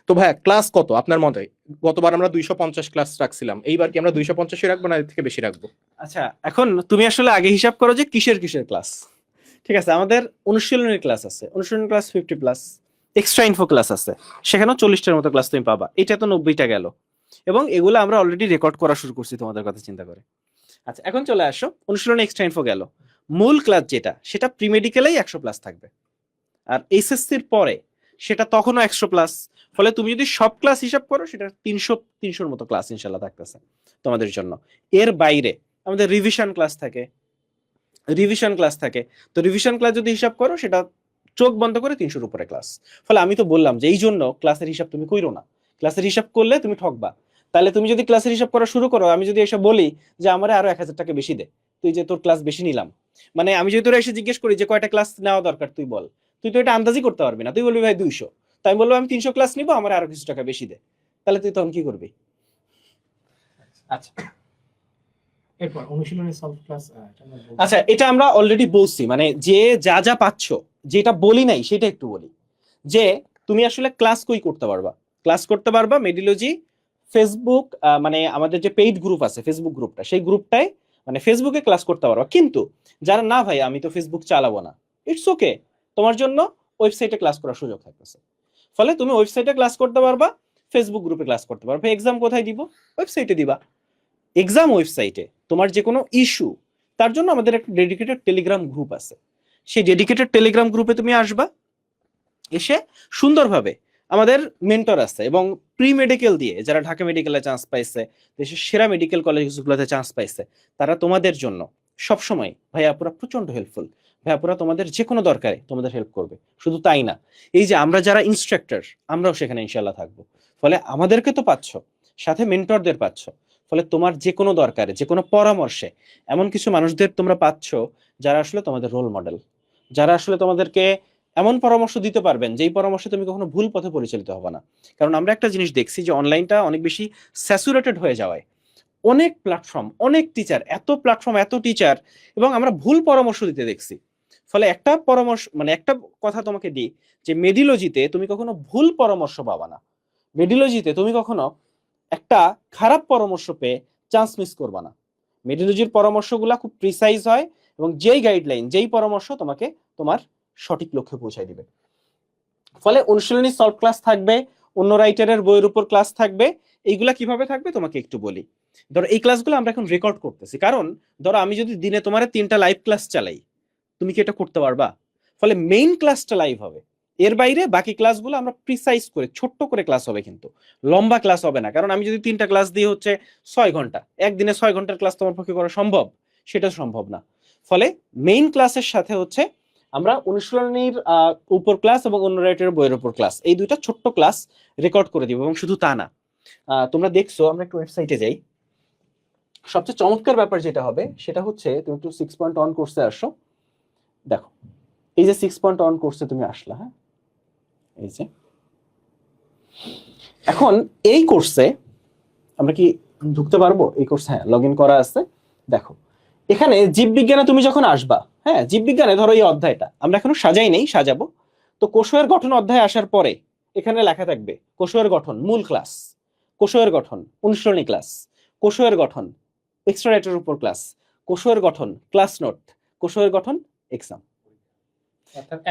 তো ভাইয়া ক্লাস কত আপনার মতে? গতবার আমরা 250 ক্লাস রাখছিলাম, এইবার কি আমরা 250 রাখবো না এর থেকে বেশি রাখবো? আচ্ছা, এখন তুমি আসলে আগে হিসাব করো যে কিসের ক্লাস। ঠিক আছে, আমাদের অনুশীলনের ক্লাস আছে, অনুশীলনের ক্লাস 50+, এক্সট্রা ইনফো ক্লাস আছে, সেখানেও 40টার মতো ক্লাস তুমি পাবা। এটা তো 90টা গেল, এবং এগুলো আমরা অলরেডি রেকর্ড করা শুরু করছি তোমাদের কথা চিন্তা করে। আচ্ছা, এখন চলে আসো, অনুশীলনে এক্সট্রা ইনফো গেল, মূল ক্লাস যেটা সেটা প্রি মেডিকেলেই 100+ থাকবে, আর এইচএসসির পরে সেটা তখনও 100+। ফলে তুমি যদি সব ক্লাস হিসাব করো সেটা 300-300-র মতো ক্লাস ইনশাল্লাহ থাকতেছে তোমাদের জন্য। এর বাইরে আমাদের রিভিশন ক্লাস থাকে, তো রিভিশন ক্লাস যদি হিসাব করো সেটা চোখ বন্ধ করে 300-র উপরে ক্লাস। ফলে আমি তো বললাম যে এই জন্য ক্লাসের হিসাব তুমি কইরো না, ক্লাসের হিসাব করলে তুমি ঠকবা। তাহলে তুমি যদি ক্লাসের হিসাব করা শুরু করো, আমি যদি এসে বলি যে আমারে আরো 1000 টাকা বেশি দে, তুই যে তোর ক্লাস বেশি নিলাম, মানে আমি যদি তোরা এসে জিজ্ঞেস করি যে কয়টা ক্লাস নেওয়া দরকার তুই বল, তুই তো এটা আন্দাজই করতে পারবি না, তুই বলবি ভাই 200, তাই বলবো আমি 300 ক্লাস নিবো, আমার আরো কিছু টাকা বেশি দে, তাহলে তুই তখন কি করবি? আচ্ছা, এরপর অনুশীলনী সলভ ক্লাস আচ্ছা, এটা আমরা অলরেডি বলছি, মানে যে যা যা পাচ্ছ, যেটা বলি নাই সেটা একটু বলি, যে তুমি আসলে ক্লাস কই করতে পারবা। ক্লাস করতে পারবা মেডিলজি ফেসবুক, মানে আমাদের যে পেইড গ্রুপ আছে ফেসবুক গ্রুপটা, সেই গ্রুপটায় মানে ফেসবুকে ক্লাস করতে পারবা। কিন্তু যারা না ভাই আমি তো ফেসবুক চালাবো না, ইটস ওকে, তোমার জন্য ওয়েবসাইটে ক্লাস করার সুযোগ থাকতেছে। ফলে তুমি ওয়েবসাইটে ক্লাস করতে পারবা, ফেসবুক গ্রুপে ক্লাস করতে পারবা। এক্সাম কোথায় দিব? ওয়েবসাইটে দিবা। এক্সাম ওয়েবসাইটে তোমার যে কোনো ইস্যু, তার জন্য আমাদের একটা ডেডিকেটেড টেলিগ্রাম গ্রুপ আছে, সেই ডেডিকেটেড টেলিগ্রাম গ্রুপে তুমি আসবা, এসে সুন্দরভাবে আমাদের মেন্টর আছে, এবং প্রি মেডিকেল দিয়ে যারা ঢাকা মেডিকেলে চান্স পাইছে, দেশের সেরা মেডিকেল কলেজগুলোতে চান্স পাইছে, তারা তোমাদের জন্য সবসময় ভাইয়াপুরা প্রচন্ড হেল্পফুল। ভাইয়াপুরা তোমাদের যে কোনো দরকারে তোমাদের হেল্প করবে। শুধু তাই না, এই যে আমরা যারা ইনস্ট্রাক্টর, আমরাও সেখানে ইনশাল্লাহ থাকবো। ফলে আমাদেরকে তো পাচ্ছ, সাথে মেন্টরদের পাচ্ছ। ফলে তোমার যে কোনো দরকারে, যে কোনো পরামর্শে এমন কিছু মানুষদের তোমরা পাচ্ছ যারা আসলে তোমাদের রোল মডেল, যারা আসলে তোমাদেরকে এমন পরামর্শ দিতে পারবেন যেই পরামর্শে তুমি কখনো ভুল পথে পরিচালিত হবে না। কারণ আমরা একটা জিনিস দেখছি যে অনলাইনটা অনেক বেশি স্যাচুরেটেড হয়ে যাওয়ায় অনেক প্ল্যাটফর্ম, অনেক টিচার, এত প্ল্যাটফর্ম, এত টিচার, এবং আমরা ভুল পরামর্শ দিতে দেখছি। ফলে একটা পরামর্শ, মানে একটা কথা তোমাকে দিই, যে মেডিলজিতে তুমি কখনো ভুল পরামর্শ পাবা না। মেডিলজিতে তুমি কখনো একটা খারাপ পরামর্শ পেয়ে চান্স মিস করবা না। মেডিলজির পরামর্শগুলো খুব প্রিসাইজ হয়, এবং যেই গাইডলাইন, যেই পরামর্শ তোমাকে তোমার সঠিক লক্ষ্যে পৌঁছায় দিবে। ফলে অনুশীলনী সলভ ক্লাস থাকবে, অন্য রাইটারের বইয়ের উপর ক্লাস থাকবে। এইগুলা কিভাবে থাকবে তোমাকে একটু বলি। ধরো এই ক্লাসগুলো আমরা এখন রেকর্ড করতেছি, কারণ ধরো আমি যদি দিনে তোমার 3টা লাইভ ক্লাস চালাই, তুমি কি এটা করতে পারবা? ফলে মেইন ক্লাসটা লাইভ হবে, এর বাইরে বাকি ক্লাসগুলো আমরা প্রিসাইজ করে ছোট্ট করে ক্লাস হবে, কিন্তু লম্বা ক্লাস হবে না। কারণ আমি যদি 3টা ক্লাস দিয়ে হচ্ছে 6 ঘন্টা, একদিনে 6 ঘন্টার ক্লাস তোমার পক্ষে করা সম্ভব? সেটা সম্ভব না। ফলে মেইন ক্লাসের সাথে হচ্ছে আমরা অনুশীলনীর উপর ক্লাস এবং অন্য রাইটারের বইয়ের উপর ক্লাস, এই দুইটা ছোট্ট ক্লাস রেকর্ড করে দিব। এবং শুধু তা না, তোমরা দেখছো, আমরা একটু ওয়েবসাইটে যাই, সবচেয়ে চমৎকার ব্যাপার যেটা হবে সেটা হচ্ছে তুমি একটু 6.1 কোর্সে আসো। দেখো, এই যে 6.1 কোর্সে তুমি আসলা, হ্যাঁ, এই যে এখন এই কোর্সে আমরা কি ঢুকতে পারবো? এই কোর্সে হ্যাঁ, লগ ইন করা আছে। দেখো এখানে জীববিজ্ঞানে তুমি যখন আসবা, হ্যাঁ, জীববিজ্ঞানে ধরো এই অধ্যায়টা আমরা এখনো সাজাই নেই, সাজাবো। তো কোষের গঠন অধ্যায় আসার পরে এখানে লেখা থাকবে কোষের গঠন মূল ক্লাস, কোষের গঠন অনুশীলনী ক্লাস, কোষের গঠন এক্সট্রা রাইটারের উপর ক্লাস, কোষের গঠন ক্লাস নোট, কোষের গঠন এক্সাম,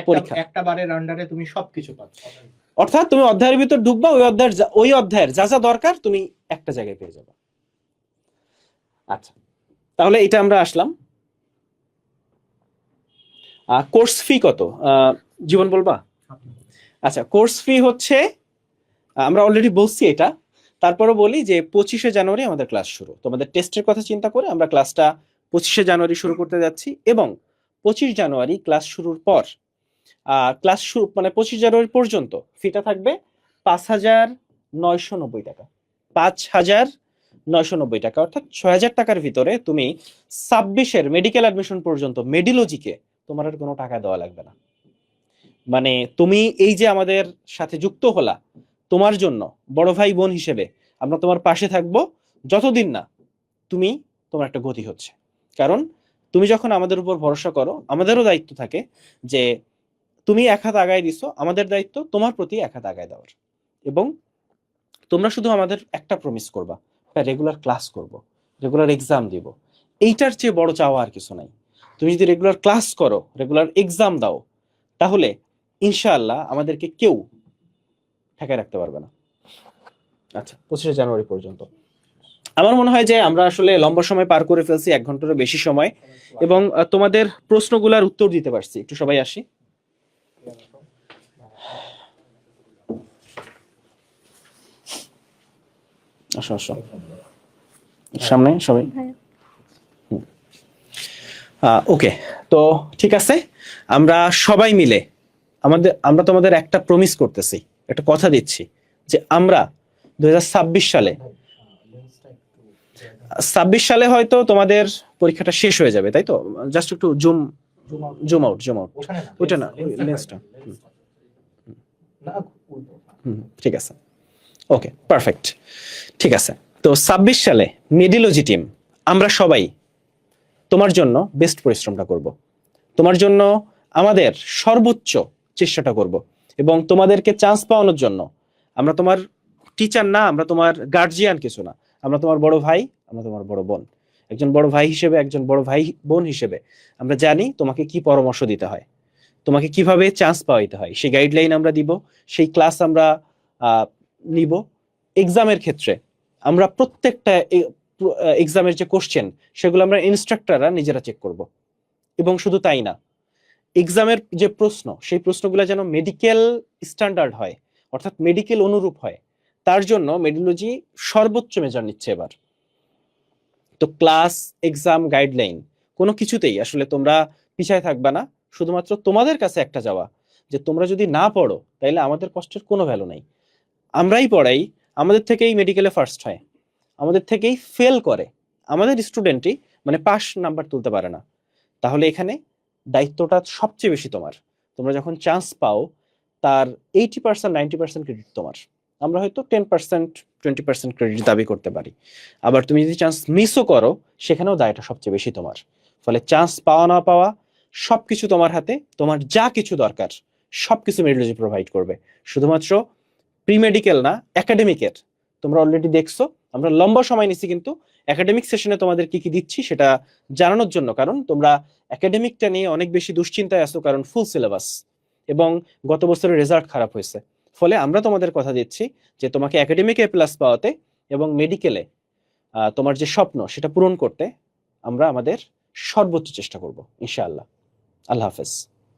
পরীক্ষা। একটা বারের আন্ডারে তুমি সবকিছু পাচ্ছ। অর্থাৎ তুমি অধ্যায়ের ভিতর ঢুকবা, ওই অধ্যায়ের যা যা দরকার তুমি একটা জায়গায় পেয়ে যাবে। আচ্ছা, তাহলে এটা আমরা আসলাম। কোর্স ফি কত জীবন বলবা? আচ্ছা, কোর্স ফি হচ্ছে, আমরা অলরেডি বলছি এটা, তারপরে বলি যে 25শে জানুয়ারি আমাদের ক্লাস শুরু। তোমাদের টেস্টের কথা চিন্তা করে আমরা ক্লাসটা 25শে জানুয়ারি শুরু করতে যাচ্ছি, এবং 25 জানুয়ারি ক্লাস শুরুর পর ক্লাস শুরু মানে 25 জানুয়ারি পর্যন্ত ফিটা থাকবে 5,990 টাকা। 5,990 টাকা, অর্থাৎ 6,000 টাকার ভিতরে তুমি 26-এর মেডিকেল অ্যাডমিশন পর্যন্ত মেডিলজিকে তোমার আর কোনো টাকা দেওয়া লাগবে না। মানে তুমি এই যে আমাদের সাথে যুক্ত হলা, তোমার জন্য বড় ভাই বোন হিসেবে আমরা তোমার পাশে থাকবো যতদিন না তুমি তোমার একটা গতি হচ্ছে। কারণ তুমি যখন আমাদের উপর ভরসা করো, আমাদেরও দায়িত্ব থাকে যে তুমি এক হাত আগায় দিছো, আমাদের দায়িত্ব তোমার প্রতি এক হাত আগায় দেওয়ার। এবং তোমরা শুধু আমাদের একটা প্রমিস করবা, রেগুলার ক্লাস করব, রেগুলার এক্সাম দিব। এইটার চেয়ে বড় চাওয়া আর কিছু নাই। তুমি যদি রেগুলার ক্লাস করো, রেগুলার এক্সাম দাও, তাহলে ইনশাআল্লাহ আমাদেরকে কেউ ঠেকায় রাখতে পারবে না। আচ্ছা, 25শে জানুয়ারি পর্যন্ত আমার মনে হয় যে আমরা আসলে লম্বা সময় পার করে ফেলছি, 1 ঘন্টারও বেশি সময়, এবং তোমাদের প্রশ্নগুলোর উত্তর দিতে পারছি। একটু সবাই আসি। আসো আসো সামনে সবাই। ওকে, তো ঠিক আছে, আমরা সবাই মিলে আমরা তোমাদের একটা প্রমিস করতেছি, একটা কথা দিচ্ছি যে আমরা 2026 সালে হয়তো তোমাদের পরীক্ষাটা শেষ হয়ে যাবে, তাই তো? জাস্ট একটু জুম আউট ওটা না, লেন্সটা। ঠিক আছে, ওকে, পারফেক্ট, ঠিক আছে। তো 26 সালে মেডিলজি টিম আমরা সবাই তোমার জন্য বেস্ট পরিশ্রমটা করব, তোমার জন্য আমাদের সর্বোচ্চ চেষ্টাটা করব, এবং তোমাদেরকে চান্স পাওয়ানোর জন্য আমরা তোমার টিচার না, আমরা তোমার গার্জিয়ান কিছু না, আমরা তোমার বড় ভাই, আমরা তোমার বড় বোন। একজন বড় ভাই হিসেবে, একজন বড় ভাই বোন হিসেবে আমরা জানি তোমাকে কি পরামর্শ দিতে হয়, তোমাকে কিভাবে চান্স পাওয়াইতে হয়, সেই গাইডলাইন আমরা দিব, সেই ক্লাস আমরা নিব। এক্সামের ক্ষেত্রে আমরা প্রত্যেকটা এক্সামের যে কোশ্চেন, সেগুলো আমরা ইনস্ট্রাক্টররা নিজেরা চেক করব। এবং শুধু তাই না, এক্সামের যে প্রশ্ন, সেই প্রশ্নগুলো যেন মেডিকেল স্ট্যান্ডার্ড হয়, অর্থাৎ মেডিকেল অনুরূপ হয়, তার জন্য মেডিলজি সর্বোচ্চ মেজার নিচ্ছে এবার। তো ক্লাস, এক্সাম, গাইডলাইন কোনো কিছুতেই আসলে তোমরা পিছায় থাকবে না। শুধুমাত্র তোমাদের কাছে একটা যাওয়া, যে তোমরা যদি না পড়ো তাইলে আমাদের কষ্টের কোনো ভ্যালু নাই। আমরাই পড়াই, আমাদের থেকেই মেডিকেলে ফার্স্ট হয়, আমাদের থেকেই ফেল করে, আমাদের স্টুডেন্টই মানে পাস নাম্বার তুলতে পারে না। তাহলে এখানে দায়িত্বটা সবচেয়ে বেশি তোমার। তোমরা যখন চান্স পাও, তার 80% 90% ক্রেডিট তোমার। আমরা হয়তো 10% 20% ক্রেডিট দাবি করতে পারি। আবার তুমি যদি চান্স মিসও করো, সেখানেও দায়টা সবচেয়ে বেশি তোমার। ফলে চান্স পাওয়া না পাওয়া সবকিছু তোমার হাতে। তোমার যা কিছু দরকার সবকিছু মেডিলজি প্রোভাইড করবে। শুধুমাত্র প্রি মেডিকেল না, একাডেমিকের তোমরা অলরেডি দেখছো। আমরা লম্বা সময় নিচ্ছি, কিন্তু একাডেমিক সেশনে তোমাদের কি কি দিচ্ছি সেটা জানানোর জন্য, কারণ তোমরা একাডেমিকটা নিয়ে অনেক বেশি দুশ্চিন্তায় আছো, কারণ ফুল সিলেবাস এবং গত বছরের রেজাল্ট খারাপ হয়েছে। ফলে আমরা তোমাদের কথা দিচ্ছি যে তোমাকে একাডেমিকে প্লাস পাওয়াতে এবং মেডিকেলে তোমার যে স্বপ্ন সেটা পূরণ করতে আমরা আমাদের সর্বোচ্চ চেষ্টা করব ইনশাআল্লাহ। আল্লাহ হাফেজ।